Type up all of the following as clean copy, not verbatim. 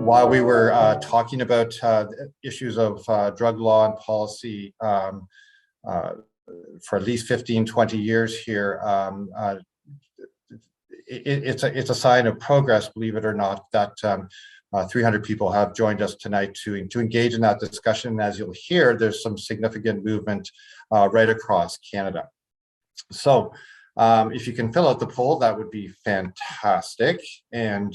while we were talking about issues of drug law and policy for at least 15, 20 years here, it's a sign of progress, believe it or not, that 300 people have joined us tonight to engage in that discussion. As you'll hear, there's some significant movement right across Canada. So if you can fill out the poll, that would be fantastic. And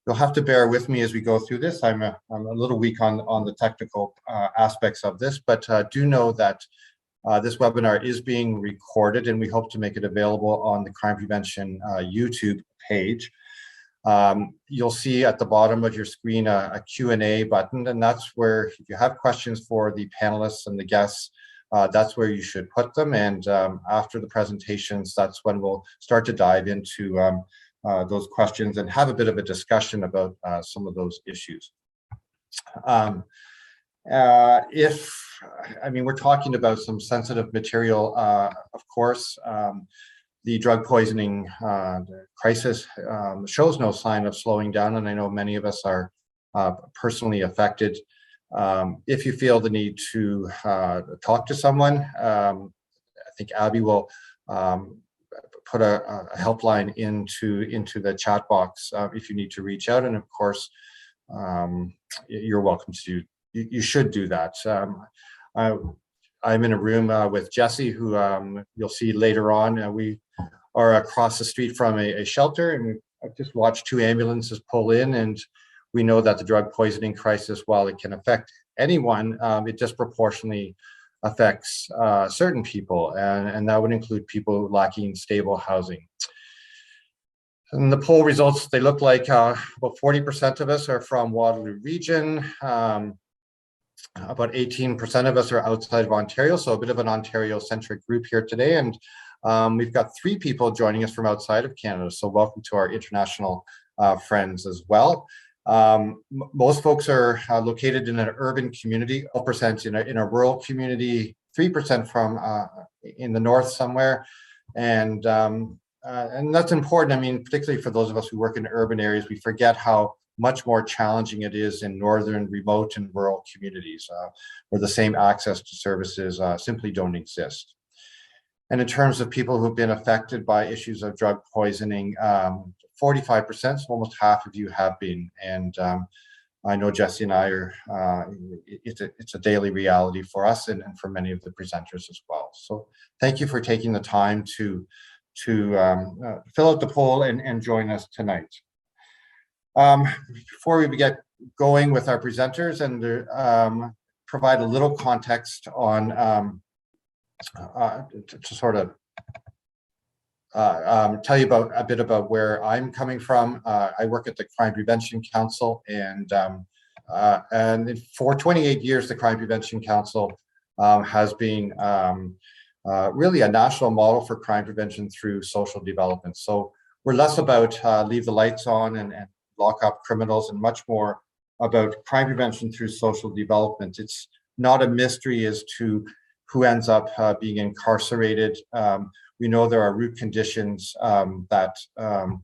you'll have to bear with me as we go through this. I'm a little weak on the technical aspects of this, but do know that this webinar is being recorded, and we hope to make it available on the Crime Prevention YouTube page. You'll see at the bottom of your screen a Q&A button, and that's where, if you have questions for the panelists and the guests, that's where you should put them. And after the presentations, that's when we'll start to dive into those questions and have a bit of a discussion about some of those issues. We're talking about some sensitive material, of course. The drug poisoning crisis shows no sign of slowing down, and I know many of us are personally affected. If you feel the need to talk to someone, I think Abby will put a helpline into the chat box if you need to reach out, and of course, you're welcome to. You should do that. I'm in a room with Jesse, who you'll see later on. We are across the street from a shelter, and I've just watched 2 ambulances pull in, and we know that the drug poisoning crisis, while it can affect anyone, it disproportionately affects certain people, and that would include people lacking stable housing. And the poll results, they look like about 40% of us are from Waterloo region. About 18% of us are outside of Ontario, so a bit of an Ontario-centric group here today. And we've got 3 people joining us from outside of Canada, so welcome to our international friends as well. Most folks are located in an urban community, 12% in a rural community, 3% from in the north somewhere. And that's important. I mean, particularly for those of us who work in urban areas, we forget how much more challenging it is in northern, remote, and rural communities where the same access to services simply don't exist. And in terms of people who've been affected by issues of drug poisoning, 45%, so almost half of you have been. And I know Jesse and I are, it's a daily reality for us and for many of the presenters as well. So thank you for taking the time to fill out the poll and join us tonight. Before we get going with our presenters and provide a little context on to sort of tell you about a bit about where I'm coming from. I work at the Crime Prevention Council, and for 28 years, the Crime Prevention Council has been really a national model for crime prevention through social development. So we're less about leave the lights on and lock up criminals, and much more about crime prevention through social development. It's not a mystery as to who ends up being incarcerated. We know there are root conditions that can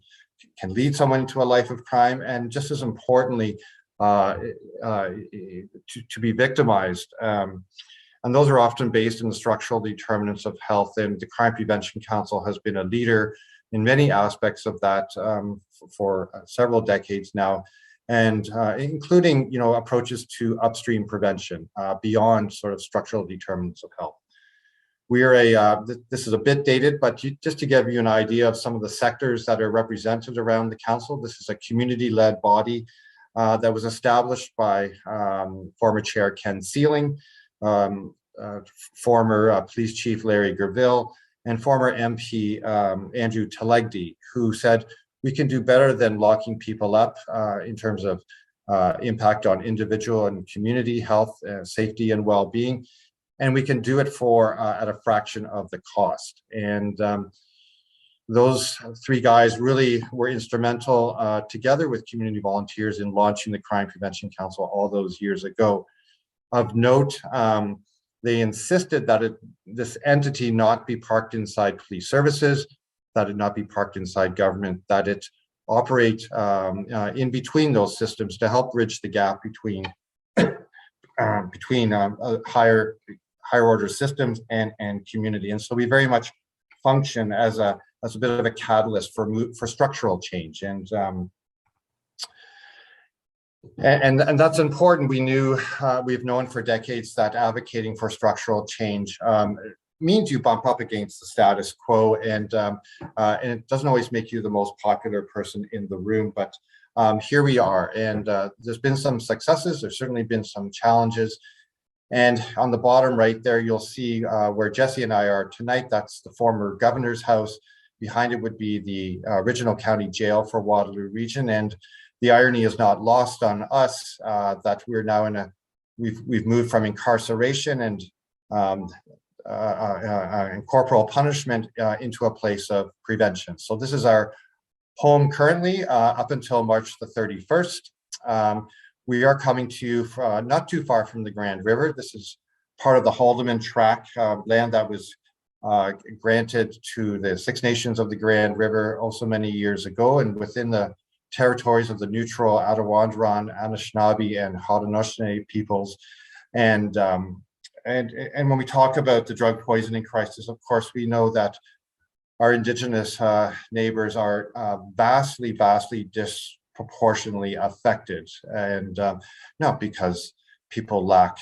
lead someone into a life of crime, and just as importantly, to be victimized. And those are often based in the structural determinants of health, and the Crime Prevention Council has been a leader in many aspects of that for several decades now, and including approaches to upstream prevention beyond sort of structural determinants of health. We are this is a bit dated, but just to give you an idea of some of the sectors that are represented around the council, this is a community-led body that was established by former chair Ken Sealing, former police chief Larry Gerville, and former MP Andrew Telegdi, who said we can do better than locking people up in terms of impact on individual and community health, safety, and well-being, and we can do it for at a fraction of the cost. And those 3 guys really were instrumental, together with community volunteers, in launching the Crime Prevention Council all those years ago. Of note, they insisted that this entity not be parked inside police services, that it not be parked inside government, that it operate in between those systems to help bridge the gap between higher order systems and community. And so we very much function as a bit of a catalyst for structural change. And that's important. We've known for decades that advocating for structural change means you bump up against the status quo, and it doesn't always make you the most popular person in the room, but here we are. And there's been some successes, there's certainly been some challenges. And on the bottom right there, you'll see where Jesse and I are tonight. That's the former governor's house. Behind it would be the original county jail for Waterloo Region. And the irony is not lost on us that we're now we've moved from incarceration and corporal punishment into a place of prevention. So this is our home currently up until March the 31st. We are coming to you not too far from the Grand River. This is part of the Haldeman Tract, land that was granted to the Six Nations of the Grand River also many years ago, and within the territories of the neutral Attawandaron, Anishinaabe, and Haudenosaunee peoples. And when we talk about the drug poisoning crisis, of course, we know that our Indigenous neighbors are vastly disproportionately affected, and not because people lack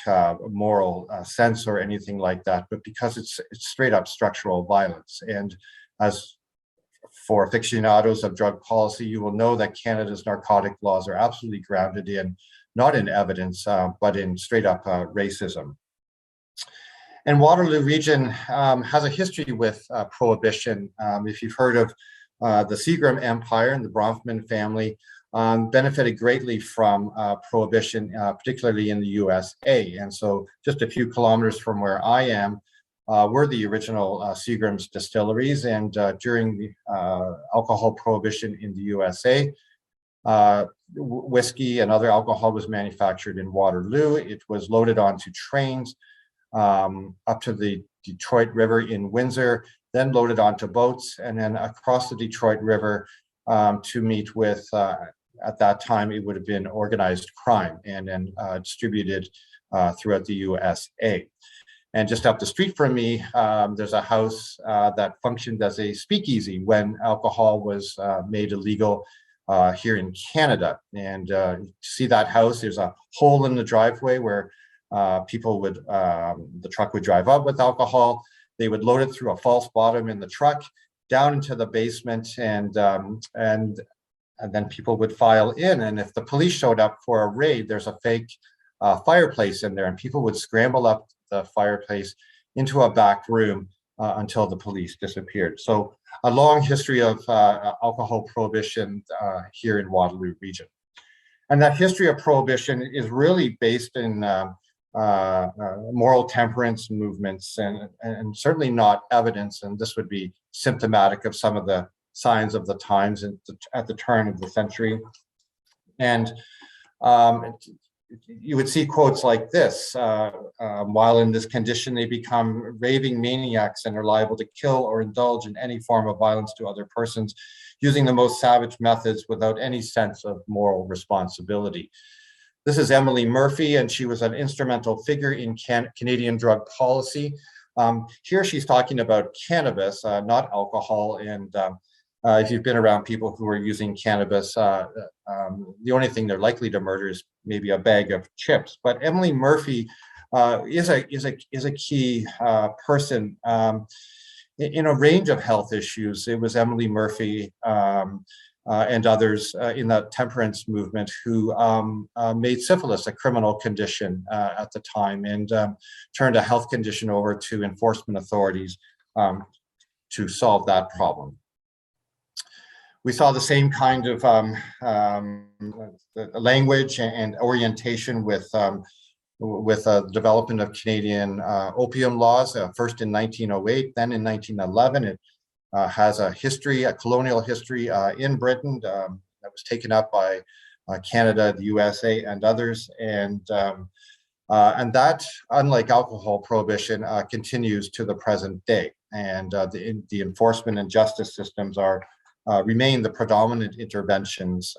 moral sense or anything like that, but because it's straight up structural violence. And as for aficionados of drug policy, you will know that Canada's narcotic laws are absolutely grounded in, not in evidence, but in straight up racism. And Waterloo Region has a history with prohibition. If you've heard of the Seagram Empire and the Bronfman family, benefited greatly from prohibition, particularly in the USA. And so just a few kilometers from where I am were the original Seagram's distilleries. And during the alcohol prohibition in the USA, whiskey and other alcohol was manufactured in Waterloo. It was loaded onto trains up to the Detroit River in Windsor, then loaded onto boats, and then across the Detroit River to meet with, at that time, it would have been organized crime, and then distributed throughout the USA. And just up the street from me, there's a house that functioned as a speakeasy when alcohol was made illegal here in Canada. And see that house, there's a hole in the driveway where people would, the truck would drive up with alcohol. They would load it through a false bottom in the truck down into the basement, and then people would file in. And if the police showed up for a raid, there's a fake fireplace in there, and people would scramble up the fireplace into a back room until the police disappeared. So a long history of alcohol prohibition here in Waterloo Region. And that history of prohibition is really based in moral temperance movements and certainly not evidence. And this would be symptomatic of some of the signs of the times at the turn of the century. And you would see quotes like this: while in this condition, they become raving maniacs and are liable to kill or indulge in any form of violence to other persons, using the most savage methods without any sense of moral responsibility. This is Emily Murphy, and she was an instrumental figure in Canadian drug policy. Here she's talking about cannabis, not alcohol. And if you've been around people who are using cannabis, the only thing they're likely to murder is maybe a bag of chips. But Emily Murphy is a key person in a range of health issues. It was Emily Murphy and others in the temperance movement who made syphilis a criminal condition at the time, and turned a health condition over to enforcement authorities to solve that problem. We saw the same kind of language and orientation with the development of Canadian opium laws, first in 1908, then in 1911. It has a history, a colonial history in Britain that was taken up by Canada, the USA, and others. And that, unlike alcohol prohibition, continues to the present day. And the enforcement and justice systems are remain the predominant interventions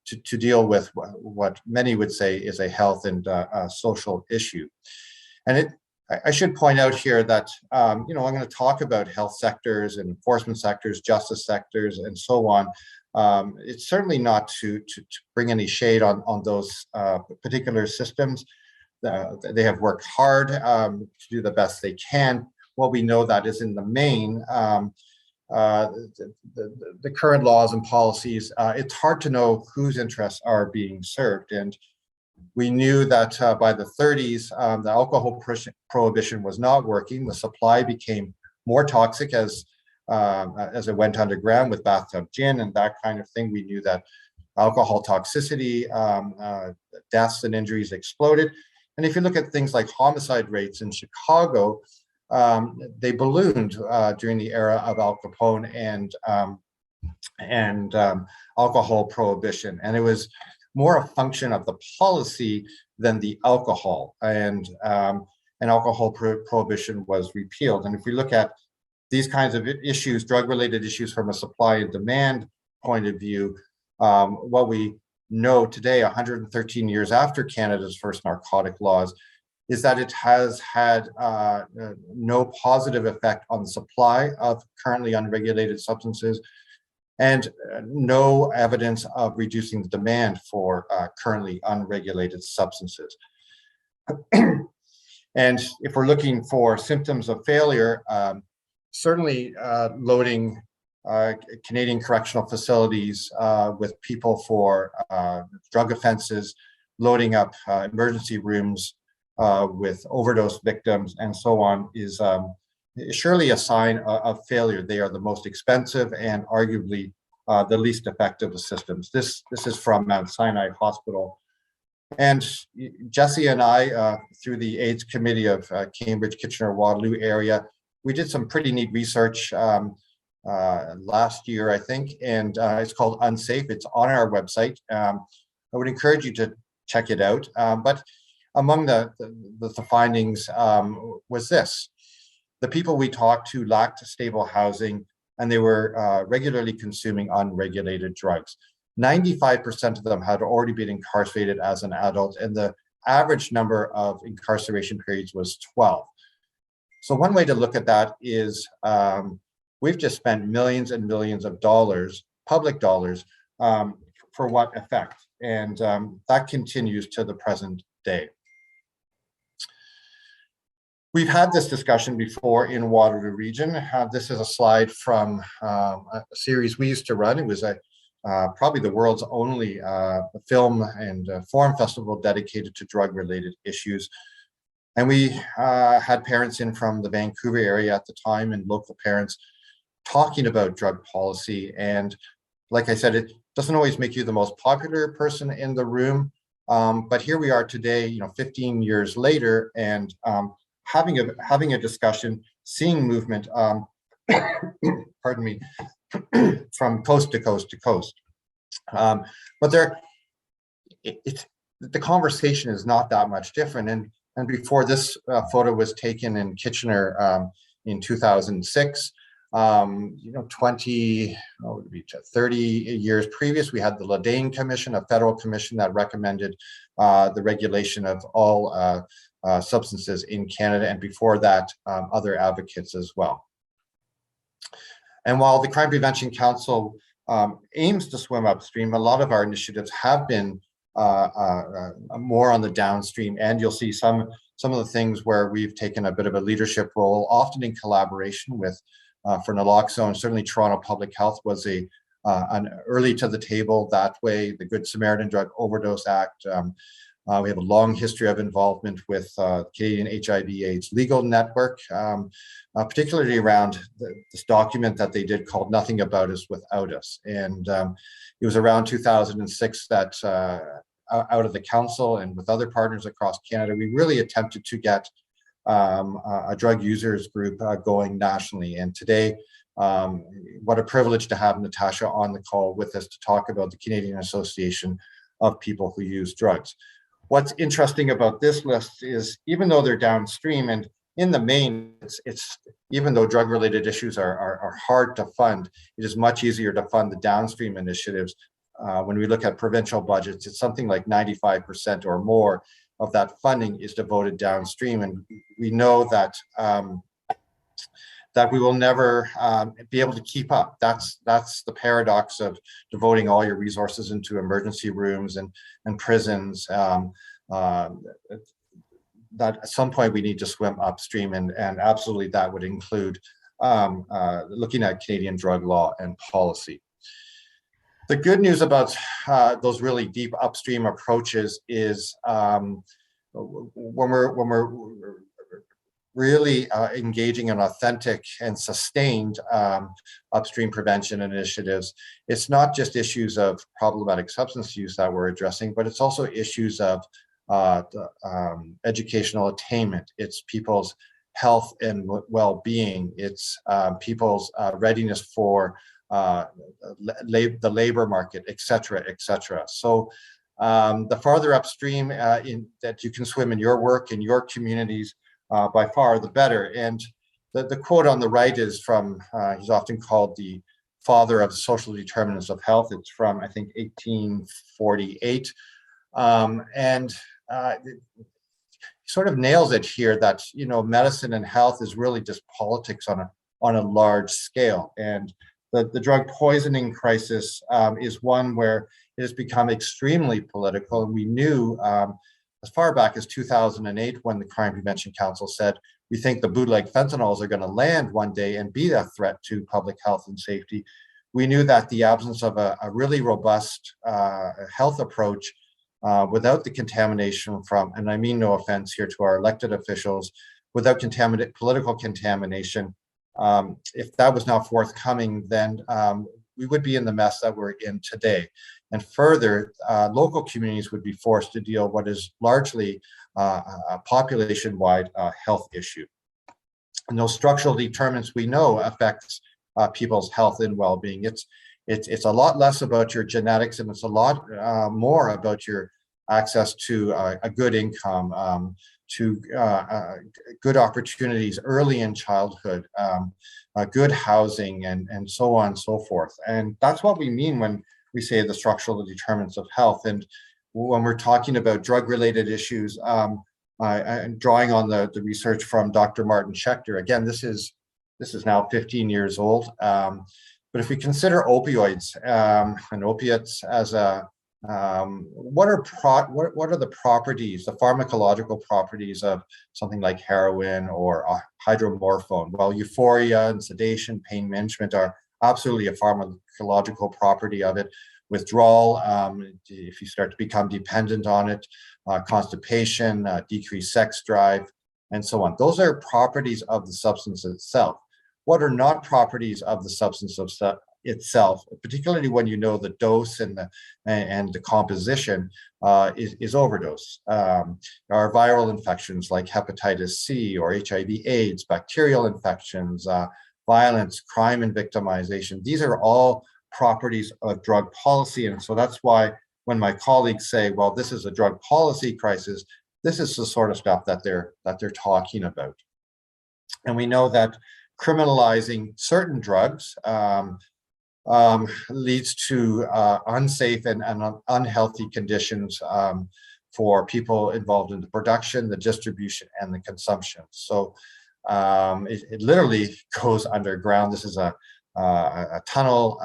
to deal with what many would say is a health and social issue. And I should point out here that, I'm going to talk about health sectors and enforcement sectors, justice sectors, and so on. It's certainly not to bring any shade on those particular systems. They have worked hard to do the best they can. What we know that is in the main, the current laws and policies, it's hard to know whose interests are being served. And we knew that by the 30s, the alcohol prohibition was not working. The supply became more toxic as it went underground with bathtub gin and that kind of thing. We knew that alcohol toxicity, deaths and injuries exploded. And if you look at things like homicide rates in Chicago, they ballooned during the era of Al Capone and alcohol prohibition. And it was more a function of the policy than the alcohol. And alcohol prohibition was repealed. And if we look at these kinds of issues, drug-related issues from a supply and demand point of view, what we know today, 113 years after Canada's first narcotic laws, is that it has had no positive effect on the supply of currently unregulated substances and no evidence of reducing the demand for currently unregulated substances. And if we're looking for symptoms of failure, certainly loading Canadian correctional facilities with people for drug offenses, loading up emergency rooms with overdose victims and so on is surely a sign of failure. They are the most expensive and arguably the least effective of systems. This is from Mount Sinai Hospital. And Jesse and I, through the AIDS Committee of Cambridge, Kitchener, Waterloo area, we did some pretty neat research last year, I think, and it's called Unsafe. It's on our website. I would encourage you to check it out. But among the findings was this: the people we talked to lacked stable housing, and they were regularly consuming unregulated drugs. 95% of them had already been incarcerated as an adult, and the average number of incarceration periods was 12. So one way to look at that is we've just spent millions and millions of dollars, public dollars, for what effect? And that continues to the present day. We've had this discussion before in Waterloo Region. This is a slide from a series we used to run. It was probably the world's only film and forum festival dedicated to drug-related issues. And we had parents in from the Vancouver area at the time and local parents talking about drug policy. And like I said, it doesn't always make you the most popular person in the room, but here we are today, 15 years later, and having a discussion, seeing movement, pardon me, from coast to coast to coast. But the conversation is not that much different. And before this photo was taken in Kitchener in 2006, 30 years previous, we had the Ledane Commission, a federal commission that recommended the regulation of all substances in Canada, and before that, other advocates as well. And while the Crime Prevention Council aims to swim upstream, a lot of our initiatives have been more on the downstream, and you'll see some of the things where we've taken a bit of a leadership role, often in collaboration with, for naloxone, certainly Toronto Public Health was an early to the table that way, the Good Samaritan Drug Overdose Act. We have a long history of involvement with Canadian HIV/AIDS Legal Network, particularly around this document that they did called Nothing About Us Without Us. And it was around 2006 that out of the council and with other partners across Canada, we really attempted to get a drug users group going nationally. And today, what a privilege to have Natasha on the call with us to talk about the Canadian Association of People Who Use Drugs. What's interesting about this list is, even though they're downstream, and in the main, it's even though drug-related issues are hard to fund, it is much easier to fund the downstream initiatives. When we look at provincial budgets, it's something like 95% or more of that funding is devoted downstream, and we know that that we will never be able to keep up. That's the paradox of devoting all your resources into emergency rooms and prisons. That at some point we need to swim upstream, and absolutely that would include looking at Canadian drug law and policy. The good news about those really deep upstream approaches is when we're really engaging in authentic and sustained upstream prevention initiatives, it's not just issues of problematic substance use that we're addressing, but it's also issues of educational attainment. It's people's health and well-being. It's people's readiness for the labor market, et cetera, et cetera. So the farther upstream that you can swim in your work, in your communities, by far the better. And the quote on the right is from, he's often called the father of social determinants of health. It's from, I think, 1848. And it sort of nails it here that, you know, medicine and health is really just politics on a large scale. And the drug poisoning crisis is one where it has become extremely political. And we knew as far back as 2008, when the Crime Prevention Council said, we think the bootleg fentanyls are going to land one day and be a threat to public health and safety. We knew that the absence of a really robust health approach without the contamination from, and I mean no offense here to our elected officials, without political contamination, if that was not forthcoming, then we would be in the mess that we're in today. And further, local communities would be forced to deal what is largely a population-wide health issue. And those structural determinants we know affects people's health and well-being. It's a lot less about your genetics, and it's a lot more about your access to a good income, to good opportunities early in childhood, good housing, and so on and so forth. And that's what we mean when we say the structural determinants of health. And when we're talking about drug-related issues, I'm drawing on the research from Dr. Martin Schechter. Again, this is now 15 years old. But if we consider opioids and opiates as a what are the properties, the pharmacological properties of something like heroin or hydromorphone? Well, euphoria and sedation, pain management are absolutely a pharmacological property of it. Withdrawal, if you start to become dependent on it, constipation, decreased sex drive, and so on. Those are properties of the substance itself. What are not properties of the substance itself, particularly when you know the dose and the composition, is overdose. Are viral infections like hepatitis C or HIV/AIDS, bacterial infections, violence, crime, and victimization. These are all properties of drug policy. And so that's why when my colleagues say, well, this is a drug policy crisis, this is the sort of stuff that they're talking about. And we know that criminalizing certain drugs leads to unsafe and unhealthy conditions for people involved in the production, the distribution, and the consumption. So it literally goes underground. This is a tunnel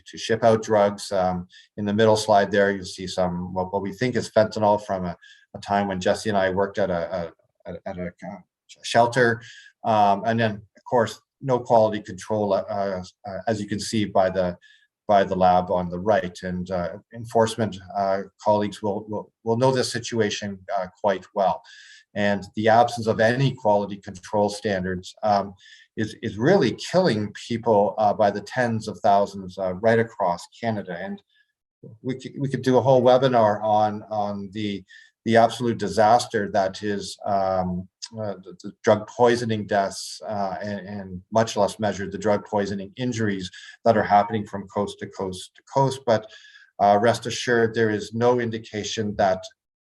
to ship out drugs. In the middle slide there, you see some what we think is fentanyl from a time when Jesse and I worked at a shelter, and then of course no quality control, as you can see by the lab on the right. And enforcement colleagues will know this situation quite well. And the absence of any quality control standards is really killing people by the tens of thousands right across Canada. And we could do a whole webinar on the absolute disaster that is the drug poisoning deaths and much less measured the drug poisoning injuries that are happening from coast to coast to coast. But rest assured, there is no indication that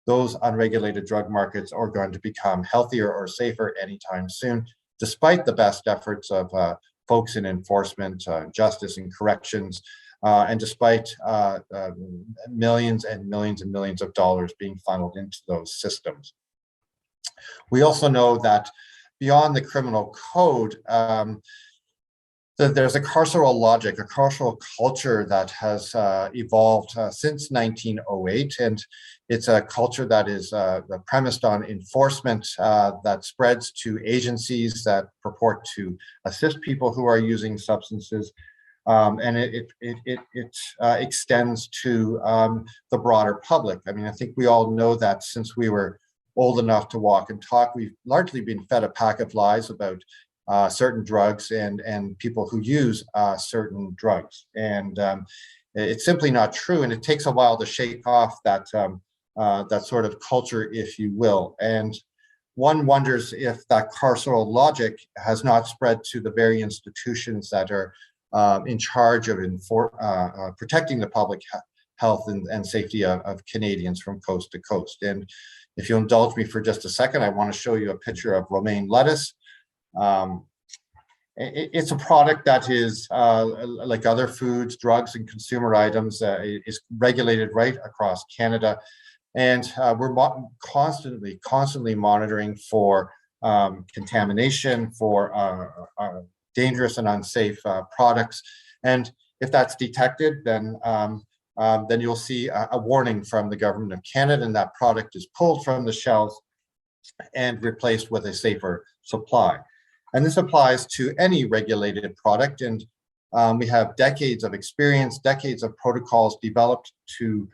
those unregulated drug markets are going to become healthier or safer anytime soon, despite the best efforts of folks in enforcement, justice, and corrections, and despite millions and millions and millions of dollars being funneled into those systems. We also know that beyond the criminal code, that there's a carceral logic, a carceral culture that has evolved since 1908, and it's a culture that is premised on enforcement that spreads to agencies that purport to assist people who are using substances, and it extends to the broader public. I mean, I think we all know that since we were old enough to walk and talk, we've largely been fed a pack of lies about certain drugs and people who use certain drugs. And it's simply not true. And it takes a while to shake off that, that sort of culture, if you will. And one wonders if that carceral logic has not spread to the very institutions that are in charge of protecting the public health and safety of Canadians from coast to coast. And if you'll indulge me for just a second, I want to show you a picture of romaine lettuce. It's a product that is, like other foods, drugs, and consumer items, is regulated right across Canada. And we're constantly monitoring for contamination, for dangerous and unsafe products. And if that's detected, then you'll see a warning from the Government of Canada, and that product is pulled from the shelves and replaced with a safer supply. And this applies to any regulated product. And we have decades of experience, decades of protocols developed to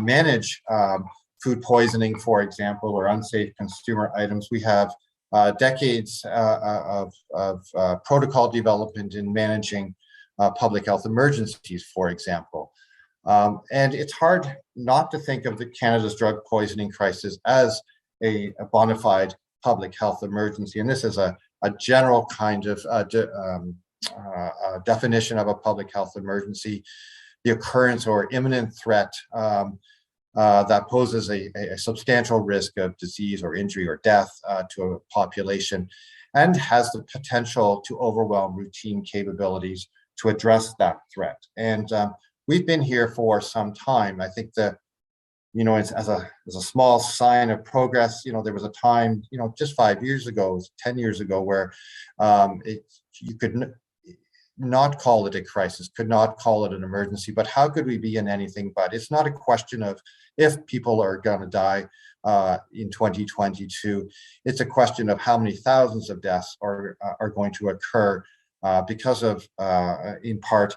manage food poisoning, for example, or unsafe consumer items. We have decades of protocol development in managing public health emergencies, for example. And it's hard not to think of the Canada's drug poisoning crisis as a bona fide public health emergency. And this is a general kind of definition of a public health emergency: the occurrence or imminent threat that poses a substantial risk of disease or injury or death to a population, and has the potential to overwhelm routine capabilities to address that threat. And we've been here for some time. I think that, as a small sign of progress, there was a time, just 5 years ago, 10 years ago, where you could not call it a crisis, could not call it an emergency, but how could we be in anything but? It's not a question of if people are going to die in 2022. It's a question of how many thousands of deaths are going to occur because of, in part,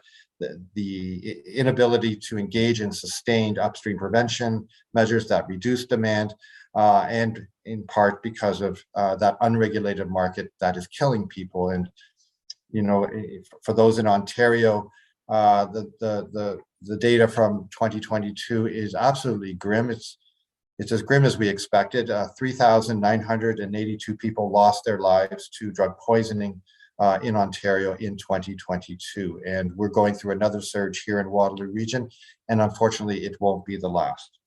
the inability to engage in sustained upstream prevention measures that reduce demand, and in part because of that unregulated market that is killing people. And for those in Ontario, the data from 2022 is absolutely grim. It's as grim as we expected. 3,982 people lost their lives to drug poisoning in Ontario in 2022. And we're going through another surge here in Waterloo Region, and unfortunately it won't be the last.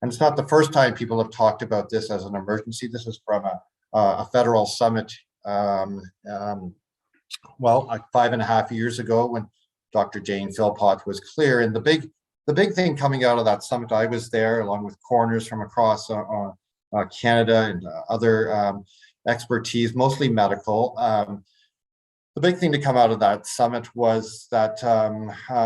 And it's not the first time people have talked about this as an emergency. This is from a federal summit, like 5.5 years ago, when Dr. Jane Philpott was clear. And the big thing coming out of that summit, I was there along with coroners from across Canada and other expertise, mostly medical. The big thing to come out of that summit was that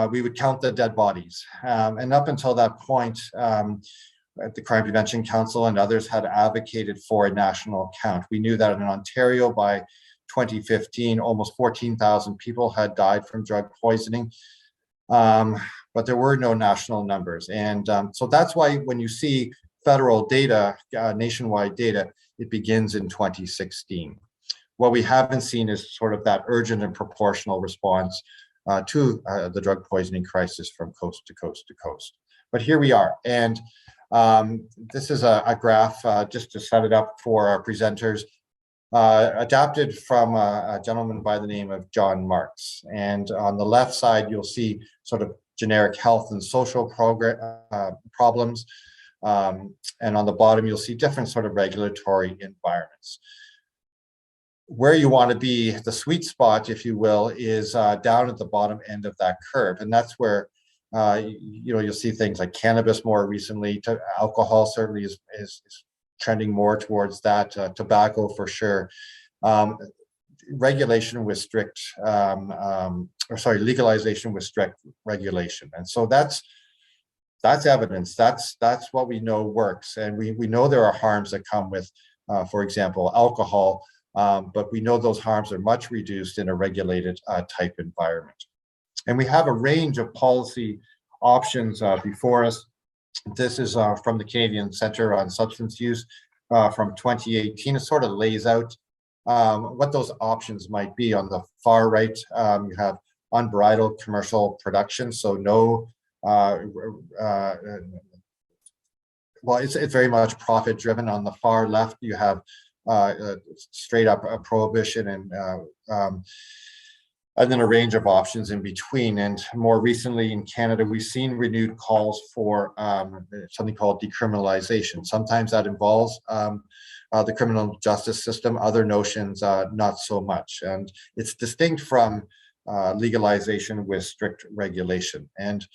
we would count the dead bodies. And up until that point, the Crime Prevention Council and others had advocated for a national count. We knew that in Ontario by 2015, almost 14,000 people had died from drug poisoning, but there were no national numbers. And so that's why when you see federal data, nationwide data, it begins in 2016. What we haven't seen is sort of that urgent and proportional response to the drug poisoning crisis from coast to coast to coast. But here we are. And this is a graph just to set it up for our presenters, adapted from a gentleman by the name of John Marks. And on the left side, you'll see sort of generic health and social problems. And on the bottom, you'll see different sort of regulatory environments. Where you want to be, the sweet spot, if you will, is down at the bottom end of that curve. And that's where, you'll see things like cannabis more recently. Alcohol certainly is trending more towards that, tobacco for sure. Regulation with strict, legalization with strict regulation. And so that's evidence. That's what we know works. And we know there are harms that come with, for example, alcohol, but we know those harms are much reduced in a regulated type environment. And we have a range of policy options before us. This is from the Canadian Centre on Substance Use from 2018. It sort of lays out what those options might be. On the far right, you have unbridled commercial production, so no, it's very much profit driven. On the far left, you have straight up prohibition and then a range of options in between. And more recently in Canada, we've seen renewed calls for something called decriminalization. Sometimes that involves the criminal justice system, other notions, not so much. And it's distinct from legalization with strict regulation. And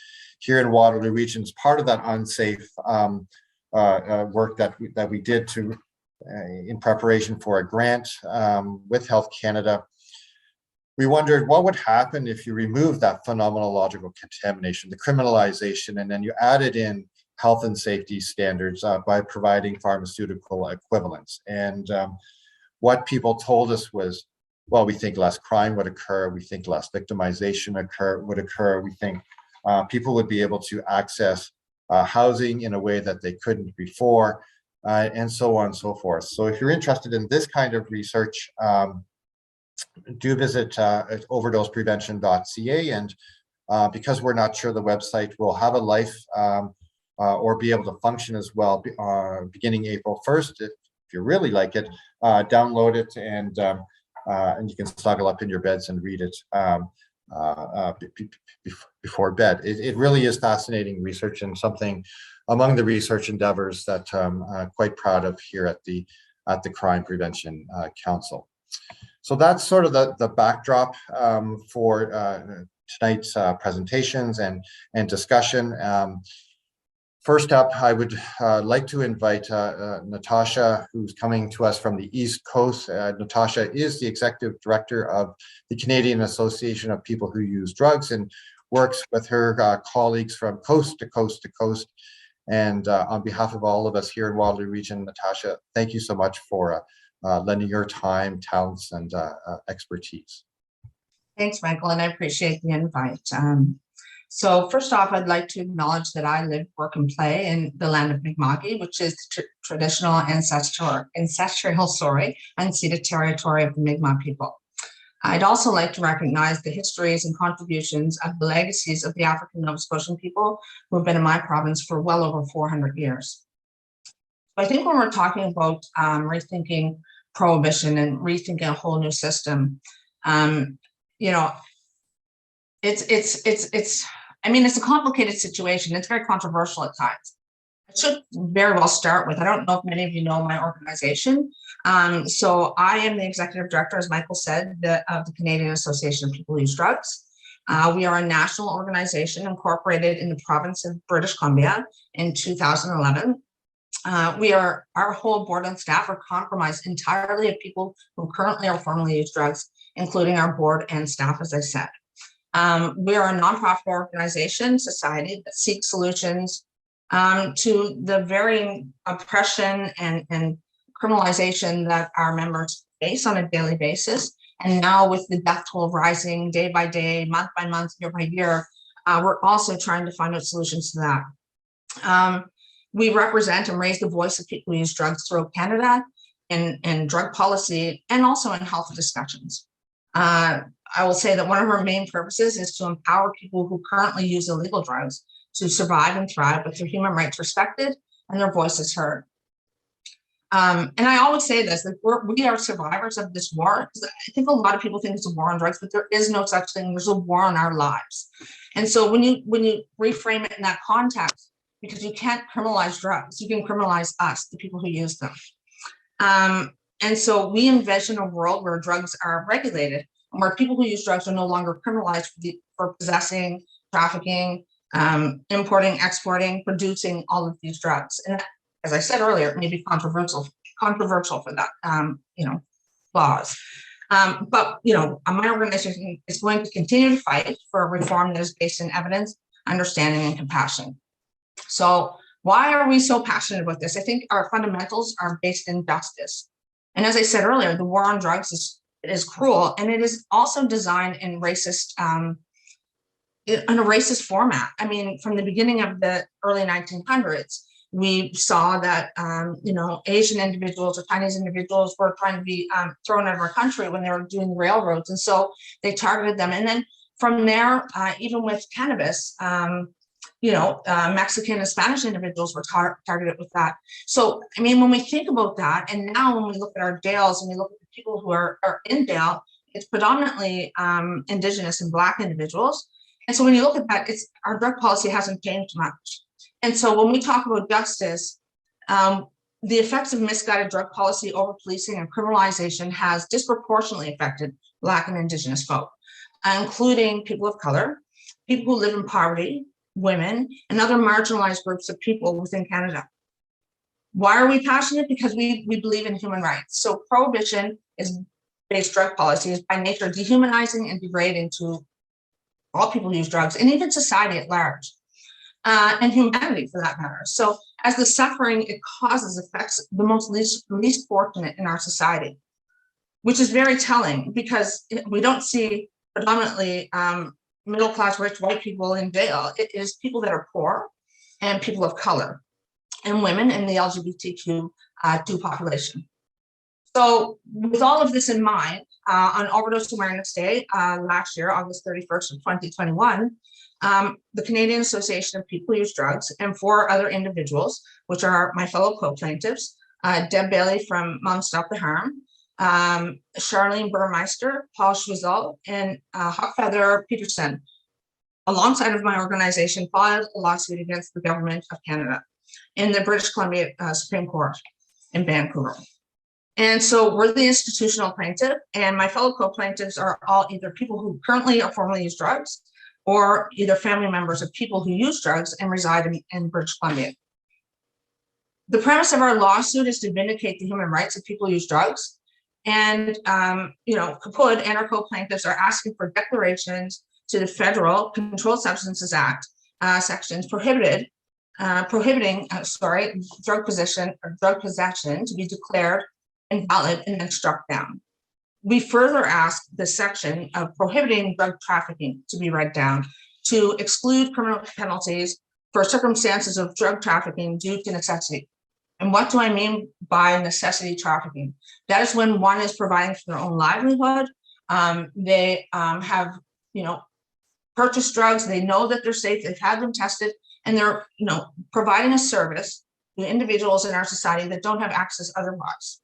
here in Waterloo Region, part of that unsafe work that we did in preparation for a grant with Health Canada. We wondered what would happen if you remove that phenomenological contamination, the criminalization, and then you added in health and safety standards by providing pharmaceutical equivalents. And what people told us was, well, we think less crime would occur, we think less victimization would occur, we think people would be able to access housing in a way that they couldn't before, and so on and so forth. So if you're interested in this kind of research, do visit overdoseprevention.ca, and because we're not sure the website will have a life or be able to function as well beginning April 1st, if you really like it, download it and you can snuggle up in your beds and read it before bed. It really is fascinating research and something among the research endeavors that I'm quite proud of here at the Crime Prevention Council. So that's sort of the backdrop for tonight's presentations and discussion. First up, I would like to invite Natasha, who's coming to us from the East Coast. Natasha is the Executive Director of the Canadian Association of People Who Use Drugs and works with her colleagues from coast to coast to coast. And on behalf of all of us here in Waterloo Region, Natasha, thank you so much for lending your time, talents, and expertise. Thanks, Michael, and I appreciate the invite. So first off, I'd like to acknowledge that I live, work, and play in the land of Mi'kmaq, which is the traditional ancestral unceded territory of the Mi'kmaq people. I'd also like to recognize the histories and contributions of the legacies of the African Nova Scotian people who have been in my province for well over 400 years. I think when we're talking about rethinking prohibition and rethinking a whole new system, it's a complicated situation. It's very controversial at times. I should very well start with, I don't know if many of you know my organization. So I am the Executive Director, as Michael said, of the Canadian Association of People Who Use Drugs. We are a national organization incorporated in the province of British Columbia in 2011. Our whole board and staff are comprised entirely of people who currently or formerly use drugs, including our board and staff, as I said. We are a nonprofit organization, society that seeks solutions to the varying oppression and criminalization that our members face on a daily basis. And now with the death toll rising day by day, month by month, year by year, we're also trying to find out solutions to that. We represent and raise the voice of people who use drugs throughout Canada in drug policy and also in health discussions. I will say that one of our main purposes is to empower people who currently use illegal drugs to survive and thrive with their human rights respected and their voices heard. And I always say this, that we are survivors of this war. I think a lot of people think it's a war on drugs, but there is no such thing. There's a war on our lives. And so when you reframe it in that context, because you can't criminalize drugs. You can criminalize us, the people who use them. And so we envision a world where drugs are regulated and where people who use drugs are no longer criminalized for possessing, trafficking, importing, exporting, producing all of these drugs. And as I said earlier, it may be controversial for that, laws. But my organization is going to continue to fight for a reform that is based in evidence, understanding, and compassion. So why are we so passionate about this? I think our fundamentals are based in justice. And as I said earlier, the war on drugs is cruel, and it is also designed in racist, in a racist format. I mean, from the beginning of the early 1900s, we saw that, Asian individuals or Chinese individuals were trying to be thrown out of our country when they were doing railroads. And so they targeted them. And then from there, even with cannabis, Mexican and Spanish individuals were targeted with that. So, I mean, when we think about that, and now when we look at our jails and we look at the people who are in jail, it's predominantly Indigenous and Black individuals. And so when you look at that, our drug policy hasn't changed much. And so when we talk about justice, the effects of misguided drug policy, over policing, and criminalization has disproportionately affected Black and Indigenous folk, including people of color, people who live in poverty, women, and other marginalized groups of people within Canada. Why are we passionate? Because we believe in human rights. So prohibition-based drug policy is by nature dehumanizing and degrading to all people who use drugs, and even society at large, and humanity for that matter. So as the suffering it causes affects the most least fortunate in our society, which is very telling because we don't see predominantly middle-class, rich white people in jail. It is people that are poor and people of color and women and the LGBTQ2 population. So with all of this in mind, on Overdose Awareness Day last year, August 31st of 2021, the Canadian Association of People Who Use Drugs and 4 other individuals, which are my fellow co-plaintiffs, Deb Bailey from Mom Stop the Harm, Charlene Burmeister, Paul Schwizel, and Huckfeather Peterson, alongside of my organization, filed a lawsuit against the government of Canada in the British Columbia Supreme Court in Vancouver. And so we're the institutional plaintiff, and my fellow co-plaintiffs are all either people who currently or formerly use drugs, or either family members of people who use drugs and reside in British Columbia. The premise of our lawsuit is to vindicate the human rights of people who use drugs. And, Kapud and our co-plaintiffs are asking for declarations to the Federal Controlled Substances Act sections prohibiting drug possession to be declared invalid and then struck down. We further ask the section of prohibiting drug trafficking to be read down to exclude criminal penalties for circumstances of drug trafficking due to necessity. And what do I mean by necessity trafficking? That is when one is providing for their own livelihood. They have, purchased drugs. They know that they're safe. They've had them tested, and they're, providing a service to individuals in our society that don't have access otherwise.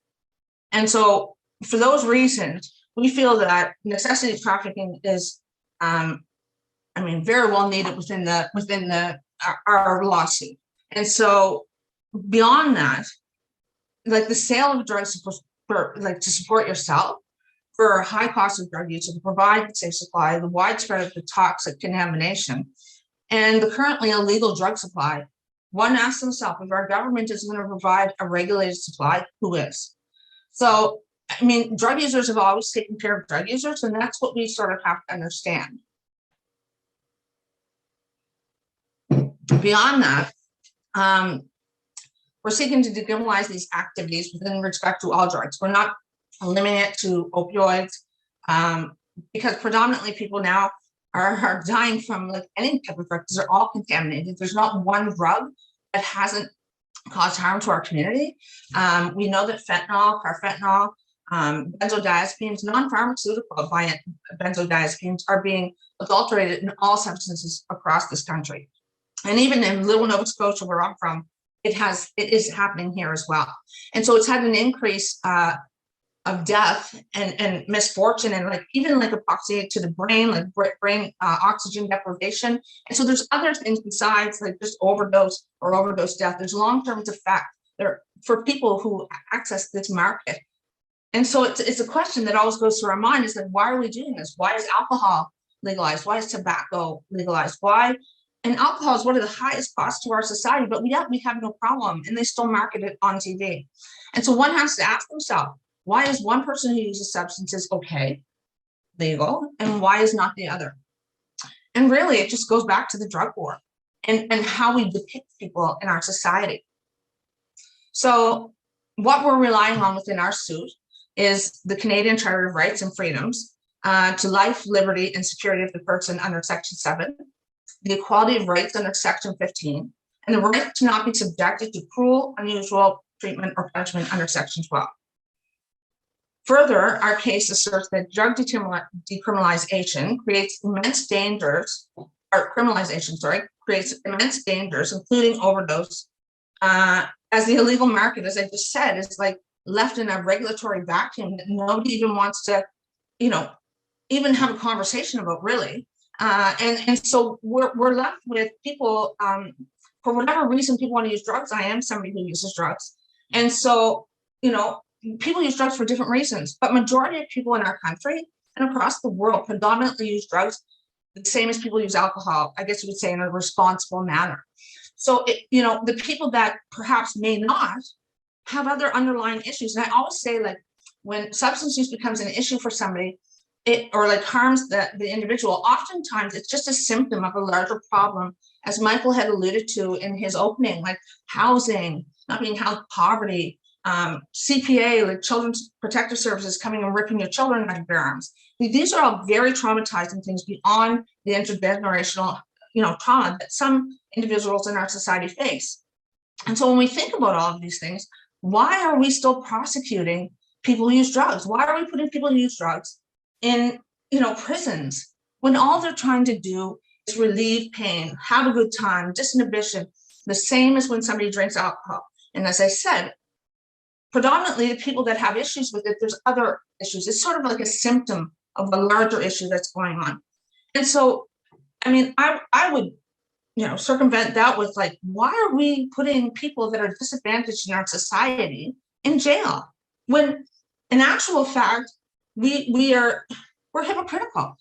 And so, for those reasons, we feel that necessity trafficking is, very well needed within our lawsuit. And so, beyond that, like the sale of drugs to support yourself for a high cost of drug use, to provide safe supply, the widespread of the toxic contamination, and the currently illegal drug supply, one asks himself, if our government is going to provide a regulated supply, who is? So, drug users have always taken care of drug users, and that's what we sort of have to understand. Beyond that, we're seeking to decriminalize these activities within respect to all drugs. We're not limiting it to opioids, because predominantly people now are dying from like any type of drug because they're all contaminated. There's not one drug that hasn't caused harm to our community. We know that fentanyl, carfentanil, benzodiazepines, non-pharmaceutical benzodiazepines are being adulterated in all substances across this country. And even in Little Nova Scotia, where I'm from, it is happening here as well. And so it's had an increase death and misfortune, and like even like hypoxia to the brain, like brain oxygen deprivation. And so there's other things besides like just overdose or overdose death. There's long-term effect there for people who access this market. And so it's a question that always goes through our mind is like, why are we doing this? Why is alcohol legalized? Why is tobacco legalized? Why? And alcohol is one of the highest costs to our society, but yet we have no problem, and they still market it on TV. And so one has to ask themselves, why is one person who uses substances okay, legal, and why is not the other? And really, it just goes back to the drug war and how we depict people in our society. So what we're relying on within our suit is the Canadian Charter of Rights and Freedoms to life, liberty, and security of the person under Section 7, the equality of rights under Section 15, and the right to not be subjected to cruel, unusual treatment or punishment under Section 12. Further, our case asserts that drug decriminalization creates immense dangers, or criminalization, sorry, creates immense dangers, including overdose, as the illegal market, as I just said, is like left in a regulatory vacuum that nobody even wants to, even have a conversation about, really. And so we're left with people, for whatever reason people want to use drugs. I am somebody who uses drugs. And so, people use drugs for different reasons, but majority of people in our country and across the world predominantly use drugs the same as people use alcohol, I guess you would say, in a responsible manner. So, the people that perhaps may not have other underlying issues. And I always say, like, when substance use becomes an issue for somebody, or like harms the individual, oftentimes it's just a symptom of a larger problem, as Michael had alluded to in his opening, like housing, not being housed, poverty, CPA, like Children's Protective Services coming and ripping your children out of your arms. These are all very traumatizing things beyond the intergenerational, trauma that some individuals in our society face. And so when we think about all of these things, why are we still prosecuting people who use drugs? Why are we putting people who use drugs in, prisons, when all they're trying to do is relieve pain, have a good time, disinhibition, the same as when somebody drinks alcohol? And as I said, predominantly the people that have issues with it, there's other issues. It's sort of like a symptom of a larger issue that's going on. And so, I would, circumvent that with, like, why are we putting people that are disadvantaged in our society in jail, when in actual fact, we're hypocritical.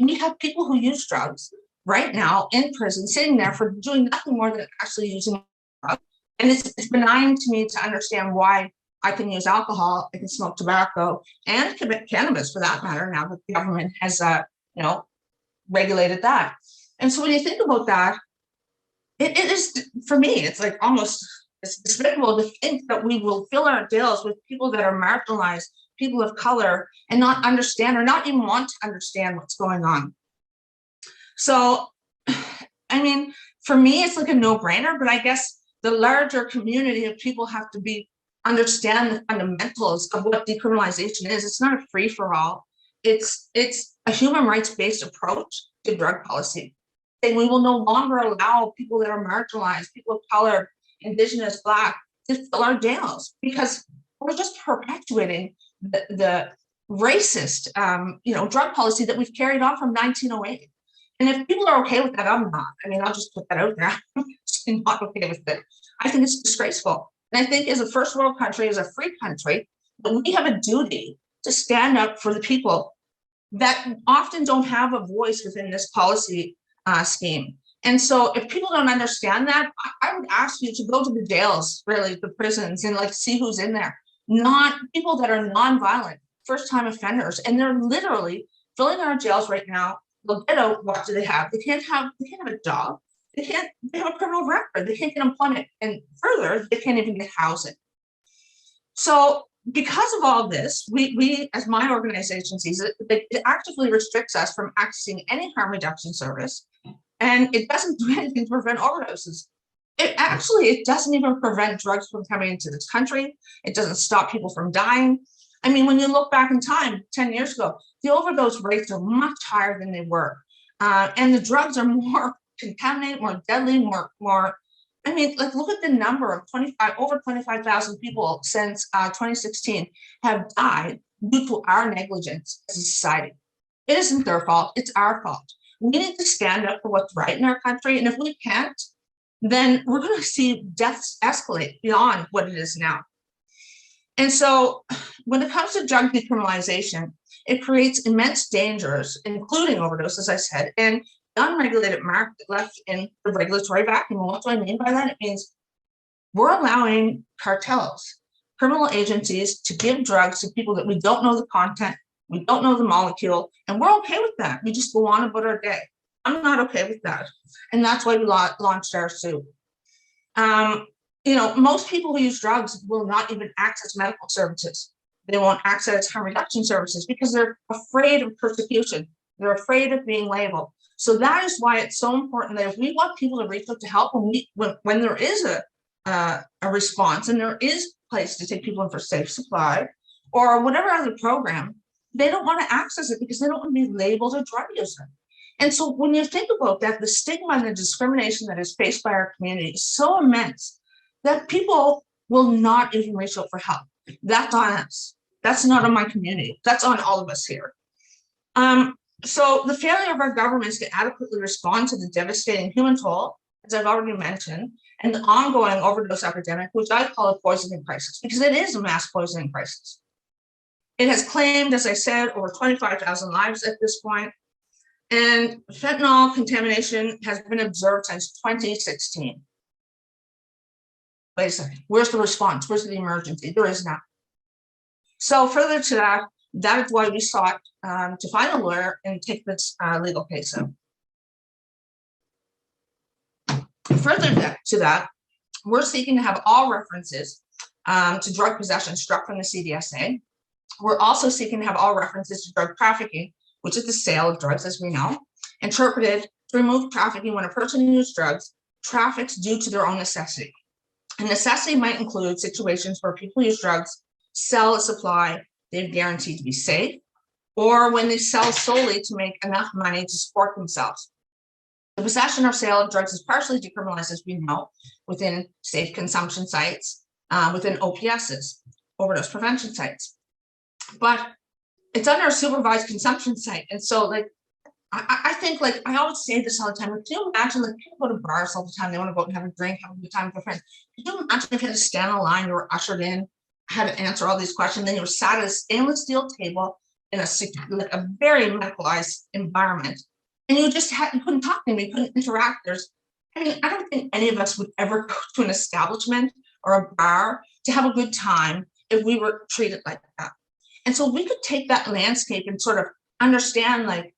We have people who use drugs right now in prison, sitting there for doing nothing more than actually using drugs. And it's benign to me to understand why I can use alcohol, I can smoke tobacco, and cannabis for that matter, now that the government has, regulated that. And so when you think about that, it is, for me, it's like almost, it's despicable to think that we will fill our jails with people that are marginalized, people of color, and not understand or not even want to understand what's going on. So, for me, it's like a no-brainer, but I guess the larger community of people have to understand the fundamentals of what decriminalization is. It's not a free-for-all. It's a human rights-based approach to drug policy. And we will no longer allow people that are marginalized, people of color, Indigenous, Black, to fill our jails, because we're just perpetuating the racist, drug policy that we've carried on from 1908. And if people are okay with that, I'm not. I'll just put that out there. I'm just not okay with it. I think it's disgraceful. And I think as a first world country, as a free country, we have a duty to stand up for the people that often don't have a voice within this policy scheme. And so if people don't understand that, I would ask you to go to the jails, really, the prisons, and like see who's in there. Not people that are nonviolent, first-time offenders, and they're literally filling our jails right now. They'll get out. What do they have? They can't have a job. They have a criminal record. They can't get employment, and further, they can't even get housing. So because of all this, we as my organization sees it, it actively restricts us from accessing any harm reduction service, and it doesn't do anything to prevent overdoses. It doesn't even prevent drugs from coming into this country. It doesn't stop people from dying. When you look back in time, 10 years ago, the overdose rates are much higher than they were. And the drugs are more contaminated, more deadly, more I mean, like, look at the number of over 25,000 people since 2016 have died due to our negligence as a society. It isn't their fault, it's our fault. We need to stand up for what's right in our country. And if we can't, then we're going to see deaths escalate beyond what it is now. And so when it comes to drug decriminalization, it creates immense dangers, including overdose, as I said, and the unregulated market left in the regulatory vacuum. What do I mean by that? It means we're allowing cartels, criminal agencies, to give drugs to people that we don't know the content, we don't know the molecule, and we're okay with that. We just go on about our day. I'm not okay with that. And that's why we launched our suit. You know, most people who use drugs will not even access medical services. They won't access harm reduction services because they're afraid of persecution. They're afraid of being labeled. So that is why it's so important that if we want people to reach out to help, when there is a response and there is a place to take people in for safe supply or whatever other program, they don't want to access it because they don't want to be labeled a drug user. And so when you think about that, the stigma and the discrimination that is faced by our community is so immense that people will not even reach out for help. That's on us. That's not on my community. That's on all of us here. So the failure of our governments to adequately respond to the devastating human toll, as I've already mentioned, and the ongoing overdose epidemic, which I call a poisoning crisis, because it is a mass poisoning crisis. It has claimed, as I said, over 25,000 lives at this point, and fentanyl contamination has been observed since 2016. Wait a second, where's the response? Where's the emergency? There is not. So further to that, that is why we sought to find a lawyer and take this legal case up. Further to that, we're seeking to have all references to drug possession struck from the CDSA. We're also seeking to have all references to drug trafficking, which is the sale of drugs, as we know, interpreted to remove trafficking when a person who uses drugs traffics due to their own necessity. And necessity might include situations where people use drugs, sell a supply they're guaranteed to be safe, or when they sell solely to make enough money to support themselves. The possession or sale of drugs is partially decriminalized, as we know, within safe consumption sites, within OPSs, overdose prevention sites. But it's under a supervised consumption site. And so, like, I think, like, I always say this all the time. Like, can you imagine, like, people go to bars all the time, they want to go out and have a drink, have a good time with their friends. Can you imagine if you had to stand in line, you were ushered in, had to answer all these questions, then you were sat at a stainless steel table in a very medicalized environment, and you couldn't talk to them, you couldn't interact. I don't think any of us would ever go to an establishment or a bar to have a good time if we were treated like that. And so we could take that landscape and sort of understand, like,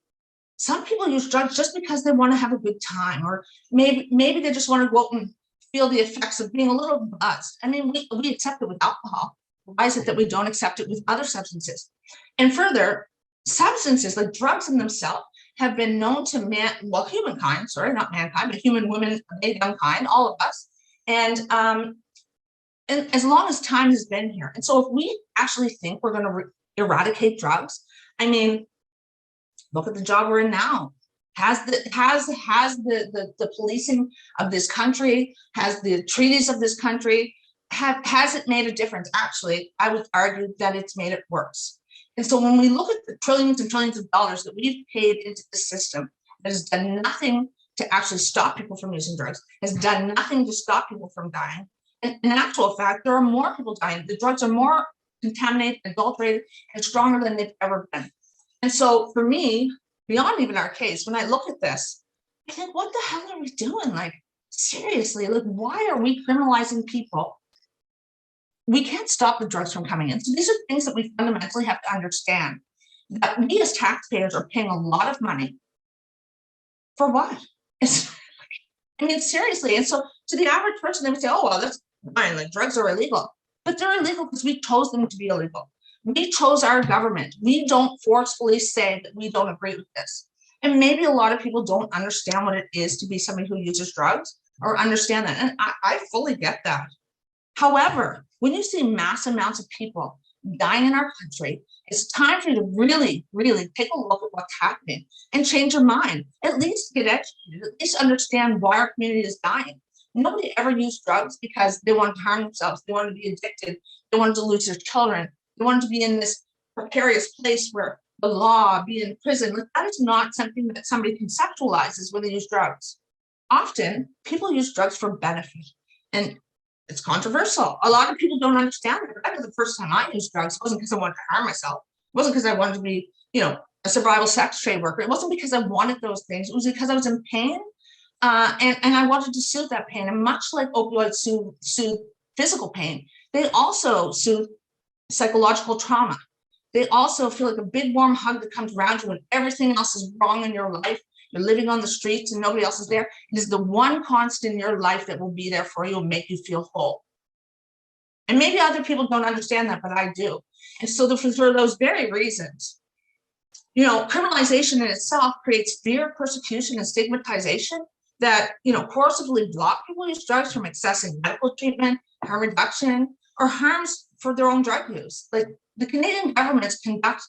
some people use drugs just because they want to have a good time, or maybe they just want to go out and feel the effects of being a little buzzed. I mean, we accept it with alcohol. Why is it that we don't accept it with other substances? And further, substances like drugs in themselves have been known to humankind, sorry, not mankind, but human, women, young kind, all of us. And as long as time has been here. And so if we actually think we're going to eradicate drugs, I mean, look at the job we're in now. Has the policing of this country, has the treaties of this country, has it made a difference? Actually, I would argue that it's made it worse. And so when we look at the trillions and trillions of dollars that we've paid into the system, that has done nothing to actually stop people from using drugs, has done nothing to stop people from dying. And in actual fact, there are more people dying. The drugs are more contaminated, adulterated, and stronger than they've ever been. And so for me, beyond even our case, when I look at this, I think, what the hell are we doing? Like, seriously, like, why are we criminalizing people? We can't stop the drugs from coming in. So these are things that we fundamentally have to understand, that we as taxpayers are paying a lot of money for what? I mean, seriously. And so to the average person, they would say, oh, well, that's fine, like, drugs are illegal. But they're illegal because we chose them to be illegal. We chose our government. We don't forcefully say that we don't agree with this. And maybe a lot of people don't understand what it is to be somebody who uses drugs, or understand that. And I fully get that. However, when you see mass amounts of people dying in our country, it's time for you to really, really take a look at what's happening and change your mind. At least get educated, at least understand why our community is dying. Nobody ever used drugs because they wanted to harm themselves. They wanted to be addicted. They wanted to lose their children. They wanted to be in this precarious place where the law, be in prison. Like, that is not something that somebody conceptualizes when they use drugs. Often people use drugs for benefit, and it's controversial. A lot of people don't understand it. That was the first time I used drugs. It wasn't because I wanted to harm myself. It wasn't because I wanted to be, a survival sex trade worker. It wasn't because I wanted those things. It was because I was in pain, and I wanted to soothe that pain. And much like opioids soothe physical pain, they also soothe psychological trauma. They also feel like a big warm hug that comes around you when everything else is wrong in your life. You're living on the streets and nobody else is there. It is the one constant in your life that will be there for you and make you feel whole. And maybe other people don't understand that, but I do. And so for those very reasons, criminalization in itself creates fear, persecution, and stigmatization that, coercively block people who use drugs from accessing medical treatment, harm reduction, or harms for their own drug use. Like, the Canadian governments conduct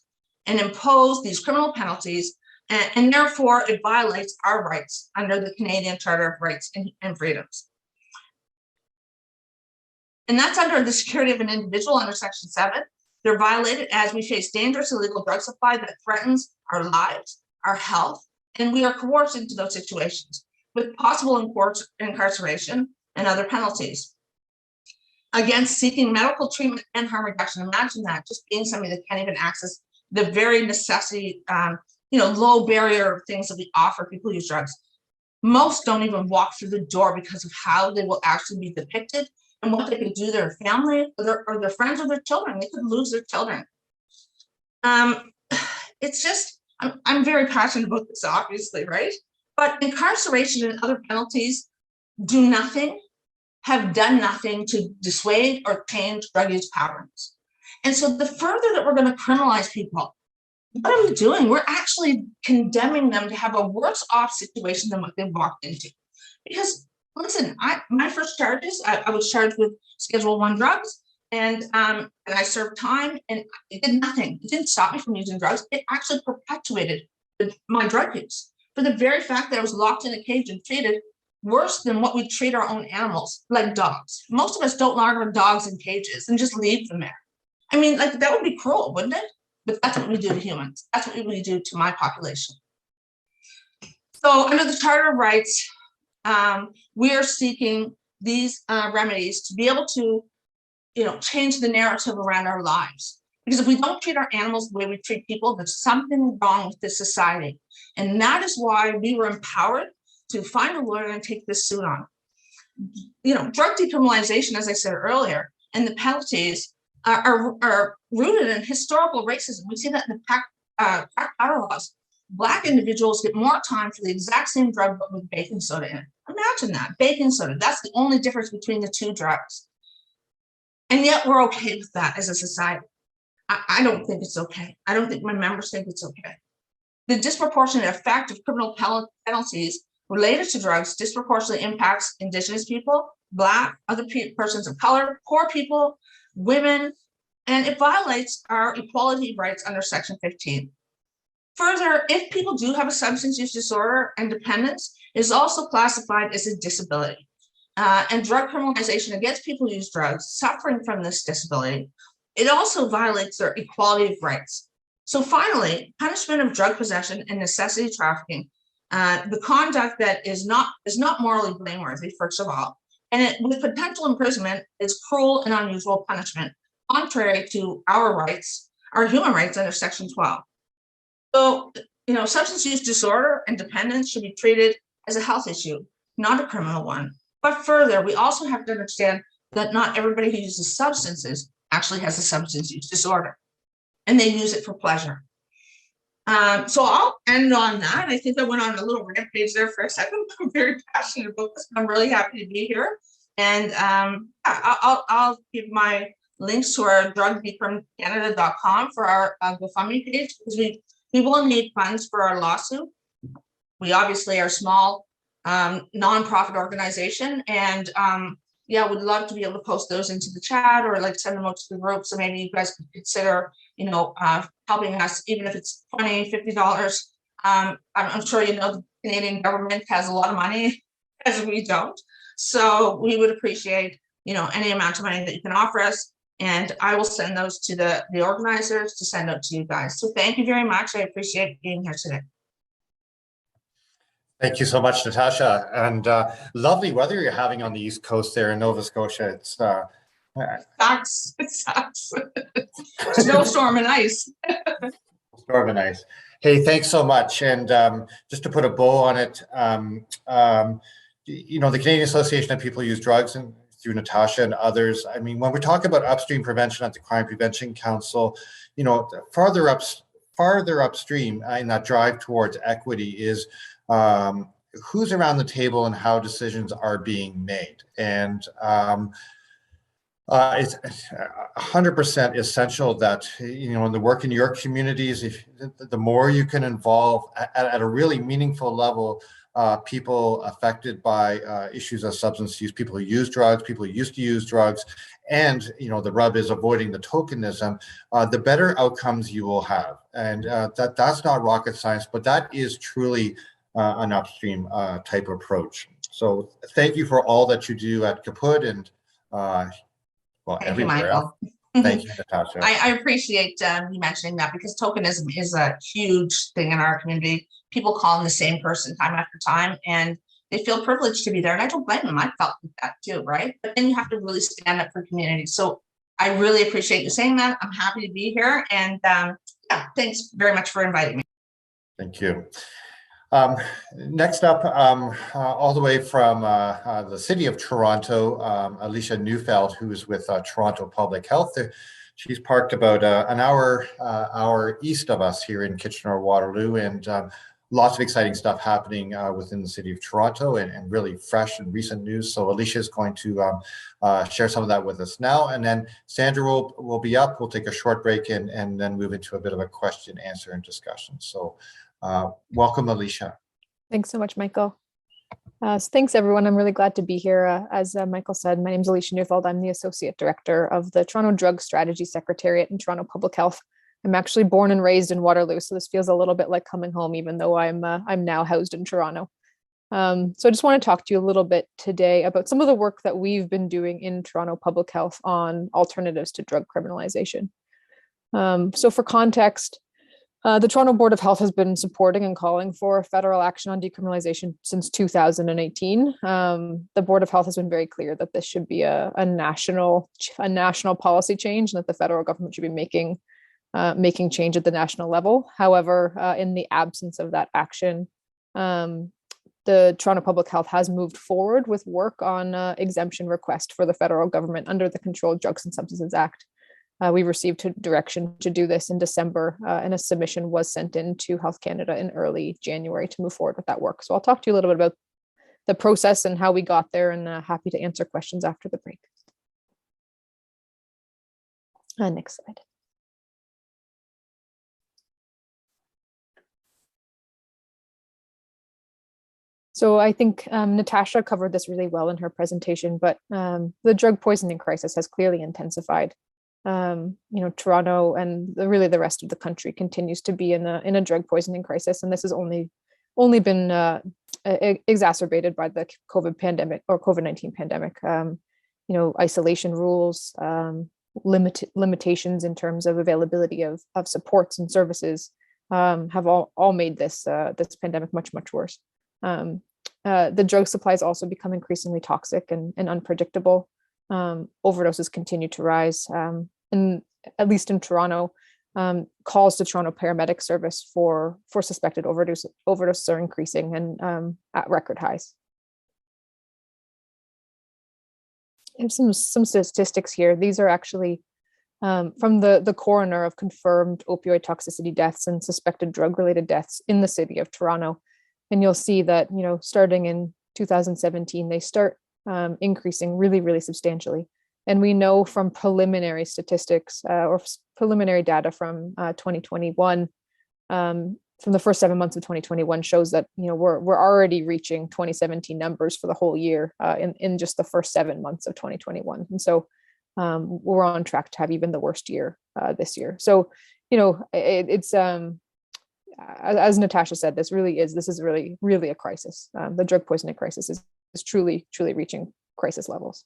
and impose these criminal penalties, and therefore it violates our rights under the Canadian Charter of Rights and Freedoms. And that's under the security of an individual under Section 7. They're violated as we face dangerous illegal drug supply that threatens our lives, our health, and we are coerced into those situations with possible incarceration and other penalties. Against seeking medical treatment and harm reduction. Imagine that, just being somebody that can't even access the very necessity, low barrier things that we offer people who use drugs. Most don't even walk through the door because of how they will actually be depicted and what they could do to their family or their friends or their children. They could lose their children. It's just, I'm very passionate about this, obviously, right? But incarceration and other penalties do nothing, have done nothing to dissuade or change drug use patterns. And so the further that we're going to criminalize people, what are we doing? We're actually condemning them to have a worse off situation than what they walked into. Because listen, my first charges, I was charged with Schedule I drugs, and I served time, and it did nothing. It didn't stop me from using drugs. It actually perpetuated my drug use for the very fact that I was locked in a cage and treated worse than what we treat our own animals, like dogs. Most of us don't lock our dogs in cages and just leave them there. I mean, like, that would be cruel, wouldn't it? But that's what we do to humans. That's what we do to my population. So under the Charter of Rights, we are seeking these remedies to be able to, change the narrative around our lives. Because if we don't treat our animals the way we treat people, there's something wrong with this society. And that is why we were empowered to find a lawyer and take this suit on. Drug decriminalization, as I said earlier, and the penalties are rooted in historical racism. We see that in the crack powder laws. Black individuals get more time for the exact same drug, but with baking soda in it. Imagine that, baking soda. That's the only difference between the two drugs. And yet we're okay with that as a society. I don't think it's okay. I don't think my members think it's okay. The disproportionate effect of criminal penalties related to drugs disproportionately impacts Indigenous people, Black, other persons of color, poor people, women, and it violates our equality rights under Section 15. Further, if people do have a substance use disorder and dependence, it is also classified as a disability. And drug criminalization against people who use drugs suffering from this disability, it also violates their equality of rights. So finally, punishment of drug possession and necessity trafficking, the conduct that is not morally blameworthy, first of all, and with potential imprisonment is cruel and unusual punishment, contrary to our rights, our human rights under Section 12. So, substance use disorder and dependence should be treated as a health issue, not a criminal one. But further, we also have to understand that not everybody who uses substances actually has a substance use disorder, and they use it for pleasure. So I'll end on that. I think I went on a little rampage there for a second. I'm very passionate about this. I'm really happy to be here. And I'll give my links to our drugdecrimcanada.com for our GoFundMe page, because we will need funds for our lawsuit. We obviously are a small nonprofit organization, and we'd love to be able to post those into the chat or like send them out to the group. So maybe you guys could consider, helping us, even if it's $20, $50. I'm sure the Canadian government has a lot of money, as we don't. So we would appreciate, any amount of money that you can offer us. And I will send those to the organizers to send out to you guys. So thank you very much. I appreciate being here today. Thank you so much, Natasha. And lovely weather you're having on the East Coast there in Nova Scotia. It's sucks. It sucks. Snowstorm and ice. storm and ice. Hey, thanks so much. And just to put a bow on it, the Canadian Association of People Who Use Drugs, and through Natasha and others, I mean, when we're talking about upstream prevention at the Crime Prevention Council, farther upstream in that drive towards equity is who's around the table and how decisions are being made. And it's 100% essential that, in the work in your communities, if the more you can involve at a really meaningful level, people affected by issues of substance use, people who use drugs, people who used to use drugs, and the rub is avoiding the tokenism, the better outcomes you will have. And that's not rocket science, but that is truly an upstream type approach. So thank you for all that you do at Kaput and Thank you, everywhere else. Michael. Thank you, Natasha. I appreciate you mentioning that, because tokenism is a huge thing in our community. People calling the same person time after time, and they feel privileged to be there. And I don't blame them. I felt like that too, right? But then you have to really stand up for community. So I really appreciate you saying that. I'm happy to be here. And thanks very much for inviting me. Thank you. Next up, all the way from the city of Toronto, Alicia Neufeld, who is with Toronto Public Health. She's parked about an hour east of us here in Kitchener-Waterloo, and lots of exciting stuff happening within the city of Toronto, and really fresh and recent news. So Alicia is going to share some of that with us now, and then Sandra will be up. We'll take a short break and then move into a bit of a question, answer, and discussion. So welcome, Alicia. Thanks so much, Michael. So thanks, everyone. I'm really glad to be here. As Michael said, my name is Alicia Neufeld. I'm the Associate Director of the Toronto Drug Strategy Secretariat in Toronto Public Health. I'm actually born and raised in Waterloo, so this feels a little bit like coming home, even though I'm now housed in Toronto. So I just want to talk to you a little bit today about some of the work that we've been doing in Toronto Public Health on alternatives to drug criminalization. So for context, the Toronto Board of Health has been supporting and calling for federal action on decriminalization since 2018. The Board of Health has been very clear that this should be a national policy change, and that the federal government should be making change at the national level. However, in the absence of that action, the Toronto Public Health has moved forward with work on exemption request for the federal government under the Controlled Drugs and Substances Act. We received direction to do this in December, and a submission was sent in to Health Canada in early January to move forward with that work. So I'll talk to you a little bit about the process and how we got there, and happy to answer questions after the break. Next slide. So I think Natasha covered this really well in her presentation, but the drug poisoning crisis has clearly intensified. Toronto and really the rest of the country continues to be in a drug poisoning crisis, and this has only been exacerbated by the COVID pandemic or COVID-19 pandemic. Isolation rules, limitations in terms of availability of supports and services have all made this pandemic much worse. The drug supply has also become increasingly toxic and unpredictable. Overdoses continue to rise, and at least in Toronto, calls to Toronto Paramedic Service for suspected overdoses are increasing and at record highs. I have some statistics here. These are actually from the coroner of confirmed opioid toxicity deaths and suspected drug-related deaths in the city of Toronto. And you'll see that, starting in 2017, they start increasing really substantially. And we know from preliminary statistics or preliminary data from 2021, from the first 7 months of 2021 shows that, we're already reaching 2017 numbers for the whole year in just the first 7 months of 2021. And so we're on track to have even the worst year this year. So, it's as Natasha said, this is really a crisis. The drug poisoning crisis truly reaching crisis levels.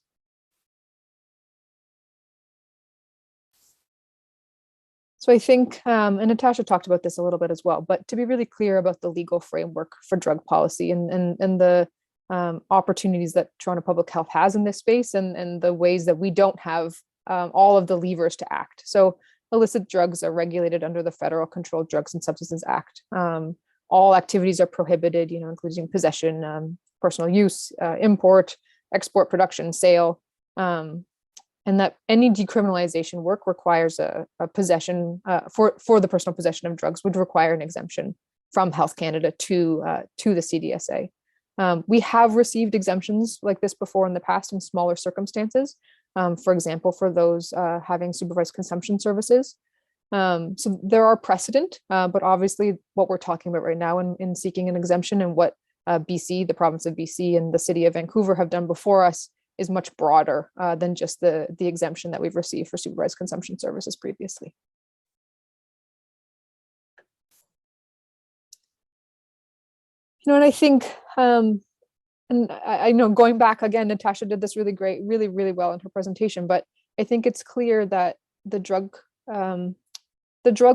So I think, and Natasha talked about this a little bit as well, but to be really clear about the legal framework for drug policy and the opportunities that Toronto Public Health has in this space, and the ways that we don't have all of the levers to act. So illicit drugs are regulated under the Federal Controlled Drugs and Substances Act. All activities are prohibited, including possession, personal use, import, export, production, sale, and that any decriminalization work requires a possession for the personal possession of drugs would require an exemption from Health Canada to the CDSA. We have received exemptions like this before in the past in smaller circumstances. For example, for those having supervised consumption services. So there are precedent, but obviously what we're talking about right now in seeking an exemption, and what BC, the province of BC, and the city of Vancouver have done before us is much broader than just the exemption that we've received for supervised consumption services previously. And I think, and I know going back again, Natasha did this really well in her presentation, but I think it's clear that the drug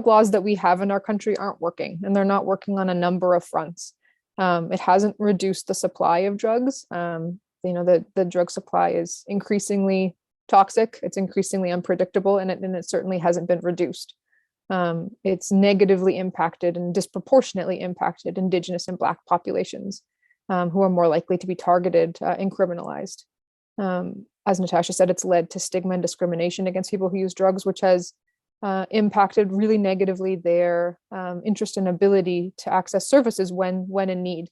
laws that we have in our country aren't working, and they're not working on a number of fronts. It hasn't reduced the supply of drugs. The drug supply is increasingly toxic, it's increasingly unpredictable, and it certainly hasn't been reduced. It's negatively impacted and disproportionately impacted Indigenous and Black populations, who are more likely to be targeted and criminalized. As Natasha said, it's led to stigma and discrimination against people who use drugs, which has impacted really negatively their interest and ability to access services when in need.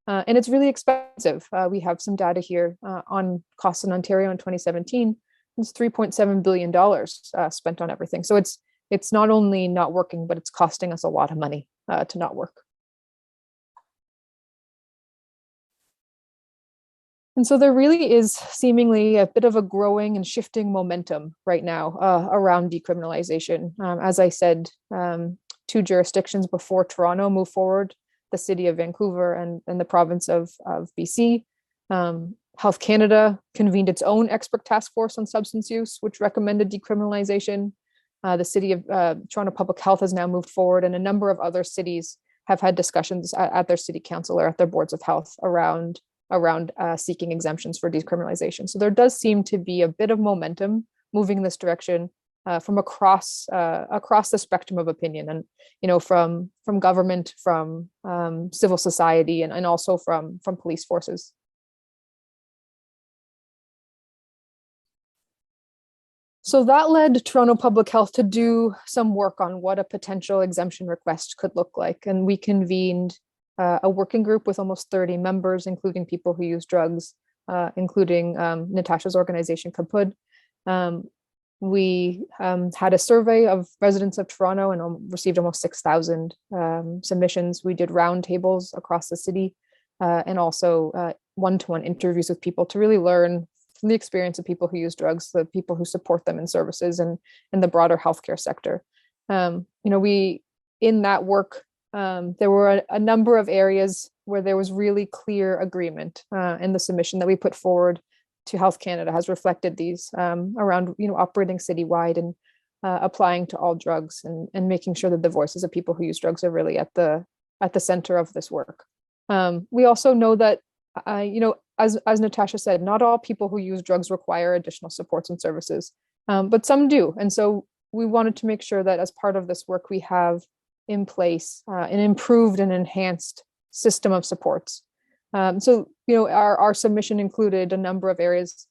And it's really expensive. We have some data here on costs in Ontario in 2017. It's $3.7 billion spent on everything. So it's not only not working, but it's costing us a lot of money to not work. And so there really is seemingly a bit of a growing and shifting momentum right now around decriminalization. As I said, 2 jurisdictions before Toronto move forward, the city of Vancouver and the province of BC. Health Canada convened its own expert task force on substance use, which recommended decriminalization. The city of Toronto Public Health has now moved forward, and a number of other cities have had discussions at their city council or at their boards of health around seeking exemptions for decriminalization. So there does seem to be a bit of momentum moving in this direction from across the spectrum of opinion, and from government, from civil society, and also from police forces. So that led Toronto Public Health to do some work on what a potential exemption request could look like, and we convened a working group with almost 30 members, including people who use drugs, including Natasha's organization, Kapud. We had a survey of residents of Toronto and received almost 6,000 submissions. We did roundtables across the city and also one-to-one interviews with people to really learn from the experience of people who use drugs, the people who support them in services, and in the broader healthcare sector. In that work, there were a number of areas where there was really clear agreement, and the submission that we put forward to Health Canada has reflected these around operating citywide and applying to all drugs, and making sure that the voices of people who use drugs are really at the center of this work. We also know that as Natasha said, not all people who use drugs require additional supports and services, but some do. And so we wanted to make sure that as part of this work, we have in place an improved and enhanced system of supports. So our submission included a number of areas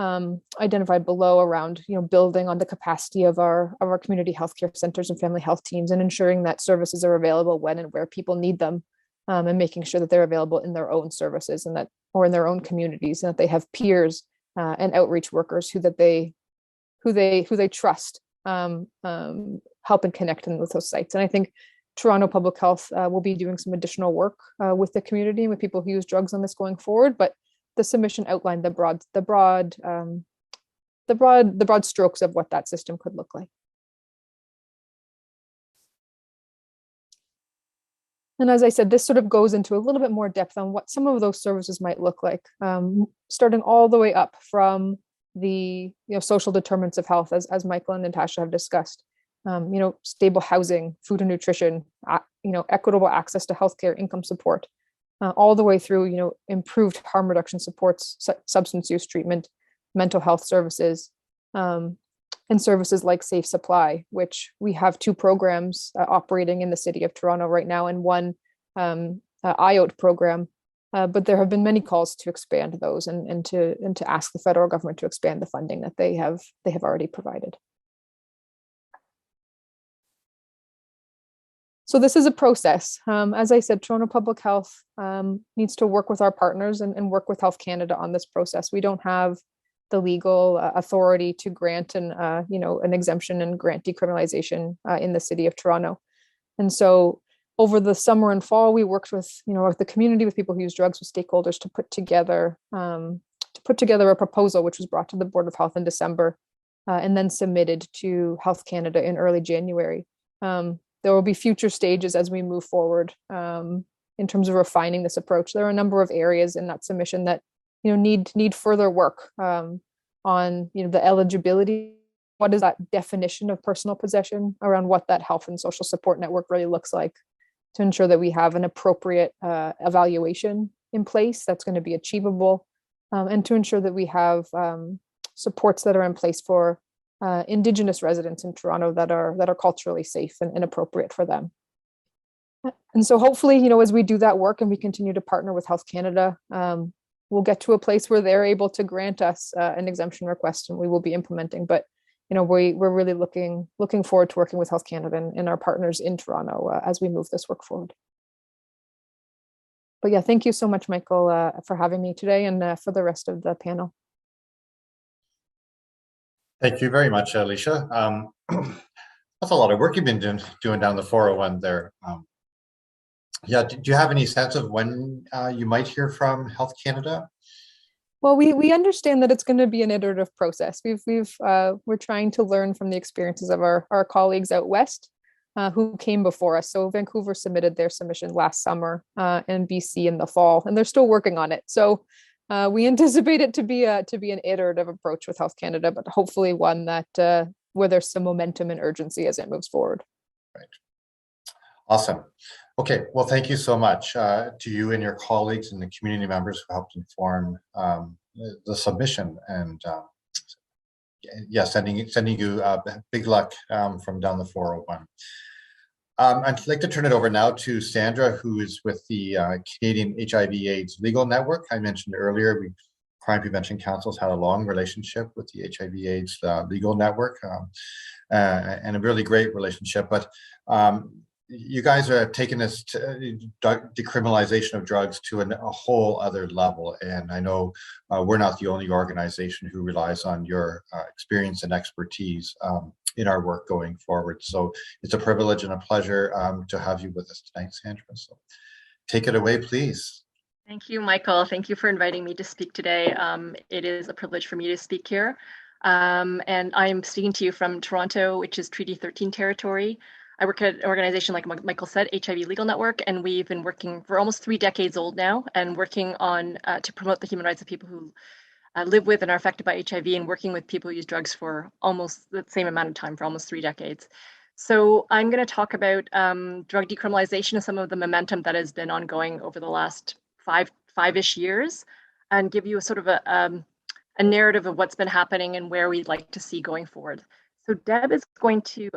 identified below around building on the capacity of our community healthcare centers and family health teams, and ensuring that services are available when and where people need them, and making sure that they're available in their own services or in their own communities, and that they have peers and outreach workers who they trust help and connect them with those sites. And I think Toronto Public Health will be doing some additional work with the community and with people who use drugs on this going forward. But the submission outlined the broad strokes of what that system could look like. And as I said, this sort of goes into a little bit more depth on what some of those services might look like, starting all the way up from the social determinants of health, as Michael and Natasha have discussed. Stable housing, food and nutrition, equitable access to healthcare, income support, all the way through, improved harm reduction supports, substance use treatment, mental health services, and services like Safe Supply, which we have 2 programs operating in the city of Toronto right now, and one IOT program. But there have been many calls to expand those and to ask the federal government to expand the funding that they have already provided. So this is a process. As I said, Toronto Public Health needs to work with our partners and work with Health Canada on this process. We don't have the legal authority to grant an exemption and grant decriminalization in the city of Toronto. And so over the summer and fall, we worked with the community, with people who use drugs, with stakeholders to put together a proposal, which was brought to the Board of Health in December, and then submitted to Health Canada in early January. There will be future stages as we move forward in terms of refining this approach. There are a number of areas in that submission that need further work on the eligibility. What is that definition of personal possession, around what that health and social support network really looks like, to ensure that we have an appropriate evaluation in place that's going to be achievable, and to ensure that we have supports that are in place for Indigenous residents in Toronto that are culturally safe and appropriate for them. And so hopefully, as we do that work and we continue to partner with Health Canada, we'll get to a place where they're able to grant us an exemption request, and we will be implementing. But we're really looking forward to working with Health Canada and our partners in Toronto as we move this work forward. But yeah, thank you so much, Michael, for having me today, and for the rest of the panel. Thank you very much, Alicia. That's a lot of work you've been doing down the 401 there. Yeah, do you have any sense of when you might hear from Health Canada? Well, we understand that it's going to be an iterative process. We're trying to learn from the experiences of our colleagues out west who came before us. So Vancouver submitted their submission last summer, and BC in the fall, and they're still working on it. So we anticipate it to be an iterative approach with Health Canada, but hopefully one that where there's some momentum and urgency as it moves forward. Right. Awesome. Okay, well, thank you so much to you and your colleagues and the community members who helped inform the submission. And yeah, sending you big luck from down the 401. I'd like to turn it over now to Sandra, who is with the Canadian HIV/AIDS Legal Network. I mentioned earlier, Crime Prevention Council's had a long relationship with the HIV/AIDS Legal Network, and a really great relationship. But you guys are taking this decriminalization of drugs to a whole other level. And I know we're not the only organization who relies on your experience and expertise in our work going forward. So it's a privilege and a pleasure to have you with us tonight, Sandra. So take it away, please. Thank you, Michael. Thank you for inviting me to speak today. It is a privilege for me to speak here. And I'm speaking to you from Toronto, which is Treaty 13 territory. I work at an organization, like Michael said, HIV Legal Network, and we've been working for almost 3 decades old now, and working on to promote the human rights of people who live with and are affected by HIV, and working with people who use drugs for almost the same amount of time, for almost 3 decades. So I'm going to talk about drug decriminalization and some of the momentum that has been ongoing over the last five-ish years, and give you a sort of a narrative of what's been happening and where we'd like to see going forward. So Deb is going to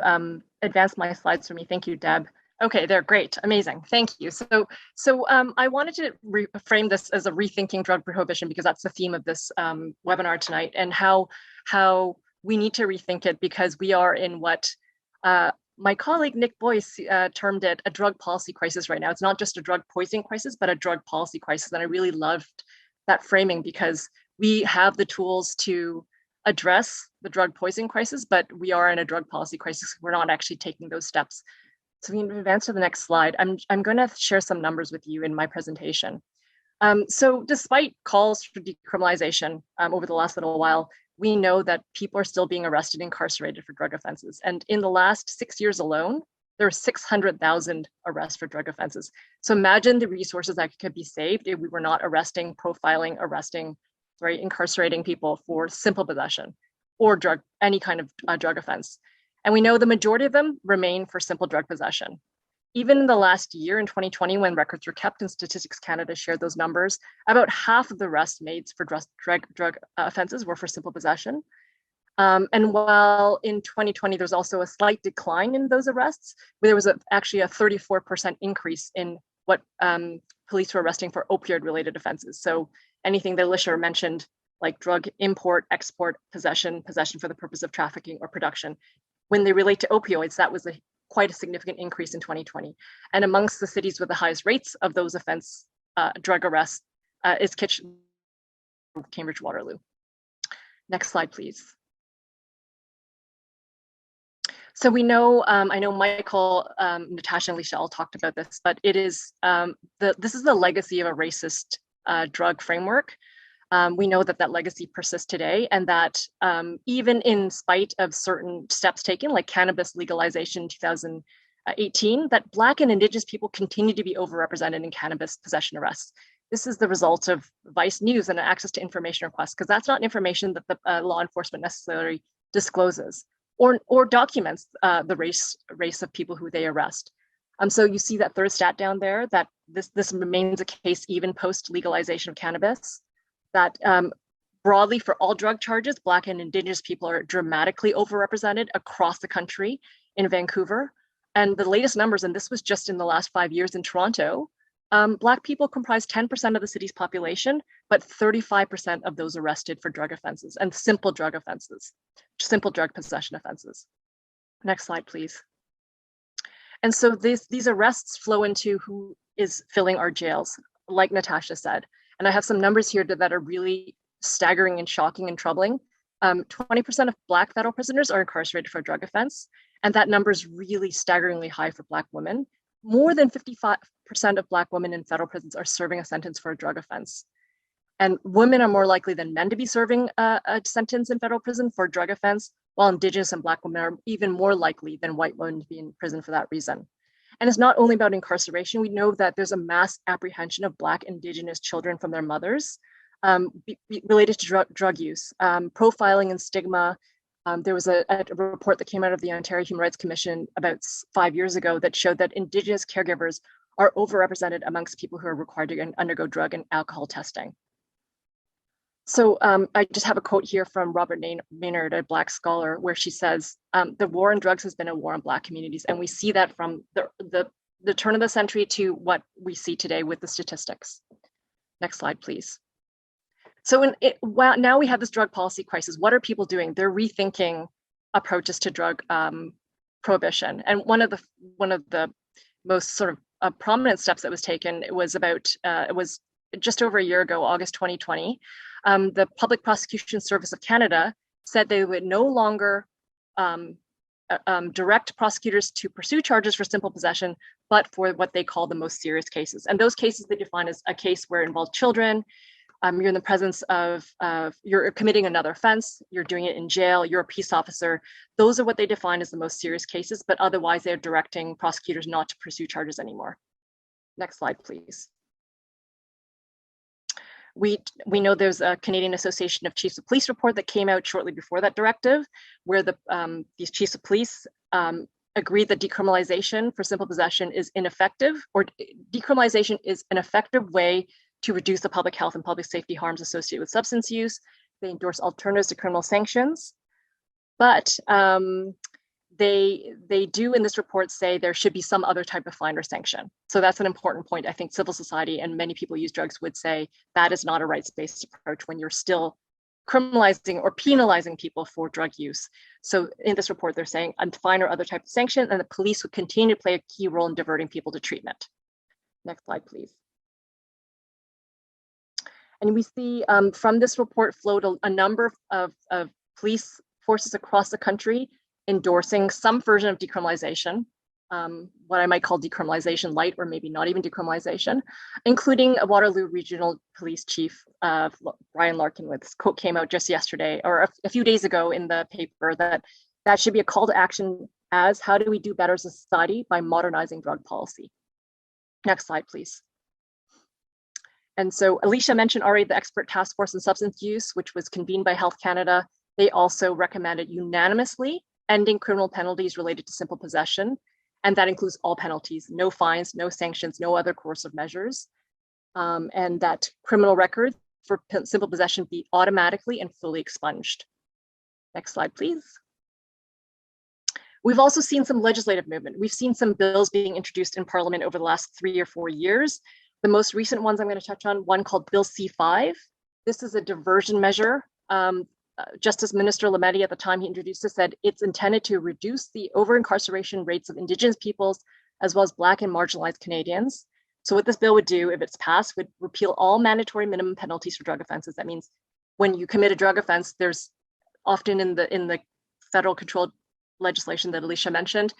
advance my slides for me. Thank you, Deb. Okay, they're great, amazing, thank you. So I wanted to frame this as a rethinking drug prohibition, because that's the theme of this webinar tonight, and how we need to rethink it, because we are in what my colleague Nick Boyce termed it a drug policy crisis right now. It's not just a drug poisoning crisis, but a drug policy crisis. And I really loved that framing, because we have the tools to address the drug poisoning crisis, but we are in a drug policy crisis. We're not actually taking those steps. So we can advance to the next slide. I'm going to share some numbers with you in my presentation. So despite calls for decriminalization over the last little while, we know that people are still being arrested and incarcerated for drug offenses. And in the last 6 years alone, there were 600,000 arrests for drug offenses. So imagine the resources that could be saved if we were not arresting, profiling, incarcerating people for simple possession or any kind of drug offense. And we know the majority of them remain for simple drug possession. Even in the last year, in 2020, when records were kept and Statistics Canada shared those numbers, about half of the arrests made for drug offenses were for simple possession. And while in 2020, there's also a slight decline in those arrests, where there was actually a 34% increase in what police were arresting for opioid-related offenses. So anything that Alicia mentioned, like drug import, export, possession for the purpose of trafficking or production. When they relate to opioids, that was quite a significant increase in 2020. And amongst the cities with the highest rates of those drug arrests is Cambridge, Waterloo. Next slide, please. So we know, I know Michael, Natasha, and Alicia all talked about this, but it is this is the legacy of a racist drug framework. We know that legacy persists today, and that even in spite of certain steps taken, like cannabis legalization in 2018, that Black and Indigenous people continue to be overrepresented in cannabis possession arrests. This is the result of Vice News and access to information requests, because that's not information that the law enforcement necessarily discloses or documents the race of people who they arrest. So you see that third stat down there, that this remains a case even post legalization of cannabis, that broadly for all drug charges, Black and Indigenous people are dramatically overrepresented across the country in Vancouver. And the latest numbers, and this was just in the last 5 years in Toronto, Black people comprise 10% of the city's population, but 35% of those arrested for drug offenses and simple drug possession offenses. Next slide, please. And so these arrests flow into who is filling our jails, like Natasha said. And I have some numbers here that are really staggering and shocking and troubling. 20% of Black federal prisoners are incarcerated for a drug offense. And that number is really staggeringly high for Black women. More than 55% of Black women in federal prisons are serving a sentence for a drug offense. And women are more likely than men to be serving a sentence in federal prison for a drug offense, while Indigenous and Black women are even more likely than white women to be in prison for that reason. And it's not only about incarceration. We know that there's a mass apprehension of Black Indigenous children from their mothers related to drug use, profiling and stigma. There was a report that came out of the Ontario Human Rights Commission about 5 years ago that showed that Indigenous caregivers are overrepresented amongst people who are required to undergo drug and alcohol testing. So I just have a quote here from Robert Maynard, a Black scholar, where she says, the war on drugs has been a war on Black communities. And we see that from the turn of the century to what we see today with the statistics. Next slide, please. So now we have this drug policy crisis. What are people doing? They're rethinking approaches to drug prohibition. And one of the most sort of prominent steps that was taken, it was just over a year ago, August 2020. The Public Prosecution Service of Canada said they would no longer direct prosecutors to pursue charges for simple possession, but for what they call the most serious cases. And those cases they define as a case where it involves children, you're in the presence of, you're committing another offense, you're doing it in jail, you're a peace officer. Those are what they define as the most serious cases, but otherwise they're directing prosecutors not to pursue charges anymore. Next slide, please. We know there's a Canadian Association of Chiefs of Police report that came out shortly before that directive, where these chiefs of police agreed that decriminalization for simple possession is ineffective, or decriminalization is an effective way to reduce the public health and public safety harms associated with substance use. They endorse alternatives to criminal sanctions, but they do in this report say there should be some other type of fine or sanction. So that's an important point. I think civil society and many people who use drugs would say that is not a rights-based approach when you're still criminalizing or penalizing people for drug use. So in this report, they're saying a fine or other type of sanction, and the police would continue to play a key role in diverting people to treatment. Next slide, please. And we see from this report flowed a number of police forces across the country endorsing some version of decriminalization, what I might call decriminalization light, or maybe not even decriminalization, including a Waterloo Regional Police Chief, Brian Larkin, with this quote came out just yesterday, or a few days ago in the paper, that should be a call to action as how do we do better as a society by modernizing drug policy. Next slide, please. And so Alicia mentioned already the expert task force on substance use, which was convened by Health Canada. They also recommended unanimously ending criminal penalties related to simple possession. And that includes all penalties, no fines, no sanctions, no other coercive measures. And that criminal records for simple possession be automatically and fully expunged. Next slide, please. We've also seen some legislative movement. We've seen some bills being introduced in Parliament over the last 3 or 4 years. The most recent ones I'm going to touch on, one called Bill C5. This is a diversion measure. Justice Minister Lametti at the time he introduced this said it's intended to reduce the over-incarceration rates of Indigenous peoples as well as Black and marginalized Canadians. So what this bill would do, if it's passed, would repeal all mandatory minimum penalties for drug offenses. That means when you commit a drug offense, there's often in the federal controlled legislation that Alicia mentioned,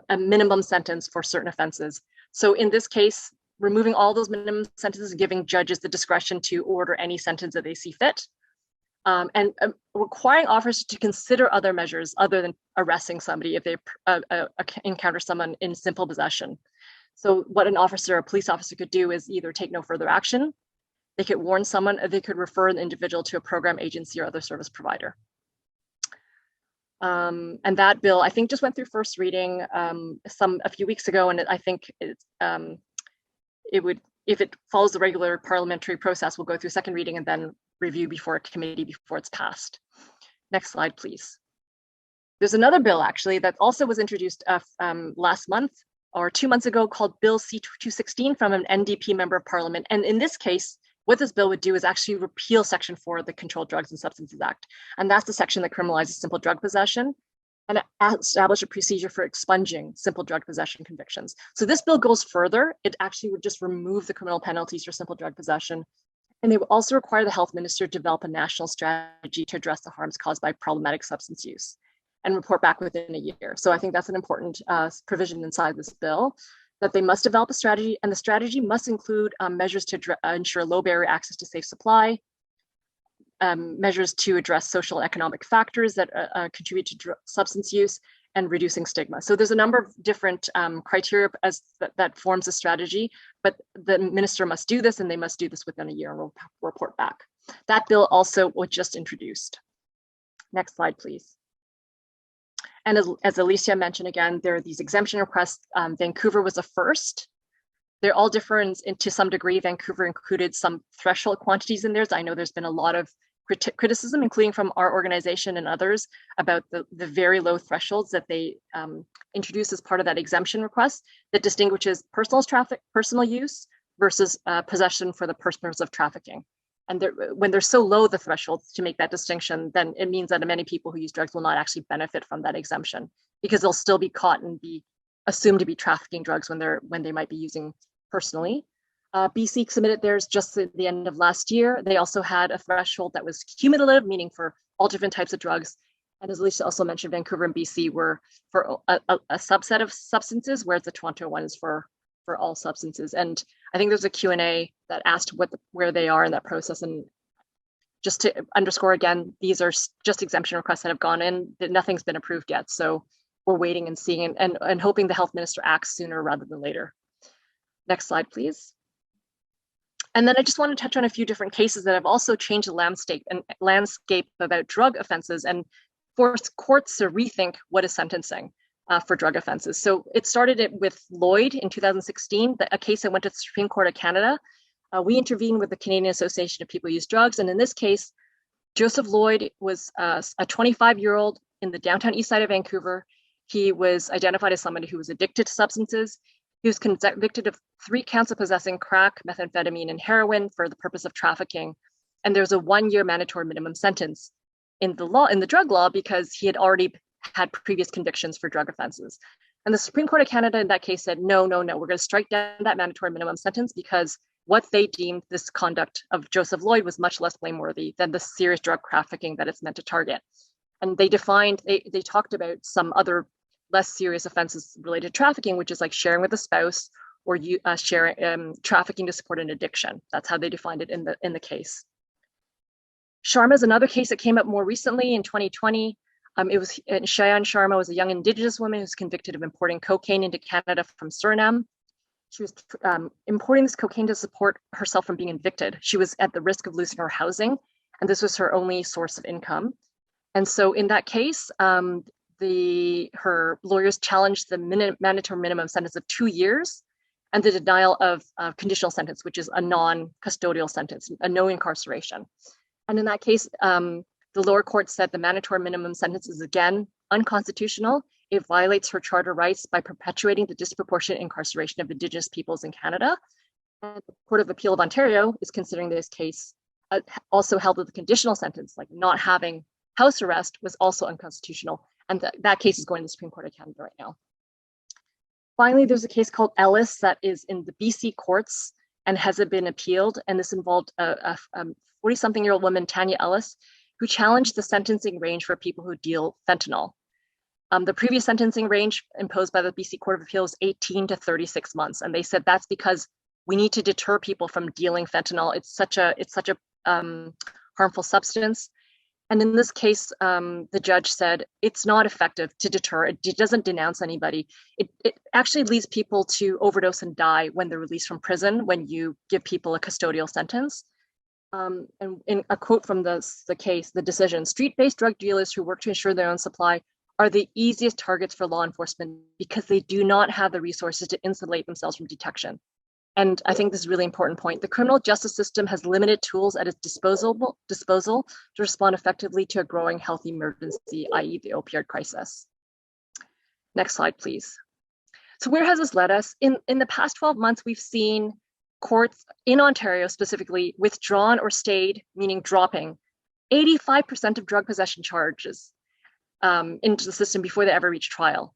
a minimum sentence for certain offenses. So in this case, removing all those minimum sentences and giving judges the discretion to order any sentence that they see fit. And requiring officers to consider other measures other than arresting somebody if they encounter someone in simple possession. So what an officer, a police officer could do is either take no further action, they could warn someone, or they could refer an individual to a program agency or other service provider. And that bill, I think, just went through first reading a few weeks ago, and I think it would, if it follows the regular parliamentary process, will go through second reading and then review before a committee before it's passed. Next slide, please. There's another bill actually that also was introduced last month or 2 months ago called Bill C-216 from an NDP member of Parliament. And in this case, what this bill would do is actually repeal Section 4 of the Controlled Drugs and Substances Act. And that's the section that criminalizes simple drug possession and establish a procedure for expunging simple drug possession convictions. So this bill goes further. It actually would just remove the criminal penalties for simple drug possession. And they would also require the health minister to develop a national strategy to address the harms caused by problematic substance use and report back within a year. So I think that's an important provision inside this bill, that they must develop a strategy, and the strategy must include measures to ensure low barrier access to safe supply, measures to address social and economic factors that contribute to substance use, and reducing stigma. So there's a number of different criteria that forms a strategy, but the minister must do this, and they must do this within a year, and we'll report back. That bill also was just introduced. Next slide, please. And as Alicia mentioned, again, there are these exemption requests. Vancouver was the first. They're all different to some degree. Vancouver included some threshold quantities in there. I know there's been a lot of criticism, including from our organization and others, about the very low thresholds that they introduced as part of that exemption request that distinguishes personal use versus possession for the purpose of trafficking. And when they're so low, the thresholds to make that distinction, then it means that many people who use drugs will not actually benefit from that exemption because they'll still be caught and be assumed to be trafficking drugs when they might be using personally. BC submitted theirs just at the end of last year. They also had a threshold that was cumulative, meaning for all different types of drugs. And as Alicia also mentioned, Vancouver and BC were for a subset of substances, whereas the Toronto one is for all substances. And I think there's a Q&A that asked where they are in that process. And just to underscore again, these are just exemption requests that have gone in, that nothing's been approved yet. So we're waiting and seeing and hoping the health minister acts sooner rather than later. Next slide, please. And then I just want to touch on a few different cases that have also changed the landscape about drug offenses and forced courts to rethink what is sentencing for drug offenses. So it started with Lloyd in 2016, a case that went to the Supreme Court of Canada. We intervened with the Canadian Association of People Who Use Drugs. And in this case, Joseph Lloyd was a 25-year-old in the downtown east side of Vancouver. He was identified as somebody who was addicted to substances. He was convicted of 3 counts of possessing crack, methamphetamine, and heroin for the purpose of trafficking. And there's a 1-year mandatory minimum sentence in the drug law because he had already had previous convictions for drug offenses. And the Supreme Court of Canada in that case said, no, we're going to strike down that mandatory minimum sentence because what they deemed this conduct of Joseph Lloyd was much less blameworthy than the serious drug trafficking that it's meant to target. And they talked about some other less serious offenses related to trafficking, which is like sharing with a spouse or trafficking to support an addiction. That's how they defined it in the case. Sharma is another case that came up more recently in 2020. Cheyenne Sharma was a young Indigenous woman who was convicted of importing cocaine into Canada from Suriname. She was importing this cocaine to support herself from being evicted. She was at the risk of losing her housing, and this was her only source of income. And so in that case, her lawyers challenged the mandatory minimum sentence of 2 years and the denial of conditional sentence, which is a non-custodial sentence, a no incarceration. And in that case, the lower court said the mandatory minimum sentence is again unconstitutional. It violates her charter rights by perpetuating the disproportionate incarceration of Indigenous peoples in Canada. And the Court of Appeal of Ontario is considering this case also held with a conditional sentence, like not having house arrest was also unconstitutional. And that case is going to the Supreme Court of Canada right now. Finally, there's a case called Ellis that is in the BC courts and hasn't been appealed. And this involved a 40-something-year-old woman, Tanya Ellis, who challenged the sentencing range for people who deal fentanyl. The previous sentencing range imposed by the BC Court of Appeal is 18 to 36 months. And they said that's because we need to deter people from dealing fentanyl. It's such a harmful substance. And in this case, the judge said it's not effective to deter. It doesn't denounce anybody. It actually leads people to overdose and die when they're released from prison, when you give people a custodial sentence. And in a quote from the case, the decision, street-based drug dealers who work to ensure their own supply are the easiest targets for law enforcement because they do not have the resources to insulate themselves from detection. And I think this is a really important point. The criminal justice system has limited tools at its disposal to respond effectively to a growing health emergency, i.e. the opioid crisis. Next slide, please. So where has this led us? In the past 12 months, we've seen courts in Ontario specifically withdrawn or stayed, meaning dropping 85% of drug possession charges into the system before they ever reach trial.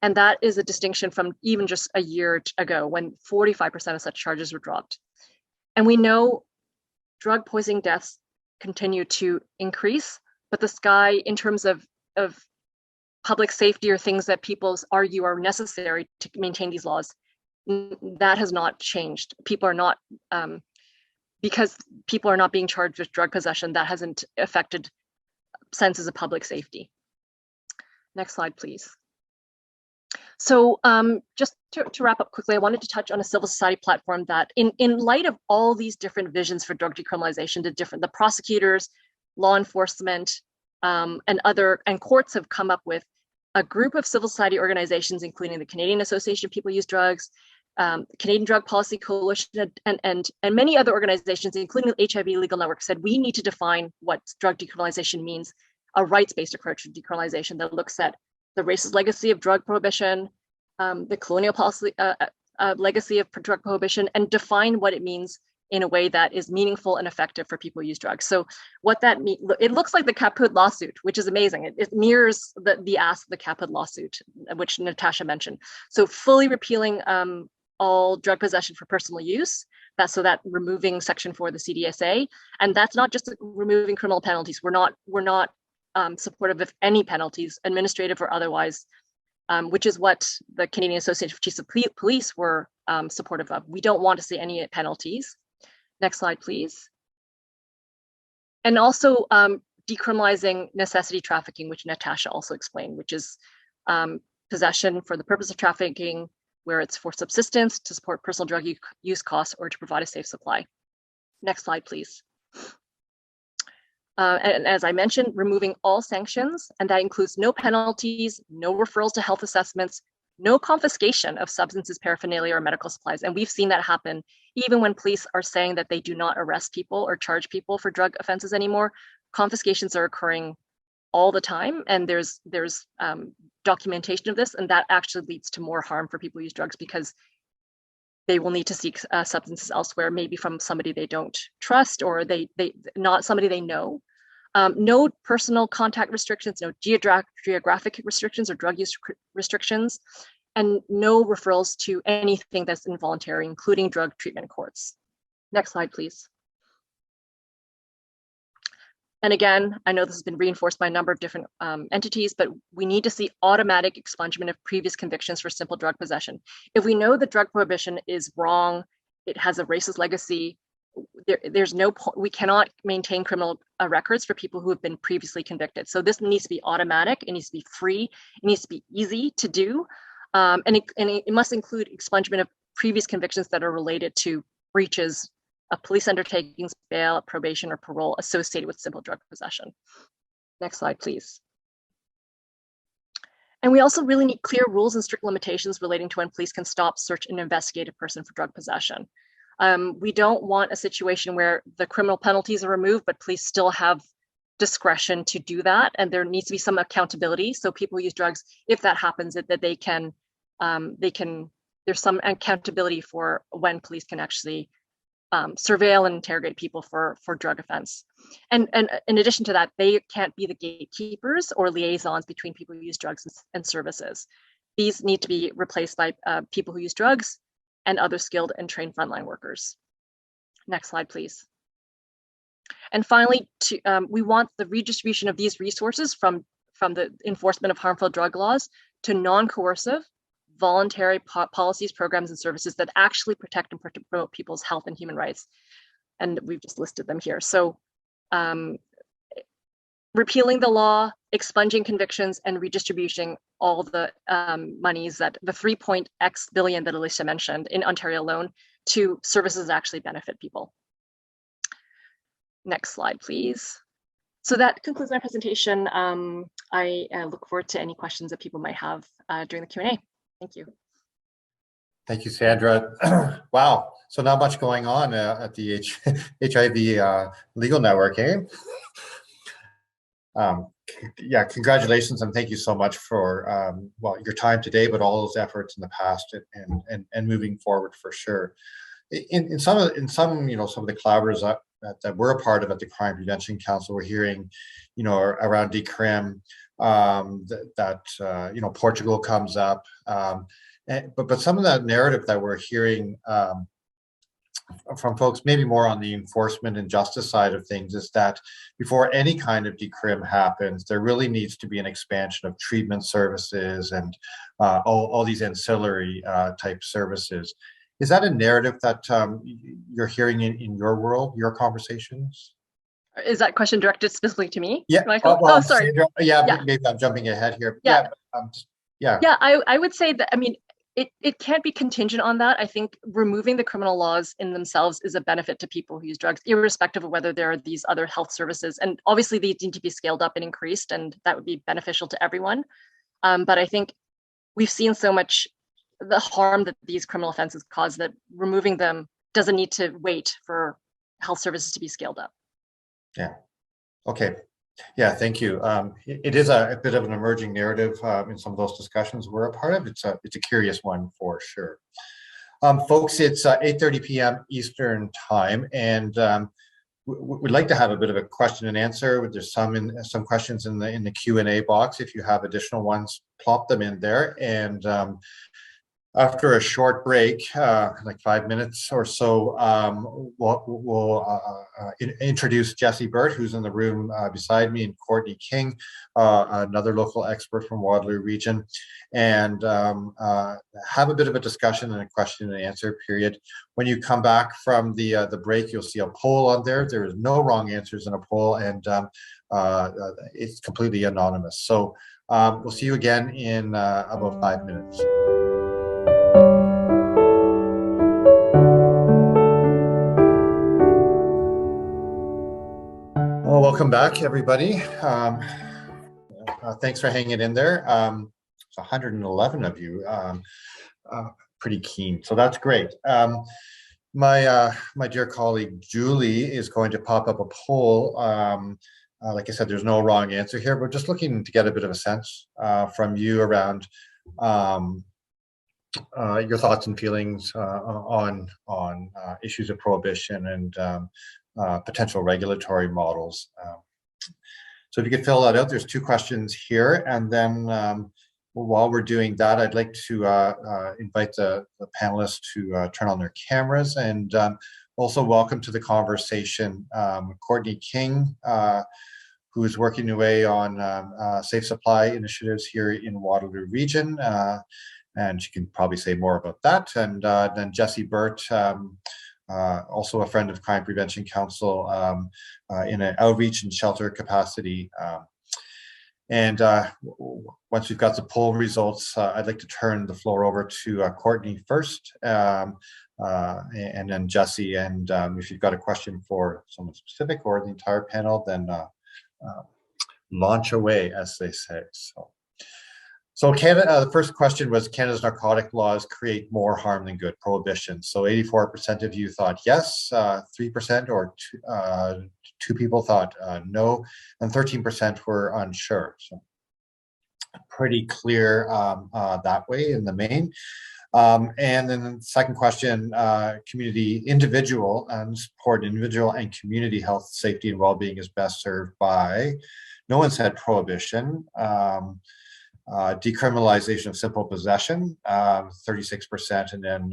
And that is a distinction from even just a year ago when 45% of such charges were dropped. And we know drug poisoning deaths continue to increase, but the sky in terms of public safety or things that people argue are necessary to maintain these laws, that has not changed. People are not, because people are not being charged with drug possession, that hasn't affected senses of public safety. Next slide, please. So just to wrap up quickly, I wanted to touch on a civil society platform that in light of all these different visions for drug decriminalization, the prosecutors, law enforcement, and courts have come up with a group of civil society organizations, including the Canadian Association of People Who Use Drugs, Canadian Drug Policy Coalition, and many other organizations, including the HIV Legal Network, said we need to define what drug decriminalization means, a rights-based approach to decriminalization that looks at the racist legacy of drug prohibition, the colonial policy legacy of drug prohibition, and define what it means in a way that is meaningful and effective for people who use drugs. So what that means, it looks like the Caput lawsuit, which is amazing. It mirrors the ask of the Caput lawsuit, which Natasha mentioned. So fully repealing all drug possession for personal use. So that removing Section 4 of the CDSA, and that's not just removing criminal penalties. We're not supportive of any penalties, administrative or otherwise, which is what the Canadian Association of Chiefs of Police were supportive of. We don't want to see any penalties. Next slide, please. And also decriminalizing necessity trafficking, which Natasha also explained, which is possession for the purpose of trafficking, where it's for subsistence, to support personal drug use costs, or to provide a safe supply. Next slide, please. And as I mentioned, removing all sanctions, and that includes no penalties, no referrals to health assessments, no confiscation of substances, paraphernalia, or medical supplies. And we've seen that happen even when police are saying that they do not arrest people or charge people for drug offenses anymore. Confiscations are occurring all the time, and there's documentation of this, and that actually leads to more harm for people who use drugs because they will need to seek substances elsewhere, maybe from somebody they don't trust or they not somebody they know. No personal contact restrictions, no geographic restrictions or drug use restrictions, and no referrals to anything that's involuntary, including drug treatment courts. Next slide, please. And again, I know this has been reinforced by a number of different entities, but we need to see automatic expungement of previous convictions for simple drug possession. If we know that drug prohibition is wrong, it has a racist legacy, there's no point, we cannot maintain criminal records for people who have been previously convicted. So this needs to be automatic, it needs to be free, it needs to be easy to do, and it must include expungement of previous convictions that are related to breaches of police undertakings, bail, probation, or parole associated with simple drug possession. Next slide, please. And we also really need clear rules and strict limitations relating to when police can stop, search, and investigate a person for drug possession. We don't want a situation where the criminal penalties are removed, but police still have discretion to do that. And there needs to be some accountability. So people who use drugs, if that happens, that they can, there's some accountability for when police can actually surveil and interrogate people for drug offense. And in addition to that, they can't be the gatekeepers or liaisons between people who use drugs and services. These need to be replaced by people who use drugs and other skilled and trained frontline workers. Next slide, please. And finally, we want the redistribution of these resources from the enforcement of harmful drug laws to non-coercive, voluntary policies, programs, and services that actually protect and promote people's health and human rights. And we've just listed them here. So repealing the law, expunging convictions, and redistributing all the monies that the 3.x billion that Alicia mentioned in Ontario alone to services that actually benefit people. Next slide, please. So that concludes my presentation. I look forward to any questions that people might have during the Q&A. Thank you. Thank you, Sandra. Wow, so not much going on at the HIV legal network, eh? Yeah, congratulations and thank you so much for well, your time today, but all those efforts in the past and moving forward for sure. In some of the collaborators that we're a part of at the Crime Prevention Council, we're hearing, around decrim, that Portugal comes up, but some of that narrative that we're hearing from folks, maybe more on the enforcement and justice side of things, is that before any kind of decrim happens, there really needs to be an expansion of treatment services and all these ancillary type services. Is that a narrative that you're hearing in your world, your conversations? Is that question directed specifically to me, yeah, Michael? well, sorry. Sandra, yeah, maybe I'm jumping ahead here. Yeah, I would say that, it can't be contingent on that. I think removing the criminal laws in themselves is a benefit to people who use drugs, irrespective of whether there are these other health services. And obviously these need to be scaled up and increased, and that would be beneficial to everyone. But I think we've seen so much the harm that these criminal offenses cause that removing them doesn't need to wait for health services to be scaled up. Yeah. Okay. Yeah, thank you. It is a bit of an emerging narrative in some of those discussions we're a part of. It's a curious one for sure. Folks, it's 8:30 p.m. Eastern time, and we'd like to have a bit of a question and answer. There's some questions in the Q&A box. If you have additional ones, plop them in there. And after a short break, like 5 minutes or so, we'll introduce Jesse Burt, who's in the room beside me, and Courtney King, another local expert from Waterloo Region, and have a bit of a discussion and a question and answer period. When you come back from the break, you'll see a poll on there. There is no wrong answers in a poll, and it's completely anonymous. So we'll see you again in about 5 minutes. Well, welcome back, everybody. Thanks for hanging in there. It's 111 of you, pretty keen, so that's great. My dear colleague Julie is going to pop up a poll. Like I said, there's no wrong answer here. We're just looking to get a bit of a sense from you around your thoughts and feelings on issues of prohibition and potential regulatory models. So if you could fill that out, there's 2 questions here. And then while we're doing that, I'd like to invite the panelists to turn on their cameras, and also welcome to the conversation Courtney King, who is working away on safe supply initiatives here in Waterloo Region. And she can probably say more about that. And then Jesse Burt, also a friend of Crime Prevention Council in an outreach and shelter capacity. And once we've got the poll results, I'd like to turn the floor over to Courtney first, and then Jesse. And if you've got a question for someone specific or the entire panel, then launch away, as they say. So Canada, the first question was, Canada's narcotic laws create more harm than good, prohibition. So 84% of you thought yes, 3% or two people thought no, and 13% were unsure. So pretty clear that way in the main. And then the second question, community, individual and support individual and community health, safety, and well-being is best served by, no one said prohibition. Decriminalization of simple possession, 36%, and then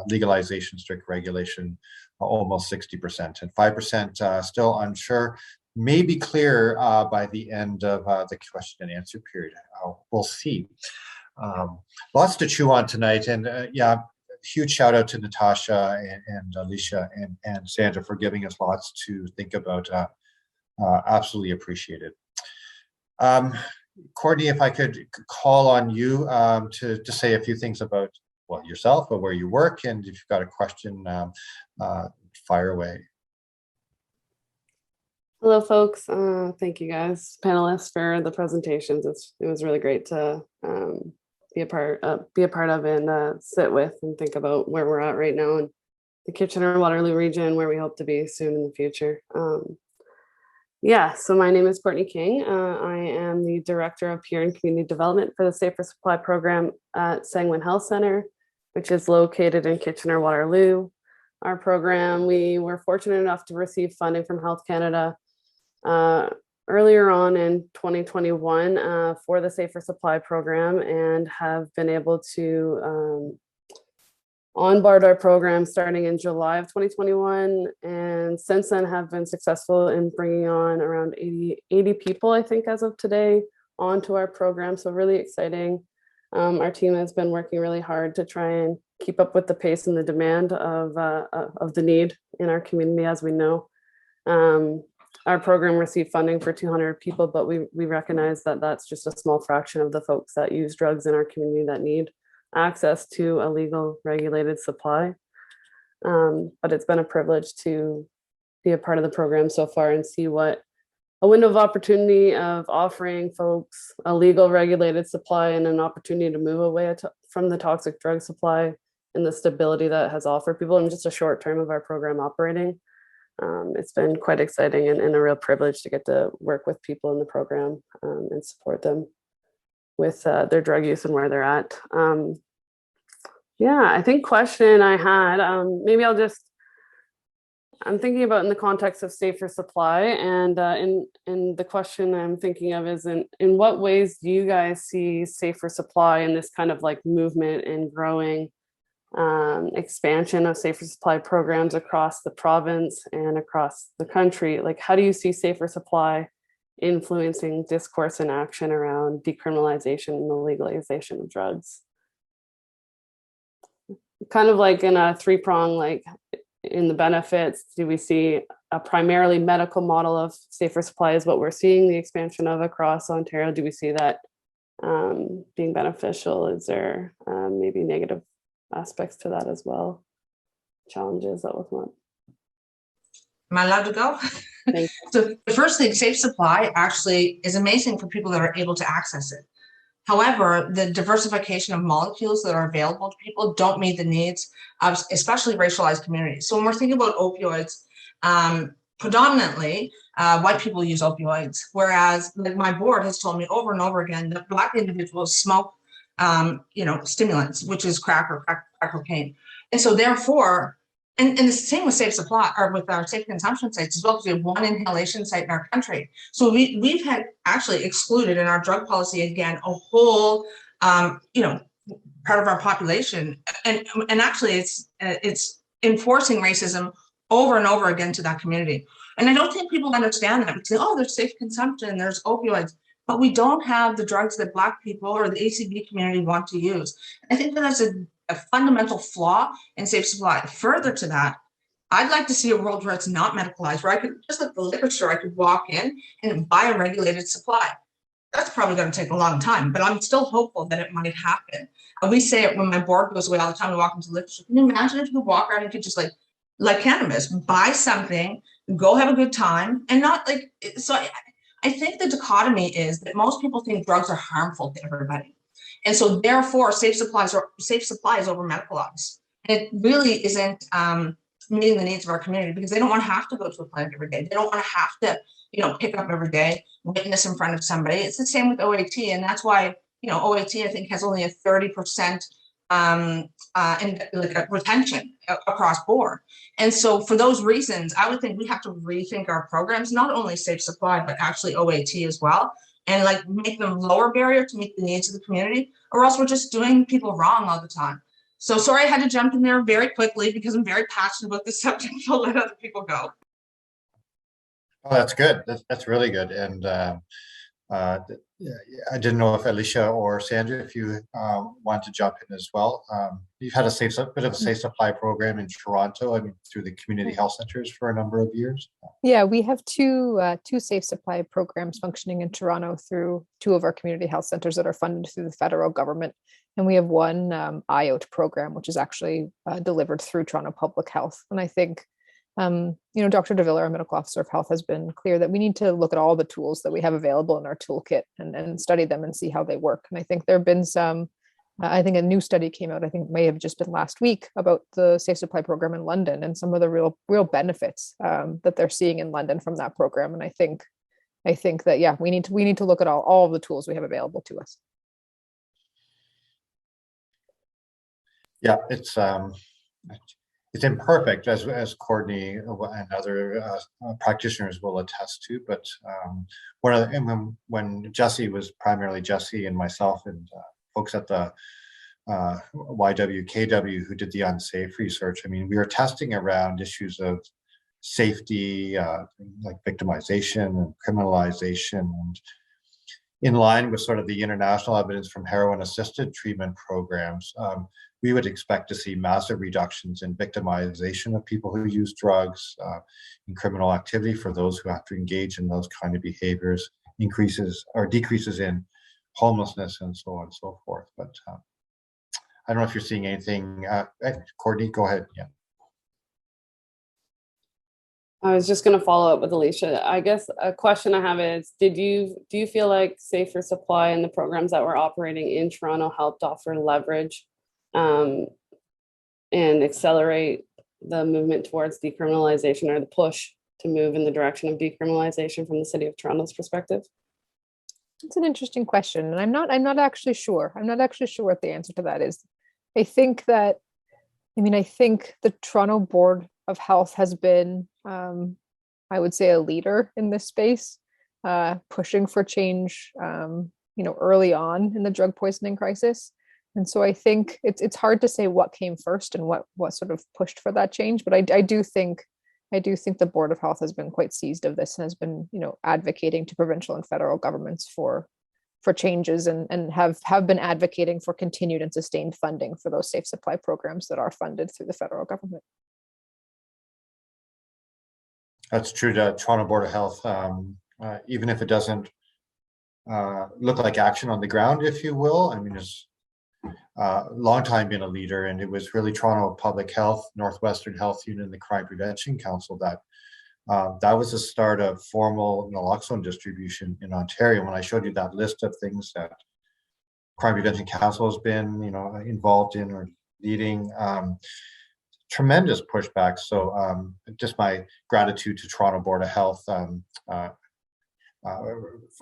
legalization, strict regulation, almost 60%, and 5% still unsure. May be clear by the end of the question and answer period. We'll see. Lots to chew on tonight, and yeah, huge shout out to Natasha and Alicia and Sandra for giving us lots to think about. Absolutely appreciated. Courtney, if I could call on you to say a few things about, well, yourself or where you work, and if you've got a question, fire away. Hello, folks. Thank you guys, panelists, for the presentations. It was really great to be a part of and sit with and think about where we're at right now in the Kitchener-Waterloo region, where we hope to be soon in the future. Yeah, so my name is Courtney King. I am the Director of Peer and Community Development for the Safer Supply Program at Sanguine Health Center, which is located in Kitchener-Waterloo. Our program, we were fortunate enough to receive funding from Health Canada earlier on in 2021 for the Safer Supply Program, and have been able to onboard our program starting in July of 2021, and since then have been successful in bringing on around 80 people, I think, as of today, onto our program. So really exciting. Our team has been working really hard to try and keep up with the pace and the demand of the need in our community, as we know. Our program received funding for 200 people, but we recognize that that's just a small fraction of the folks that use drugs in our community that need access to a legal regulated supply. But it's been a privilege to be a part of the program so far and see what a window of opportunity of offering folks a legal regulated supply and an opportunity to move away from the toxic drug supply and the stability that has offered people in just a short term of our program operating. It's been quite exciting and a real privilege to get to work with people in the program and support them with their drug use and where they're at. Yeah, I think question I had, maybe I'm thinking about in the context of safer supply, and in the question I'm thinking of is in what ways do you guys see safer supply in this kind of like movement and growing expansion of safer supply programs across the province and across the country? Like, how do you see safer supply influencing discourse and action around decriminalization and the legalization of drugs? Kind of like in a three-prong, like in the benefits, do we see a primarily medical model of safer supply is what we're seeing the expansion of across Ontario? Do we see that being beneficial? Is there maybe negative aspects to that as well? Challenges that was one. Am I allowed to go? So the first thing, safe supply actually is amazing for people that are able to access it. However, the diversification of molecules that are available to people don't meet the needs of especially racialized communities. So when we're thinking about opioids, predominantly white people use opioids, whereas like my board has told me over and over again that Black individuals smoke stimulants, which is crack cocaine. And so therefore, and the same with safe supply, or with our safe consumption sites as well, because we have one inhalation site in our country. So we've had actually excluded in our drug policy, again, a whole, part of our population. And actually it's enforcing racism over and over again to that community. And I don't think people understand that. We say, oh, there's safe consumption, there's opioids, but we don't have the drugs that Black people or the ACB community want to use. I think that that's a fundamental flaw in safe supply. Further to that, I'd like to see a world where it's not medicalized, where I could, just like the liquor store, I could walk in and buy a regulated supply. That's probably going to take a long time, but I'm still hopeful that it might happen. We say it when my board goes away all the time. We walk into the liquor store. Can you imagine if you could walk around and could just like cannabis, buy something, go have a good time, and not like, so I think the dichotomy is that most people think drugs are harmful to everybody. And so therefore safe supply is over medicalized. And it really isn't meeting the needs of our community, because they don't want to have to go to a clinic every day. They don't want to have to, pick up every day, witness in front of somebody. It's the same with OAT. And that's why, OAT, I think, has only a 30% retention across board. And so for those reasons, I would think we have to rethink our programs, not only safe supply, but actually OAT as well, and make them lower barrier to meet the needs of the community, or else we're just doing people wrong all the time. So sorry I had to jump in there very quickly because I'm very passionate about this subject. I'll let other people go. Oh, that's good. That's really good. And I didn't know if Alicia or Sandra, if you want to jump in as well. You've had a bit of a safe supply program in Toronto, through the community health centers for a number of years. Yeah, we have two safe supply programs functioning in Toronto through two of our community health centers that are funded through the federal government. And we have one IOT program, which is actually delivered through Toronto Public Health. And I think, Dr. DeVille, our medical officer of health, has been clear that we need to look at all the tools that we have available in our toolkit and study them and see how they work. And I think there have been some, I think a new study came out, I think it may have just been last week, about the safe supply program in London and some of the real benefits that they're seeing in London from that program. And I think that, yeah, we need to look at all of the tools we have available to us. Yeah, it's imperfect, as Courtney and other practitioners will attest to. But when Jesse was primarily Jesse and myself and folks at the YWKW who did the unsafe research, we were testing around issues of safety, like victimization and criminalization, and in line with sort of the international evidence from heroin-assisted treatment programs. We would expect to see massive reductions in victimization of people who use drugs, in criminal activity for those who have to engage in those kind of behaviors, increases or decreases in homelessness, and so on and so forth. But I don't know if you're seeing anything. Courtney, go ahead. Yeah. I was just going to follow up with Alicia. I guess a question I have is, do you feel like safer supply and the programs that were operating in Toronto helped offer leverage and accelerate the movement towards decriminalization, or the push to move in the direction of decriminalization from the City of Toronto's perspective? It's an interesting question, and I'm not actually sure. I'm not actually sure what the answer to that is. I think the Toronto Board of Health has been, I would say, a leader in this space, pushing for change, early on in the drug poisoning crisis. And so I think it's hard to say what came first and what sort of pushed for that change. But I do think the Board of Health has been quite seized of this and has been, advocating to provincial and federal governments for changes, and have been advocating for continued and sustained funding for those safe supply programs that are funded through the federal government. That's true to Toronto Board of Health, even if it doesn't look like action on the ground, if you will. It's long time been a leader, and it was really Toronto Public Health, Northwestern Health Unit, and the Crime Prevention Council that was the start of formal naloxone distribution in Ontario. When I showed you that list of things that Crime Prevention Council has been, involved in or leading, tremendous pushback. So just my gratitude to Toronto Board of Health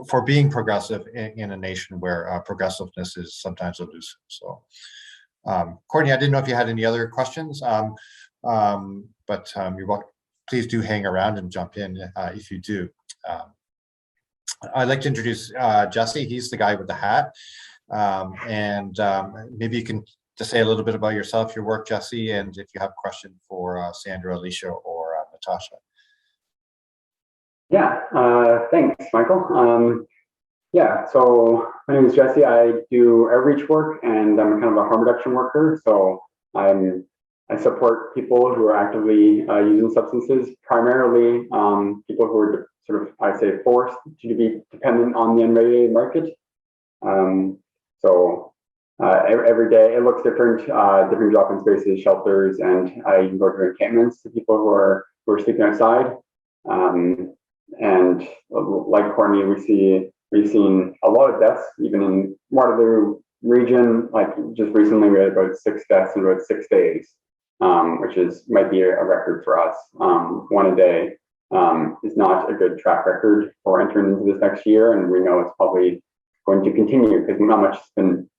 for being progressive in a nation where progressiveness is sometimes elusive. So, Courtney, I didn't know if you had any other questions, but you're welcome. Please do hang around and jump in if you do. I'd like to introduce Jesse. He's the guy with the hat, and maybe you can just say a little bit about yourself, your work, Jesse, and if you have a question for Sandra, Alicia, or Natasha. Yeah, thanks, Michael. Yeah, so my name is Jesse. I do outreach work, and I'm kind of a harm reduction worker. So I support people who are actively using substances, primarily people who are sort of, I'd say, forced to be dependent on the unregulated market. Every day it looks different, different drop-in spaces, shelters, and I even go to encampments to people who are sleeping outside. And like Courtney, we've seen a lot of deaths, even in Waterloo region. Like just recently, we had about 6 deaths in about 6 days, which might be a record for us. One a day is not a good track record for entering into this next year, and we know it's probably going to continue because not much has been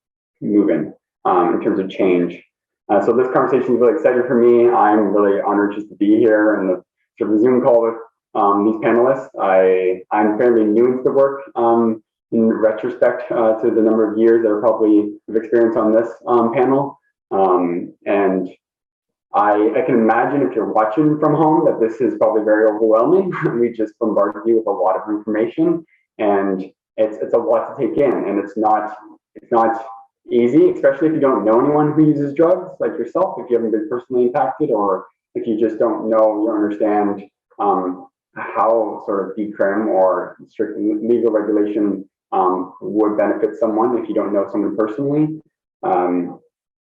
moving in terms of change. So this conversation is really exciting for me. I'm really honored just to be here and the sort of Zoom call with these panelists. I'm fairly new into the work in retrospect to the number of years that are probably of experience on this panel. And I can imagine if you're watching from home that this is probably very overwhelming. We just bombard you with a lot of information, and it's a lot to take in, and it's not easy, especially if you don't know anyone who uses drugs like yourself, if you haven't been personally impacted, or if you just don't know, you understand how sort of decrim or strict legal regulation would benefit someone if you don't know someone personally.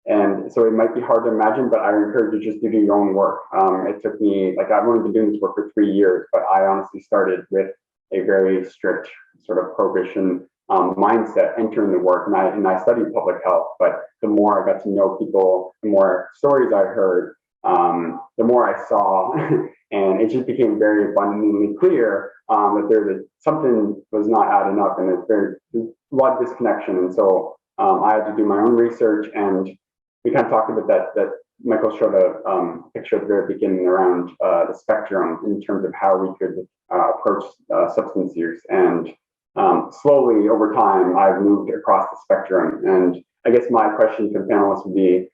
And so it might be hard to imagine, but I encourage you just to do your own work. It took me, like, I've only been doing this work for 3 years, but I honestly started with a very strict sort of prohibition mindset entering the work, and I studied public health. But the more I got to know people, the more stories I heard, the more I saw, and it just became very abundantly clear that something was not adding up, and there's a lot of disconnection. And so I had to do my own research, and we kind of talked about that Michael showed a picture at the very beginning around the spectrum in terms of how we could approach substance use. And slowly over time, I've moved across the spectrum. And I guess my question to the panelists would be,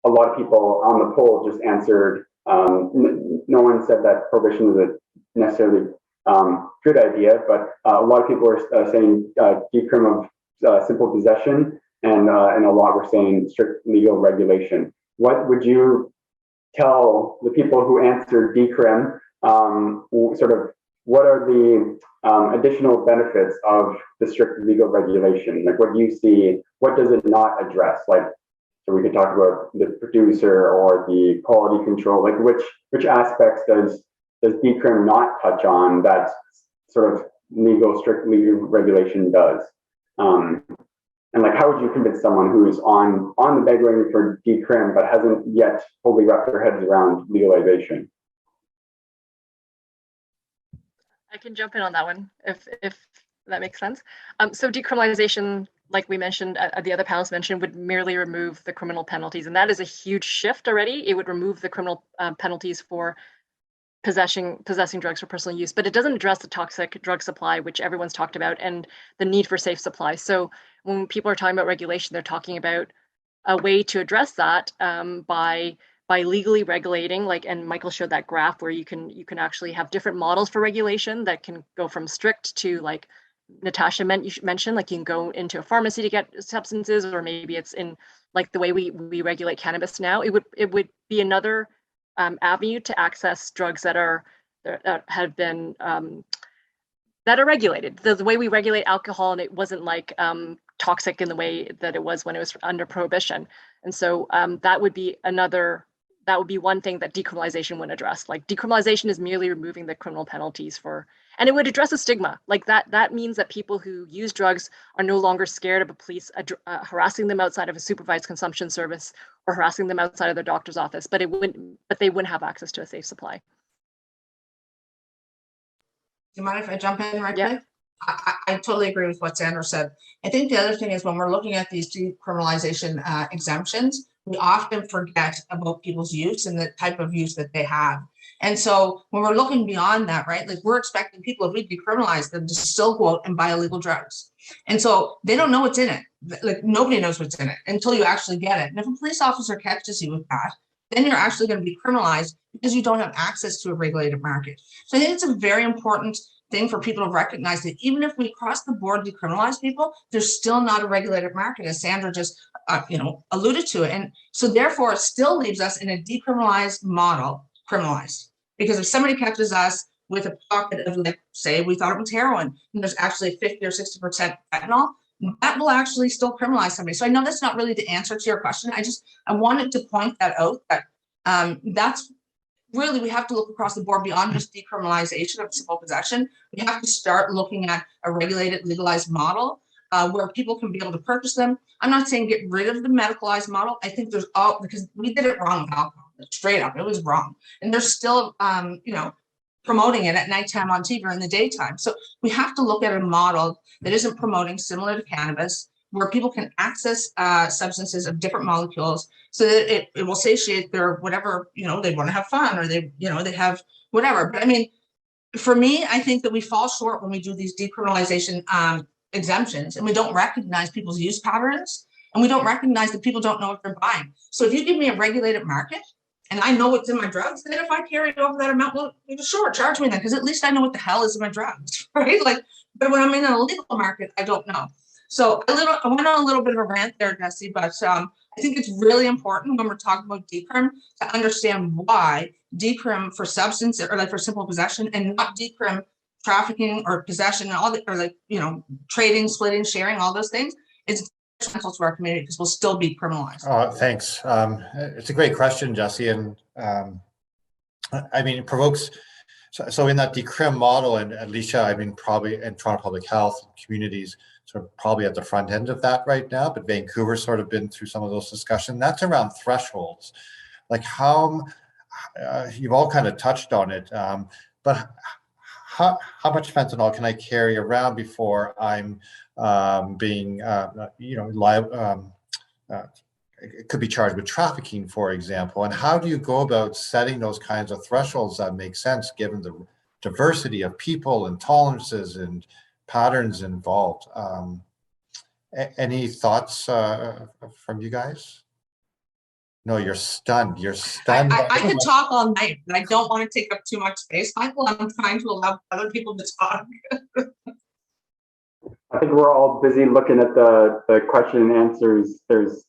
a lot of people on the poll just answered, no one said that prohibition is a necessarily good idea, but a lot of people are saying decrim of simple possession, and a lot were saying strict legal regulation. What would you tell the people who answered decrim, sort of what are the additional benefits of the strict legal regulation? Like, what do you see? What does it not address? Like, so we could talk about the producer or the quality control. Like, which aspects does decrim not touch on that sort of strict legal regulation does? And like, how would you convince someone who's on the bandwagon for decrim but hasn't yet fully wrapped their heads around legalization? I can jump in on that one if that makes sense. So decriminalization, like we mentioned, the other panelists mentioned, would merely remove the criminal penalties, and that is a huge shift already. It would remove the criminal penalties for possessing drugs for personal use, but it doesn't address the toxic drug supply, which everyone's talked about, and the need for safe supply. So when people are talking about regulation, they're talking about a way to address that by legally regulating, like, and Michael showed that graph where you can actually have different models for regulation that can go from strict to, like Natasha mentioned, like you can go into a pharmacy to get substances, or maybe it's in like the way we regulate cannabis now. It would be another avenue to access drugs that have been that are regulated. The way we regulate alcohol, and it wasn't like toxic in the way that it was when it was under prohibition. And so that would be one thing that decriminalization would address. Like, decriminalization is merely removing the criminal penalties and it would address a stigma. Like that means that people who use drugs are no longer scared of a police harassing them outside of a supervised consumption service or harassing them outside of their doctor's office, but they wouldn't have access to a safe supply. Do you mind if I jump in right Yeah. quick? I totally agree with what Sandra said. I think the other thing is, when we're looking at these decriminalization exemptions, we often forget about people's use and the type of use that they have. And so when we're looking beyond that, right, like, we're expecting people, if we decriminalize them, to still go out and buy illegal drugs. And so they don't know what's in it. Like, nobody knows what's in it until you actually get it. And if a police officer catches you with that, then you're actually going to be criminalized because you don't have access to a regulated market. So I think it's a very important thing for people to recognize that even if we across the board decriminalize people, there's still not a regulated market, as Sandra just alluded to it. And so therefore, it still leaves us in a decriminalized model, criminalized. Because if somebody catches us with a pocket of, like, say, we thought it was heroin, and there's actually 50 or 60% fentanyl, that will actually still criminalize somebody. So I know that's not really the answer to your question. I wanted to point that out, that that's really, we have to look across the board beyond just decriminalization of simple possession. We have to start looking at a regulated, legalized model where people can be able to purchase them. I'm not saying get rid of the medicalized model. I think there's because we did it wrong with alcohol, straight up, it was wrong. And there's still, promoting it at nighttime on TV or in the daytime. So we have to look at a model that isn't promoting, similar to cannabis, where people can access substances of different molecules so that it will satiate their whatever, they want to have fun, or they have whatever. But I mean, for me, I think that we fall short when we do these decriminalization exemptions, and we don't recognize people's use patterns, and we don't recognize that people don't know what they're buying. So if you give me a regulated market, and I know what's in my drugs, then if I carry over that amount, well, sure, charge me then, because at least I know what the hell is in my drugs, right? Like, but when I'm in an illegal market, I don't know. So I went on a little bit of a rant there, Jesse, but I think it's really important when we're talking about decrim to understand why decrim for substance or like for simple possession, and not decrim trafficking or possession and all the, or like, trading, splitting, sharing, all those things. It's detrimental to our community because we'll still be criminalized. Thanks. It's a great question, Jesse. And I mean, it provokes, so in that decrim model, and Alicia, I mean, probably in Toronto Public Health communities, sort of probably at the front end of that right now, but Vancouver's sort of been through some of those discussions. That's around thresholds. Like how, you've all kind of touched on it, but how much fentanyl can I carry around before I'm being, liable? It could be charged with trafficking, for example. And how do you go about setting those kinds of thresholds that make sense given the diversity of people and tolerances and patterns involved? Any thoughts from you guys? No, you're stunned. You're stunned. I could talk all night, but I don't want to take up too much space, Michael. I'm trying to allow other people to talk. I think we're all busy looking at the question and answers. There's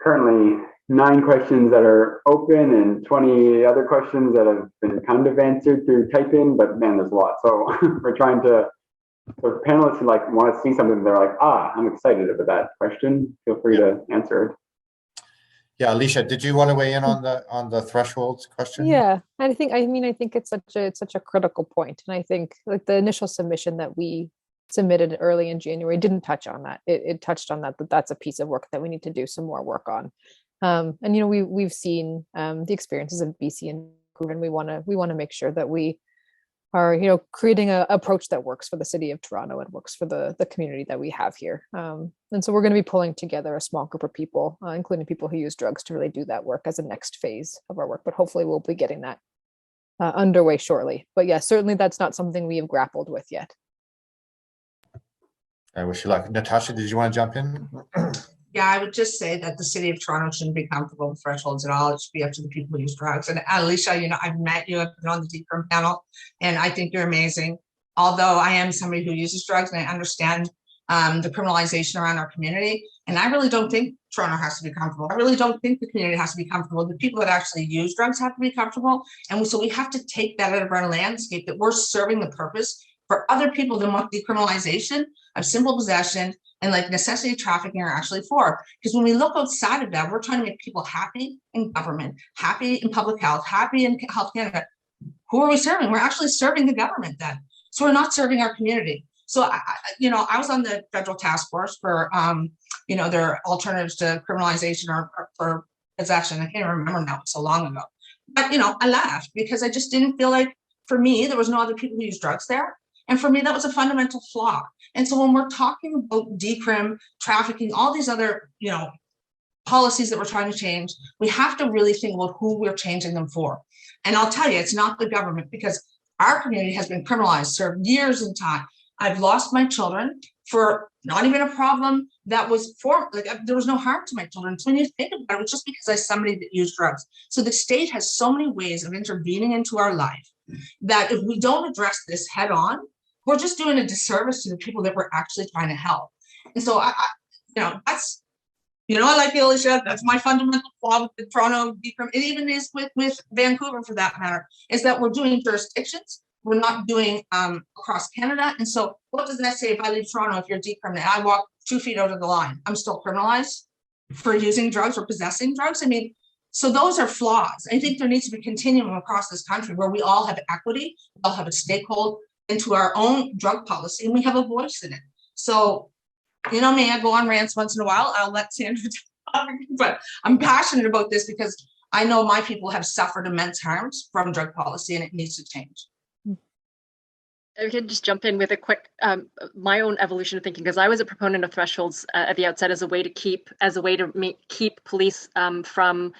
currently 9 questions that are open and 20 other questions that have been kind of answered through type-in, but man, there's a lot. So we're trying to, so if panelists who like want to see something, they're like, I'm excited about that question, feel free to answer it. Yeah, Alicia, did you want to weigh in on the thresholds question? Yeah, and I think it's such a critical point, and I think like the initial submission that we submitted early in January didn't touch on that. It touched on that's a piece of work that we need to do some more work on. And we've seen the experiences of BC and Vancouver, and we want to make sure that we are creating an approach that works for the city of Toronto and works for the community that we have here. And so we're going to be pulling together a small group of people, including people who use drugs, to really do that work as a next phase of our work. But hopefully we'll be getting that underway shortly. But yeah, certainly that's not something we have grappled with yet. I wish you luck. Natasha, did you want to jump in? Yeah, I would just say that the city of Toronto shouldn't be comfortable with thresholds at all. It should be up to the people who use drugs. And Alicia, I've met you, I've been on the decrim panel, and I think you're amazing. Although I am somebody who uses drugs and I understand the criminalization around our community. And I really don't think Toronto has to be comfortable. I really don't think the community has to be comfortable. The people that actually use drugs have to be comfortable. And so we have to take that out of our landscape, that we're serving the purpose for other people than what decriminalization of simple possession and like necessity trafficking are actually for. Because when we look outside of that, we're trying to make people happy in government, happy in public health, happy in Health Canada. Who are we serving? We're actually serving the government then. So we're not serving our community. So, I was on the federal task force for, their alternatives to criminalization or for possession. I can't remember now, so long ago. But, I laughed because I just didn't feel like, for me, there was no other people who use drugs there. And for me, that was a fundamental flaw. And so when we're talking about decrim, trafficking, all these other, policies that we're trying to change, we have to really think about who we're changing them for. And I'll tell you, it's not the government, because our community has been criminalized, served years in time. I've lost my children for not even a problem that was there was no harm to my children. So when you think about it, it was just because I was somebody that used drugs. So the state has so many ways of intervening into our life that if we don't address this head on, we're just doing a disservice to the people that we're actually trying to help. And so that's, I like the Alicia, that's my fundamental flaw with the Toronto decrim. It even is with Vancouver for that matter, is that we're doing jurisdictions. We're not doing across Canada. And so what does that say if I leave Toronto, if you're decriminalized, I walk 2 feet out of the line, I'm still criminalized for using drugs or possessing drugs? I mean, so those are flaws. I think there needs to be continuum across this country where we all have equity, we all have a stakeholder into our own drug policy, and we have a voice in it. So, may I go on rants once in a while? I'll let Sandra talk, but I'm passionate about this because I know my people have suffered immense harms from drug policy, and it needs to change. I can just jump in with a quick, my own evolution of thinking, because I was a proponent of thresholds at the outset as a way to keep police from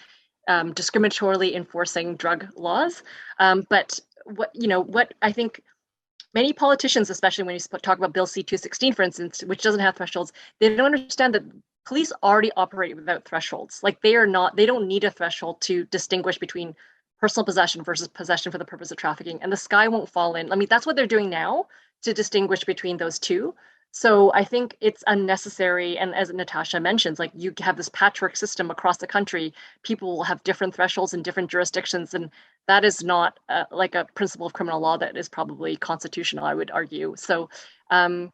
discriminatorily enforcing drug laws. But what I think many politicians, especially when you talk about Bill C-216, for instance, which doesn't have thresholds, they don't understand that police already operate without thresholds. Like they don't need a threshold to distinguish between personal possession versus possession for the purpose of trafficking, and the sky won't fall in. I mean, that's what they're doing now to distinguish between those two. So I think it's unnecessary. And as Natasha mentions, like you have this patchwork system across the country, people will have different thresholds in different jurisdictions. And that is not like a principle of criminal law that is probably constitutional, I would argue. So I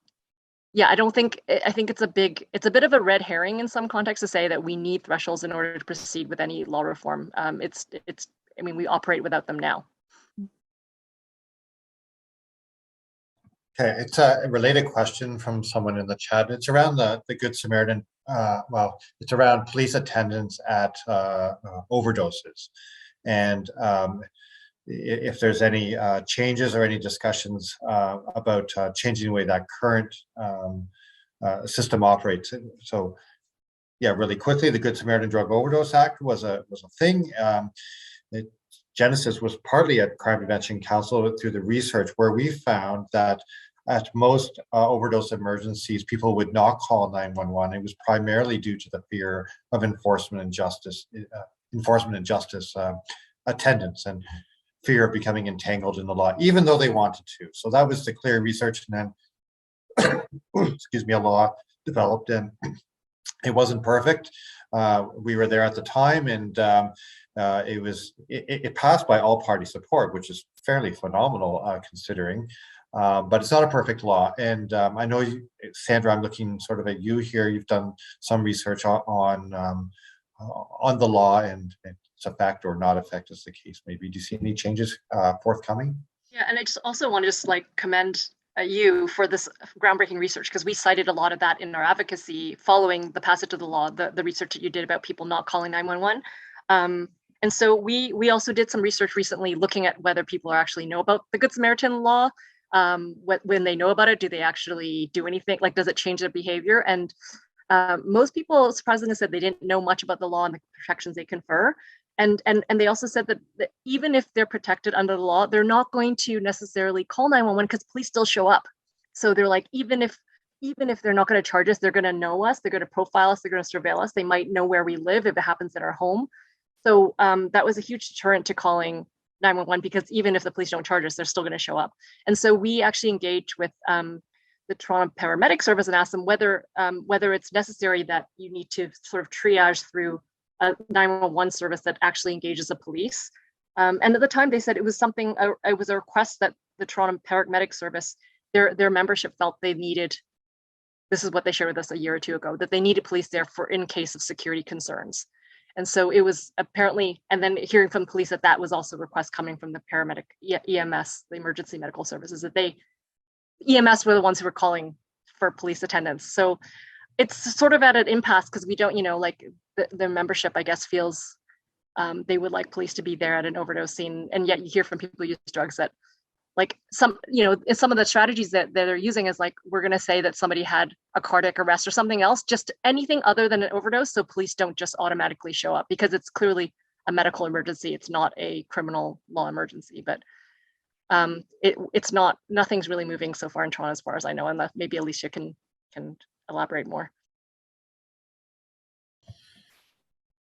think it's a bit of a red herring in some contexts to say that we need thresholds in order to proceed with any law reform. We operate without them now. Okay, it's a related question from someone in the chat. It's around the Good Samaritan. It's around police attendance at overdoses, and if there's any changes or any discussions about changing the way that current system operates. So, really quickly, the Good Samaritan Drug Overdose Act was a thing. Genesis was partly at Crime Prevention Council through the research where we found that at most overdose emergencies, people would not call 911. It was primarily due to the fear of enforcement and justice attendance and fear of becoming entangled in the law, even though they wanted to. So that was the clear research, and then, a law developed, and it wasn't perfect. We were there at the time, and it passed by all party support, which is fairly phenomenal considering. But it's not a perfect law. And I know, Sandra, I'm looking sort of at you here. You've done some research on the law, and it's a fact or not a fact, as the case may be. Do you see any changes forthcoming? Yeah, and I just also want to commend you for this groundbreaking research, because we cited a lot of that in our advocacy following the passage of the law, the research that you did about people not calling 911. And so we also did some research recently looking at whether people actually know about the Good Samaritan Law. When they know about it, do they actually do anything? Like, does it change their behavior? And most people surprisingly said they didn't know much about the law and the protections they confer. And they also said that even if they're protected under the law, they're not going to necessarily call 911 because police still show up. So they're like, even if they're not going to charge us, they're going to know us, they're going to profile us, they're going to surveil us, they might know where we live if it happens at our home. So that was a huge deterrent to calling 911, because even if the police don't charge us, they're still going to show up. And so we actually engaged with the Toronto Paramedic Service and asked them whether it's necessary that you need to sort of triage through a 911 service that actually engages the police. And at the time they said it was a request that the Toronto Paramedic Service, their membership felt they needed. This is what they shared with us a year or two ago, that they needed police there in case of security concerns. And so it was apparently, and then hearing from the police that was also a request coming from the paramedic EMS, the emergency medical services, that EMS were the ones who were calling for police attendance. So it's sort of at an impasse because we don't, like the membership, I guess, feels they would like police to be there at an overdose scene. And yet you hear from people who use drugs that, like, some of the strategies that they're using is like, we're going to say that somebody had a cardiac arrest or something else, just anything other than an overdose, so police don't just automatically show up, because it's clearly a medical emergency. It's not a criminal law emergency. But it's not, nothing's really moving so far in Toronto as far as I know, and maybe Alicia can elaborate more.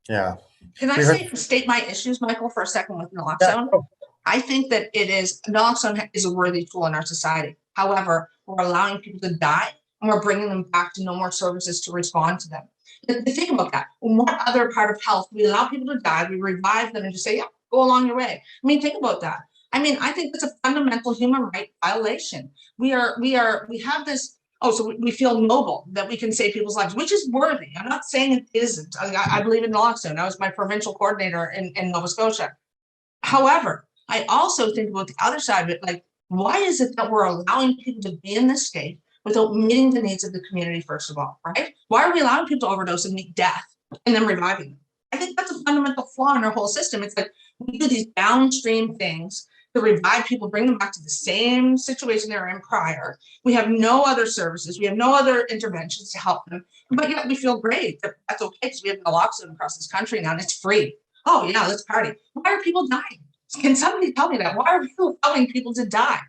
Yeah. Can I state my issues, Michael, for a second with naloxone? Yeah. I think that naloxone is a worthy tool in our society. However, we're allowing people to die and we're bringing them back to no more services to respond to them. Think about that. In what other part of health, we allow people to die, we revive them and just say, yeah, go along your way. I mean, think about that. I mean, I think that's a fundamental human right violation. We have this, so we feel noble that we can save people's lives, which is worthy. I'm not saying it isn't. I believe in naloxone. I was my provincial coordinator in Nova Scotia. However, I also think about the other side of it, like, why is it that we're allowing people to be in this state without meeting the needs of the community, first of all, right? Why are we allowing people to overdose and meet death and then reviving them? I think that's a fundamental flaw in our whole system. It's like we do these downstream things to revive people, bring them back to the same situation they were in prior. We have no other services. We have no other interventions to help them. But yet we feel great that that's okay because we have naloxone across this country now and it's free. Oh yeah, let's party. Why are people dying? Can somebody tell me that? Why are we allowing people to die?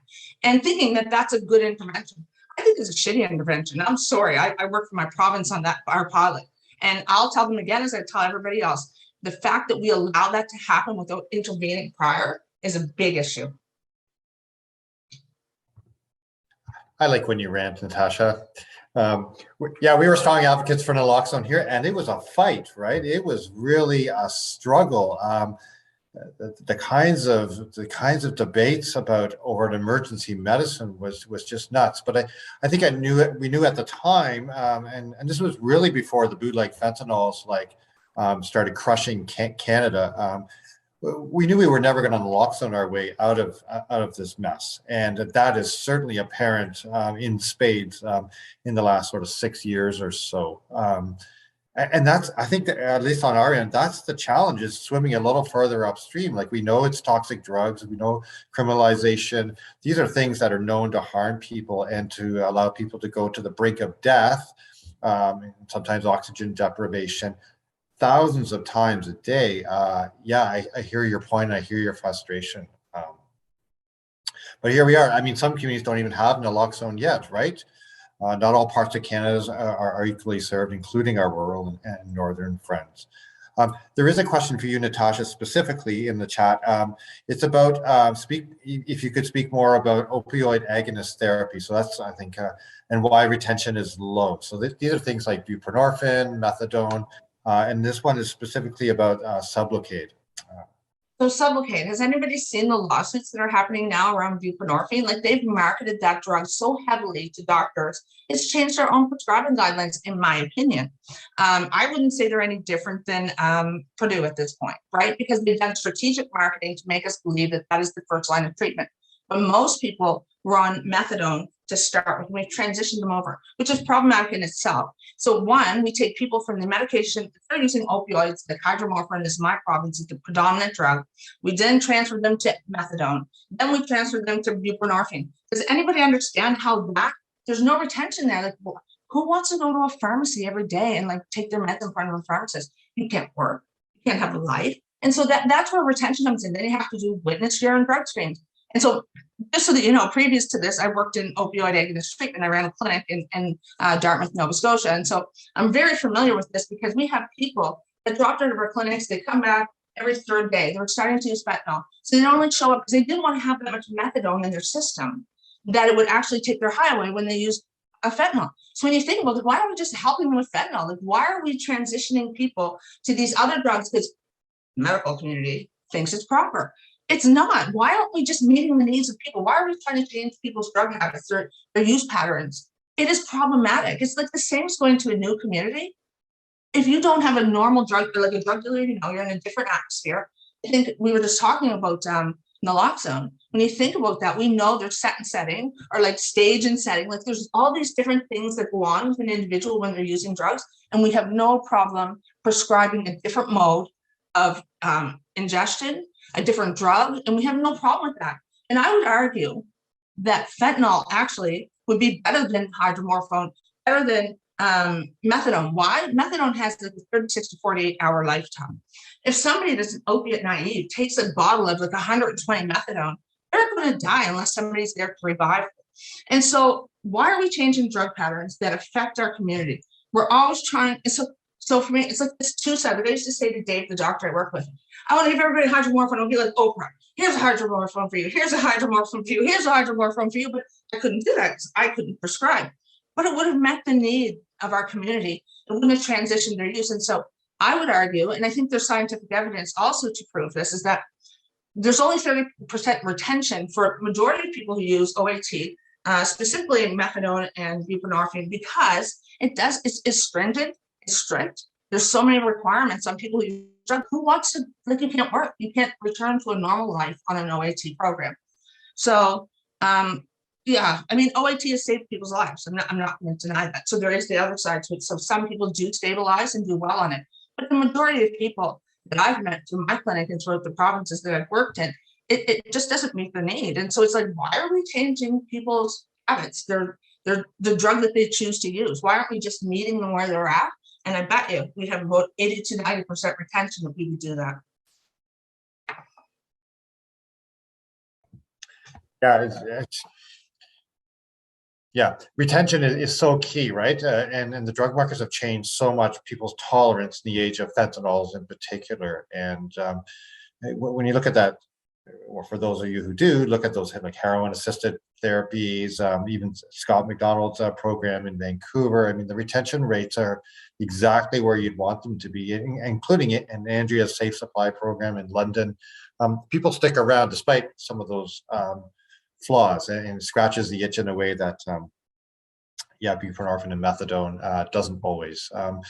And thinking that that's a good intervention. I think it's a shitty intervention. I'm sorry. I work for my province on that, our pilot. And I'll tell them again, as I tell everybody else, the fact that we allow that to happen without intervening prior is a big issue. I like when you rant, Natasha. Yeah, we were strong advocates for naloxone here, and it was a fight, right? It was really a struggle. The kinds of debates about over an emergency medicine was just nuts. But I think we knew at the time, and this was really before the bootleg fentanyls started crushing Canada. We knew we were never going to naloxone our way out of this mess, and that is certainly apparent in spades in the last sort of 6 years or so. And that's, I think, that at least on our end, that's the challenge, is swimming a little further upstream. Like, we know it's toxic drugs, we know criminalization. These are things that are known to harm people and to allow people to go to the brink of death, sometimes oxygen deprivation, thousands of times a day. Yeah, I hear your point, and I hear your frustration. But here we are. I mean, some communities don't even have naloxone yet, right? Not all parts of Canada are equally served, including our rural and northern friends. There is a question for you, Natasha, specifically in the chat. It's about if you could speak more about opioid agonist therapy. So that's, I think, and why retention is low. So these are things like buprenorphine, methadone, and this one is specifically about Sublocade. So Sublocade, has anybody seen the lawsuits that are happening now around buprenorphine? Like, they've marketed that drug so heavily to doctors, it's changed our own prescribing guidelines, in my opinion. I wouldn't say they're any different than Purdue at this point, right? Because they've done strategic marketing to make us believe that that is the first line of treatment. But most people were on methadone to start with. We've transitioned them over, which is problematic in itself. So one, we take people from the medication, they're using opioids, like hydromorphine is my province, is the predominant drug. We then transfer them to methadone. Then we transfer them to buprenorphine. Does anybody understand how there's no retention there? Like, who wants to go to a pharmacy every day and take their meds in front of a pharmacist? You can't work, you can't have a life. And so that's where retention comes in. Then you have to do witness share and drug screens. And so, just so that you know, previous to this, I worked in opioid agonist treatment. I ran a clinic in Dartmouth, Nova Scotia. And so I'm very familiar with this, because we have people that dropped out of our clinics. They come back every third day. They were starting to use fentanyl. So they don't only show up because they didn't want to have that much methadone in their system, that it would actually take their high away when they use a fentanyl. So when you think about it, why aren't we just helping them with fentanyl? Like, why are we transitioning people to these other drugs? Because the medical community thinks it's proper. It's not. Why aren't we just meeting the needs of people? Why are we trying to change people's drug habits, their use patterns? It is problematic. It's like the same as going to a new community. If you don't have a normal drug, like a drug dealer, you're in a different atmosphere. I think we were just talking about naloxone. When you think about that, we know there's set and setting, or like stage and setting. Like, there's all these different things that go on with an individual when they're using drugs, and we have no problem prescribing a different mode of ingestion, a different drug, and we have no problem with that. And I would argue that fentanyl actually would be better than hydromorphone, better than methadone. Why? Methadone has like a 36 to 48 hour lifetime. If somebody that's an opiate naive takes a bottle of like 120 methadone, they're going to die unless somebody's there to revive them. And so why are we changing drug patterns that affect our community? We're always trying. So for me, it's like this two-sided. I used to say to Dave, the doctor I work with, I want to give everybody hydromorphone. I'll be like Oprah. here's a hydromorphone for you, here's a hydromorphone for you, here's a hydromorphone for you, but I couldn't do that because I couldn't prescribe. But it would have met the need of our community. It wouldn't have transitioned their use. And so I would argue, and I think there's scientific evidence also to prove this, is that there's only 30% retention for a majority of people who use OAT, specifically methadone and buprenorphine, because it's stringent, it's strict. There's so many requirements on people who use drugs. Who wants to, like, you can't work, you can't return to a normal life on an OAT program. So yeah, I mean, OAT has saved people's lives. I'm not going to deny that. So there is the other side to it. So some people do stabilize and do well on it, but the majority of people that I've met through my clinic and throughout the provinces that I've worked in, it just doesn't meet the need. And so it's like, why are we changing people's habits? They're the drug that they choose to use. Why aren't we just meeting them where they're at? And I bet you we have about 80 to 90% retention if we would do that. Yeah, yeah, retention is so key, right? And the drug markets have changed so much, people's tolerance in the age of fentanyls in particular. And when you look at that, or for those of you who do look at those like heroin-assisted therapies, even Scott McDonald's program in Vancouver, I mean, the retention rates are exactly where you'd want them to be, including it and Andrea's Safe Supply program in London. People stick around despite some of those flaws, and scratches the itch in a way that yeah, buprenorphine and methadone doesn't always. I'm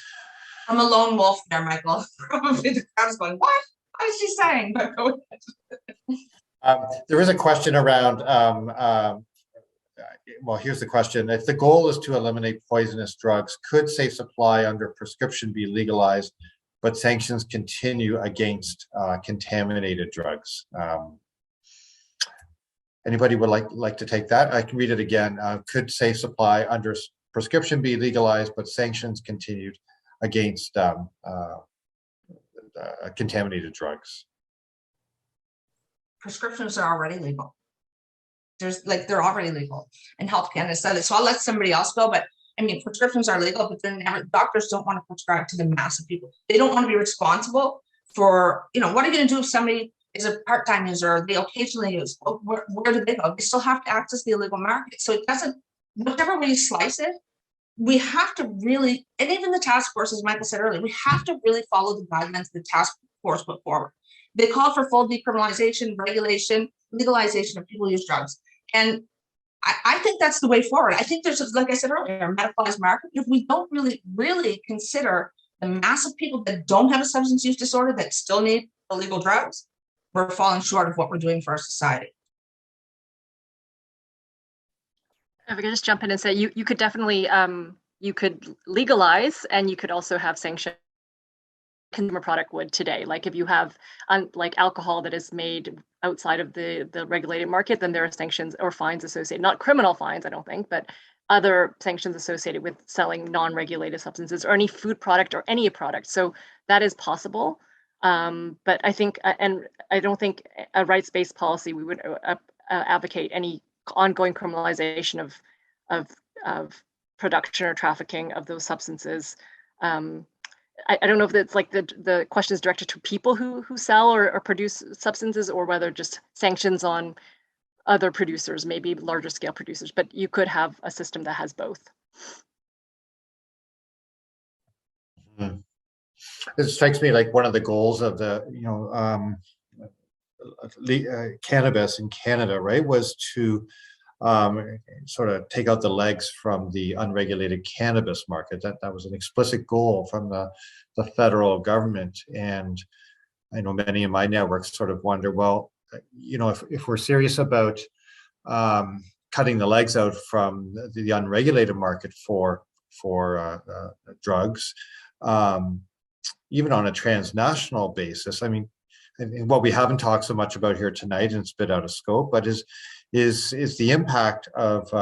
a lone wolf there, Michael. Probably the crowd's going, what is she saying? But go ahead. There is a question around well, here's the question: if the goal is to eliminate poisonous drugs, could safe supply under prescription be legalized, but sanctions continue against contaminated drugs? Anybody would like to take that? I can read it again. Could safe supply under prescription be legalized, but sanctions continued against contaminated drugs? Prescriptions are already legal. They're already legal, and Health Canada said it. So I'll let somebody else go. But I mean, prescriptions are legal, but they're never. Doctors don't want to prescribe to the mass of people. They don't want to be responsible for, what are you going to do if somebody is a part-time user, they occasionally use, where do they go? They still have to access the illegal market. So it doesn't, whichever way you slice it, we have to really, and even the task force, as Michael said earlier, we have to really follow the guidelines the task force put forward. They call for full decriminalization, regulation, legalization of people who use drugs. And I think that's the way forward. I think there's, like I said earlier, a medicalized market. If we don't really consider the massive people that don't have a substance use disorder that still need illegal drugs, we're falling short of what we're doing for our society. If I could just jump in and say, you could definitely, you could legalize, and you could also have sanctions. Consumer product would today. Like if you have like alcohol that is made outside of the regulated market, then there are sanctions or fines associated, not criminal fines, I don't think, but other sanctions associated with selling non-regulated substances or any food product or any product. So that is possible. But I think, and I don't think a rights-based policy, we would advocate any ongoing criminalization of production or trafficking of those substances. I don't know if it's like the question is directed to people who sell or produce substances, or whether just sanctions on other producers, maybe larger scale producers, but you could have a system that has both. Mm-hmm. It strikes me like one of the goals of the, cannabis in Canada, right, was to sort of take out the legs from the unregulated cannabis market. That was an explicit goal from the federal government. And I know many in my networks sort of wonder, well, if we're serious about cutting the legs out from the unregulated market for drugs, even on a transnational basis. I mean, and what we haven't talked so much about here tonight, and it's a bit out of scope, but is the impact of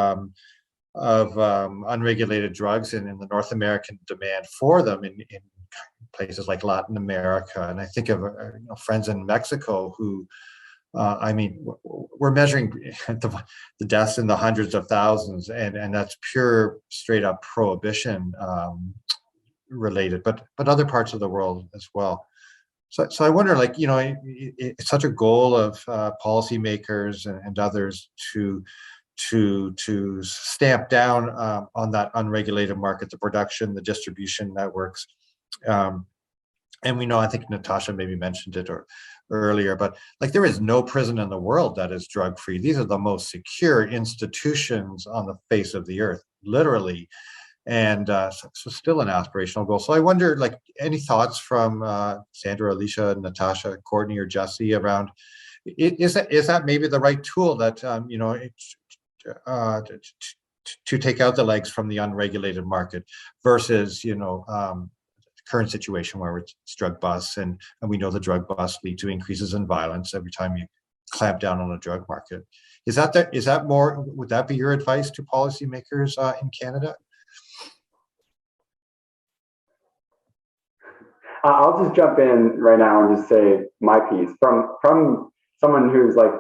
unregulated drugs and in the North American demand for them in places like Latin America. And I think of friends in Mexico who, I mean, we're measuring the deaths in the hundreds of thousands, and that's pure, straight up prohibition related, but other parts of the world as well. So I wonder, like, you know, it's such a goal of policymakers and others to stamp down on that unregulated market, the production, the distribution networks. And we know, I think Natasha maybe mentioned it earlier, but like there is no prison in the world that is drug free. These are the most secure institutions on the face of the earth, literally. And so still an aspirational goal. So I wonder, like, any thoughts from Sandra, Alicia, Natasha, Courtney, or Jesse around, is that maybe the right tool that, you know, to take out the legs from the unregulated market versus, you know, current situation where it's drug busts, and we know the drug busts lead to increases in violence every time you clamp down on a drug market. Is that more, would that be your advice to policymakers in Canada? I'll just jump in right now and just say my piece from someone who's like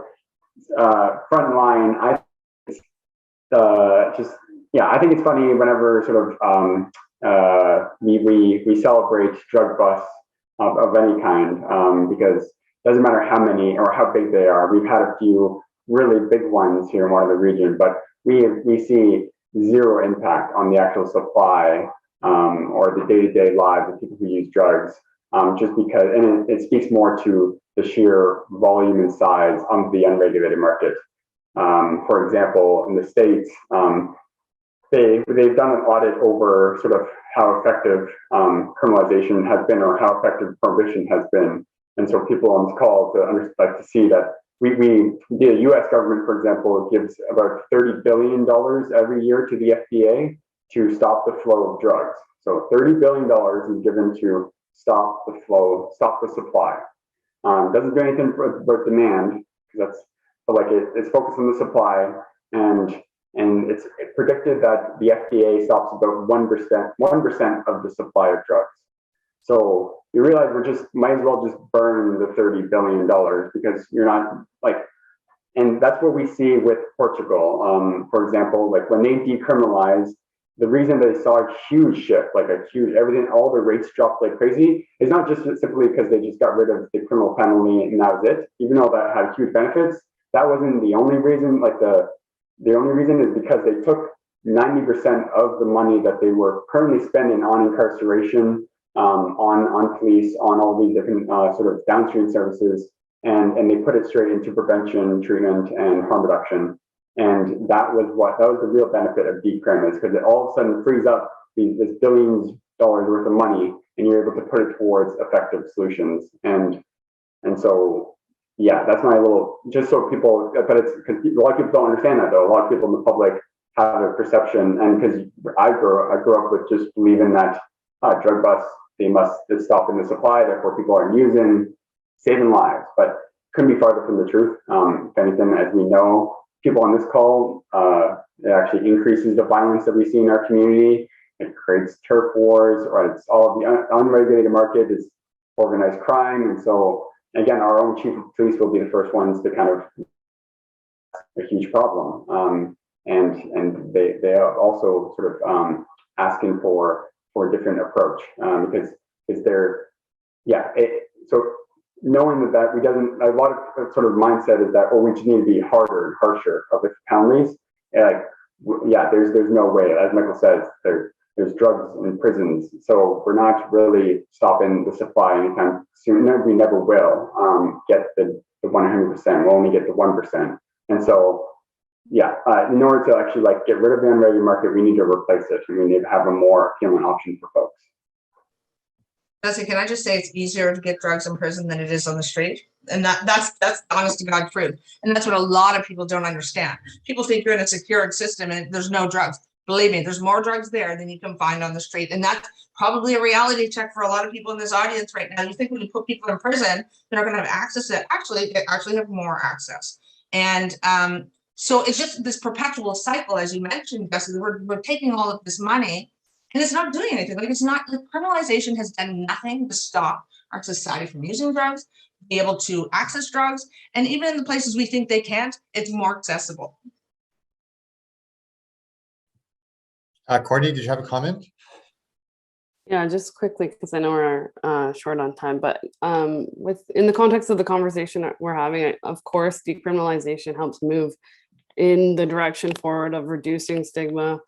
front line. I I think it's funny whenever sort of we celebrate drug busts of any kind, because it doesn't matter how many or how big they are. We've had a few really big ones here in one of the region, but we see zero impact on the actual supply or the day-to-day lives of people who use drugs, just because, and it speaks more to the sheer volume and size of the unregulated market. For example, in the States, they've done an audit over sort of how effective criminalization has been or how effective prohibition has been. And so people on this call to see that the U.S. government, for example, gives about $30 billion every year to the FDA to stop the flow of drugs. So $30 billion is given to stop the flow, stop the supply. Doesn't do anything about demand, because it's focused on the supply, and it's predicted that the FDA stops about 1% of the supply of drugs. So you realize might as well just burn the $30 billion, because you're not and that's what we see with Portugal. For example, like when they decriminalized, the reason they saw a huge shift, everything, all the rates dropped like crazy, is not just simply because they just got rid of the criminal penalty and that was it. Even though that had huge benefits, that wasn't the only reason. The only reason is because they took 90% of the money that they were currently spending on incarceration, on police, on all these different sort of downstream services, and they put it straight into prevention, treatment, and harm reduction. And that was the real benefit of decrim, is because it all of a sudden frees up this billions of dollars worth of money, and you're able to put it towards effective solutions. And so, yeah, that's my little, just so people, but it's because a lot of people don't understand that, though. A lot of people in the public have a perception, and because I grew up with just believing that drug busts, they must stop in the supply, therefore people aren't using, saving lives. But couldn't be farther from the truth. If anything, as we know, people on this call, it actually increases the violence that we see in our community. It creates turf wars, or it's all of the unregulated market is organized crime. And so, again, our own chief of police will be the first ones to kind of a huge problem. And they are also sort of asking for a different approach, because they're, so knowing that a lot of sort of mindset is that, we just need to be harder and harsher of the penalties. There's no way. As Michael says, there's drugs in prisons, so we're not really stopping the supply anytime soon. We never will get the 100%. We'll only get the 1%. And so, in order to actually get rid of the unregulated market, we need to replace it, and we need to have a more appealing option for folks. Jesse, can I just say it's easier to get drugs in prison than it is on the street? And that's honest to God truth. And that's what a lot of people don't understand. People think you're in a secured system and there's no drugs. Believe me, there's more drugs there than you can find on the street. And that's probably a reality check for a lot of people in this audience right now. You think when you put people in prison, they're not going to have access to it. Actually, they actually have more access. And so it's just this perpetual cycle, as you mentioned, Jesse. We're taking all of this money, and it's not doing anything. Criminalization has done nothing to stop our society from using drugs, be able to access drugs, and even in the places we think they can't, it's more accessible. Courtney, did you have a comment? Yeah, just quickly, because I know we're short on time, but in the context of the conversation that we're having, of course, decriminalization helps move in the direction forward of reducing stigma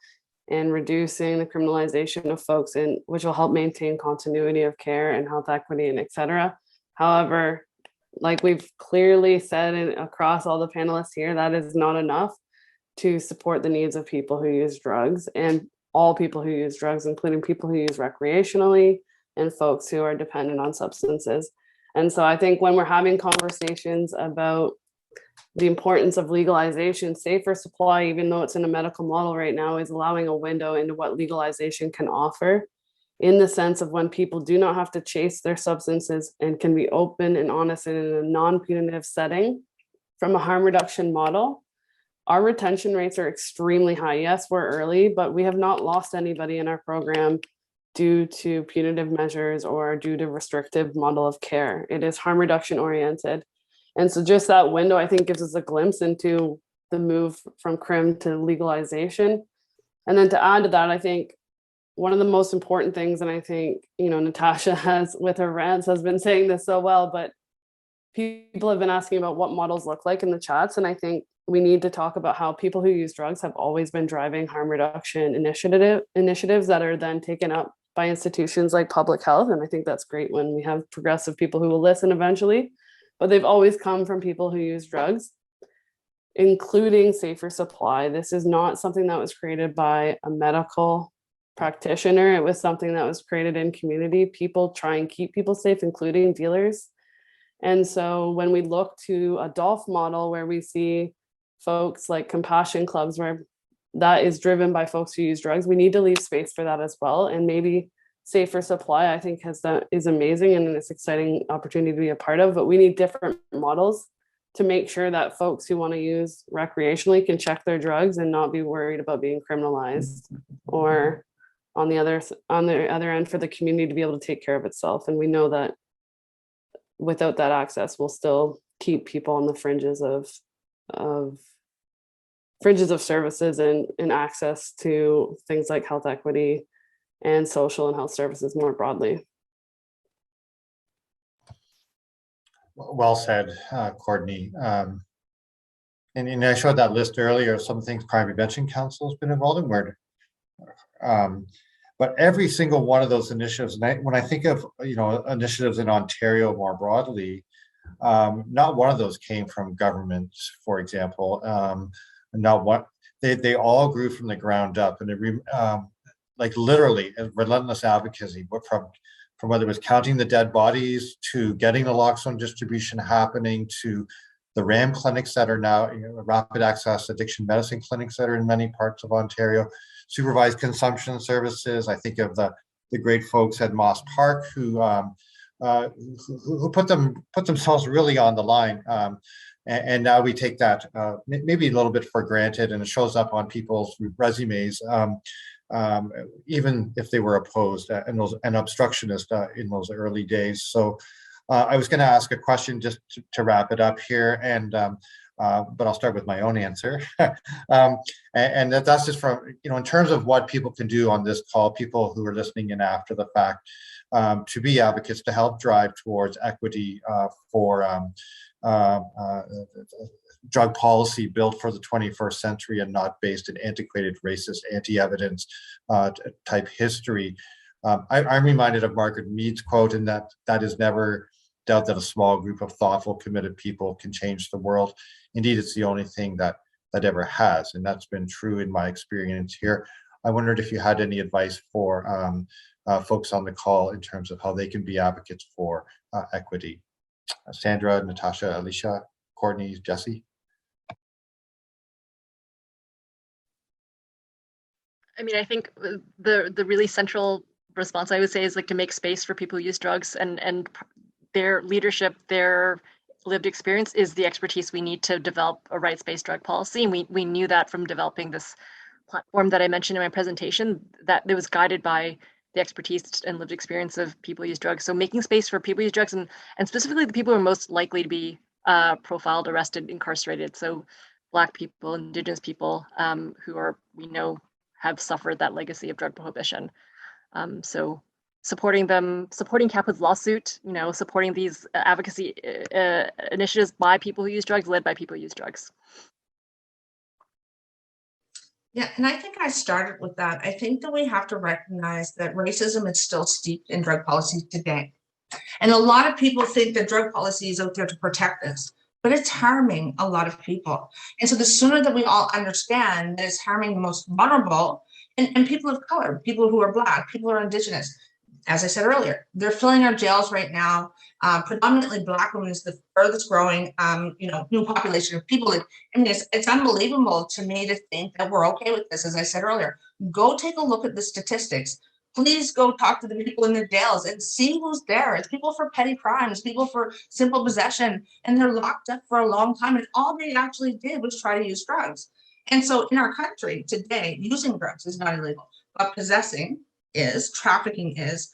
and reducing the criminalization of folks, and which will help maintain continuity of care and health equity and et cetera. However, like we've clearly said across all the panelists here, that is not enough to support the needs of people who use drugs, and all people who use drugs, including people who use recreationally and folks who are dependent on substances. And so I think when we're having conversations about the importance of legalization, safer supply, even though it's in a medical model right now, is allowing a window into what legalization can offer, in the sense of when people do not have to chase their substances and can be open and honest and in a non-punitive setting from a harm reduction model. Our retention rates are extremely high. Yes, we're early, but we have not lost anybody in our program due to punitive measures or due to restrictive model of care. It is harm reduction oriented. And so just that window, I think, gives us a glimpse into the move from crim to legalization. And then to add to that, I think one of the most important things, and I think, Natasha has with her rants has been saying this so well, but people have been asking about what models look like in the chats. And I think we need to talk about how people who use drugs have always been driving harm reduction initiatives that are then taken up by institutions like public health. And I think that's great when we have progressive people who will listen eventually, but they've always come from people who use drugs, including safer supply. This is not something that was created by a medical practitioner. It was something that was created in community. People try and keep people safe, including dealers. And so when we look to a DOLF model where we see folks like compassion clubs, where that is driven by folks who use drugs, we need to leave space for that as well. And maybe safer supply, I think, is amazing and it's an exciting opportunity to be a part of, but we need different models to make sure that folks who want to use recreationally can check their drugs and not be worried about being criminalized, or on the other end, for the community to be able to take care of itself. And we know that without that access, we'll still keep people on the fringes of services and access to things like health equity and social and health services more broadly. Well said, Courtney. And I showed that list earlier of some things Crime Prevention Council has been involved in. But every single one of those initiatives, and when I think of initiatives in Ontario more broadly, not one of those came from government, for example. Not one. They all grew from the ground up, and like literally relentless advocacy, from whether it was counting the dead bodies to getting naloxone distribution happening to the RAM clinics that are now rapid access addiction medicine clinics that are in many parts of Ontario, supervised consumption services. I think of the great folks at Moss Park who put themselves really on the line. And now we take that maybe a little bit for granted, and it shows up on people's resumes, even if they were opposed and obstructionist in those early days. So I was going to ask a question just to wrap it up here, and but I'll start with my own answer. And that's just from, in terms of what people can do on this call, people who are listening in after the fact, to be advocates, to help drive towards equity for drug policy built for the 21st century and not based in antiquated, racist, anti-evidence type history. I'm reminded of Margaret Mead's quote, in that is never doubt that a small group of thoughtful, committed people can change the world. Indeed, it's the only thing that ever has, and that's been true in my experience here. I wondered if you had any advice for folks on the call in terms of how they can be advocates for equity. Sandra, Natasha, Alicia, Courtney, Jesse. I mean, I think the really central response I would say is like to make space for people who use drugs, and their leadership, their lived experience is the expertise we need to develop a rights-based drug policy. And we knew that from developing this platform that I mentioned in my presentation, that it was guided by the expertise and lived experience of people who use drugs. So making space for people who use drugs, and specifically the people who are most likely to be profiled, arrested, incarcerated. So Black people, Indigenous people, who we know have suffered that legacy of drug prohibition. So supporting them, supporting CAPA's lawsuit, supporting these advocacy initiatives by people who use drugs, led by people who use drugs. Yeah, and I think I started with that. I think that we have to recognize that racism is still steeped in drug policy today. And a lot of people think that drug policy is out there to protect us, but it's harming a lot of people. And so the sooner that we all understand that it's harming the most vulnerable and people of color, people who are Black, people who are Indigenous, as I said earlier, they're filling our jails right now. Predominantly Black women is the furthest growing, new population of people. It's unbelievable to me to think that we're okay with this. As I said earlier, go take a look at the statistics. Please go talk to the people in the jails and see who's there. It's people for petty crimes, people for simple possession, and they're locked up for a long time. And all they actually did was try to use drugs. And so in our country today, using drugs is not illegal, but possessing is, trafficking is,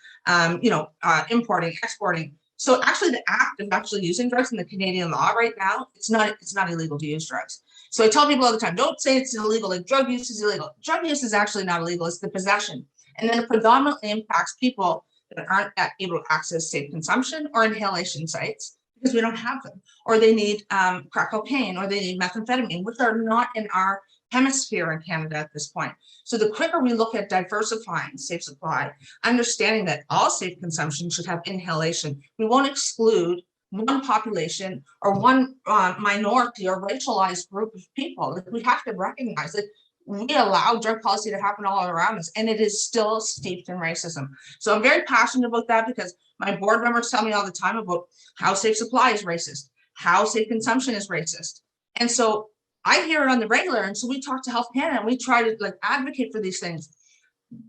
importing, exporting. So actually the act of actually using drugs in the Canadian law right now, it's not illegal to use drugs. So I tell people all the time, don't say it's illegal, like drug use is illegal. Drug use is actually not illegal, it's the possession. And then it predominantly impacts people that aren't able to access safe consumption or inhalation sites because we don't have them, or they need crack cocaine, or they need methamphetamine, which are not in our hemisphere in Canada at this point. So the quicker we look at diversifying safe supply, understanding that all safe consumption should have inhalation, we won't exclude one population or one minority or racialized group of people. Like, we have to recognize that we allow drug policy to happen all around us, and it is still steeped in racism. So I'm very passionate about that because my board members tell me all the time about how safe supply is racist, how safe consumption is racist. And so I hear it on the regular. And so we talk to Health Canada and we try to advocate for these things,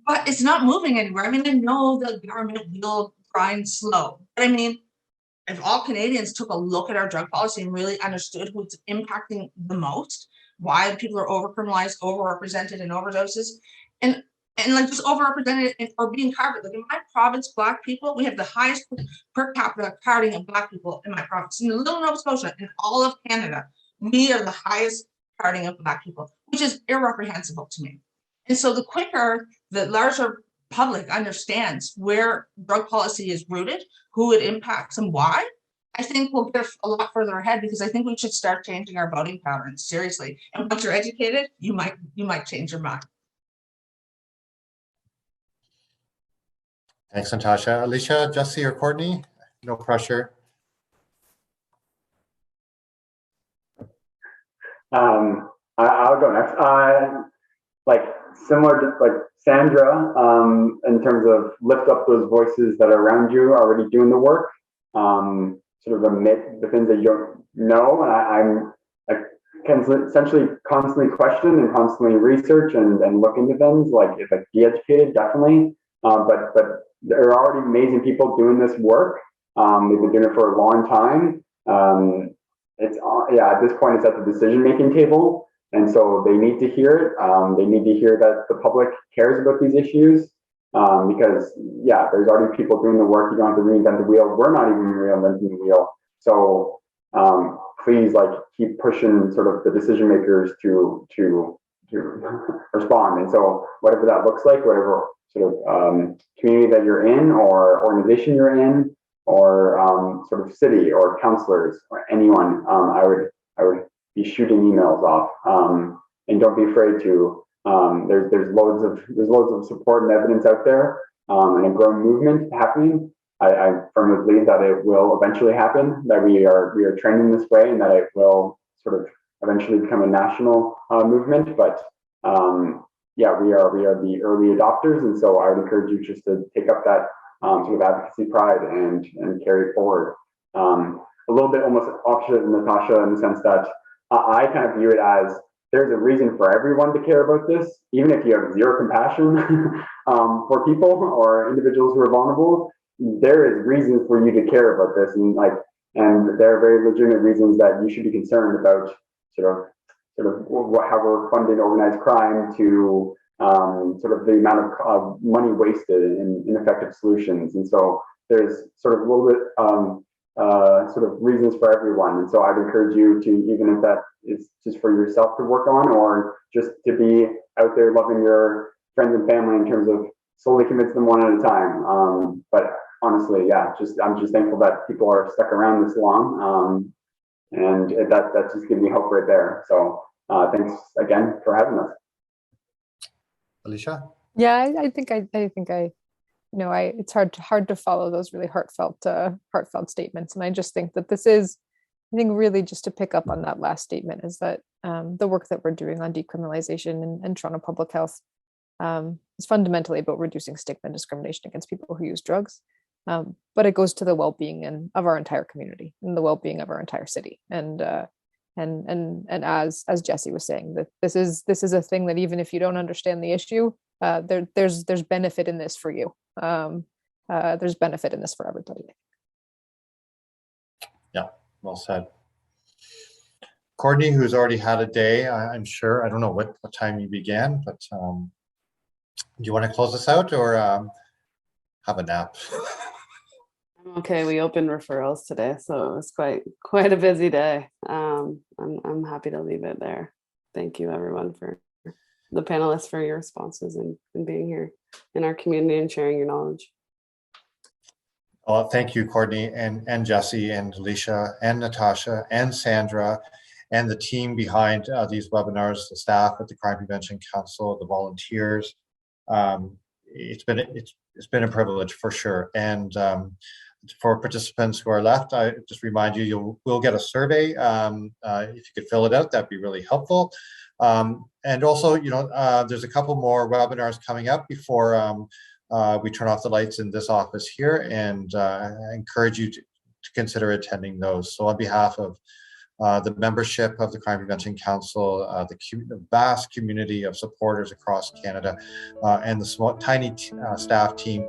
but it's not moving anywhere. I know the government will grind slow, but if all Canadians took a look at our drug policy and really understood who's impacting the most, why people are overcriminalized, overrepresented in overdoses, and just overrepresented or being carded. Like in my province, Black people, we have the highest per capita carding of Black people in my province. In Little Nova Scotia, in all of Canada, we are the highest carding of Black people, which is irreprehensible to me. And so the quicker the larger public understands where drug policy is rooted, who it impacts and why, I think we'll get a lot further ahead, because I think we should start changing our voting patterns seriously. And once you're educated, you might change your mind. Thanks, Natasha. Alicia, Jesse, or Courtney? No pressure. I'll go next. Similar to Sandra, in terms of lift up those voices that are around you already doing the work. Sort of admit the things that you don't know. I can essentially constantly question and constantly research and look into things. Be educated, definitely. But there are already amazing people doing this work. They've been doing it for a long time. At this point, it's at the decision-making table. And so they need to hear it. They need to hear that the public cares about these issues. Because there's already people doing the work. You don't have to reinvent the wheel. We're not even reinventing the wheel. So please keep pushing sort of the decision makers to respond. And so whatever that looks like, whatever sort of community that you're in or organization you're in, or sort of city or counselors or anyone, I would be shooting emails off. And don't be afraid to. There's loads of support and evidence out there, and a growing movement happening. I firmly believe that it will eventually happen, that we are trending this way, and that it will sort of eventually become a national movement. But we are the early adopters, and so I would encourage you just to take up that sort of advocacy pride and carry it forward. A little bit almost opposite of Natasha, in the sense that I kind of view it as there's a reason for everyone to care about this, even if you have zero compassion for people or individuals who are vulnerable. There is reason for you to care about this, and there are very legitimate reasons that you should be concerned about sort of how we're funding organized crime, to sort of the amount of money wasted in ineffective solutions. And so there's sort of a little bit sort of reasons for everyone. And so I'd encourage you to, even if that is just for yourself to work on, or just to be out there loving your friends and family in terms of slowly convince them one at a time. But honestly, yeah, I'm just thankful that people are stuck around this long, and that just gives me hope right there. So thanks again for having us. Alicia? Yeah, I think it's hard to follow those really heartfelt statements. And I just think that this is, I think really just to pick up on that last statement is that the work that we're doing on decriminalization and Toronto Public Health is fundamentally about reducing stigma and discrimination against people who use drugs. But it goes to the well-being of our entire community and the well-being of our entire city. And as Jesse was saying, that this is a thing that even if you don't understand the issue, there's benefit in this for you. There's benefit in this for everybody. Yeah, well said. Courtney, who's already had a day, I'm sure. I don't know what time you began, but do you want to close us out or have a nap? Okay, we opened referrals today, so it was quite a busy day. I'm happy to leave it there. Thank you, everyone, for the panelists for your responses and being here in our community and sharing your knowledge. Well, thank you, Courtney and Jesse and Alicia and Natasha and Sandra and the team behind these webinars, the staff at the Crime Prevention Council, the volunteers. It's been a privilege for sure. And for participants who are left, I just remind you, we'll get a survey. If you could fill it out, that'd be really helpful. And also, there's a couple more webinars coming up before we turn off the lights in this office here, and I encourage you to consider attending those. So on behalf of the membership of the Crime Prevention Council, the vast community of supporters across Canada, and the small, tiny staff team,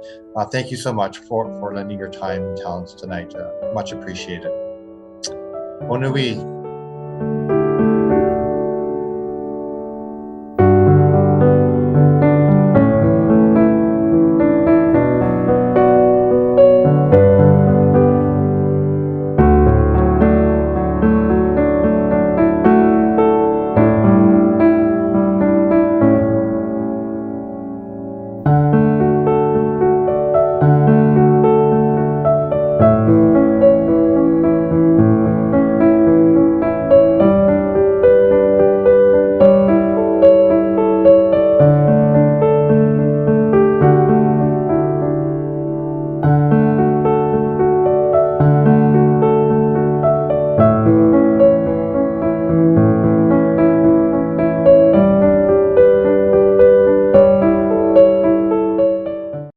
thank you so much for lending your time and talents tonight. Much appreciated. Bonne nuit.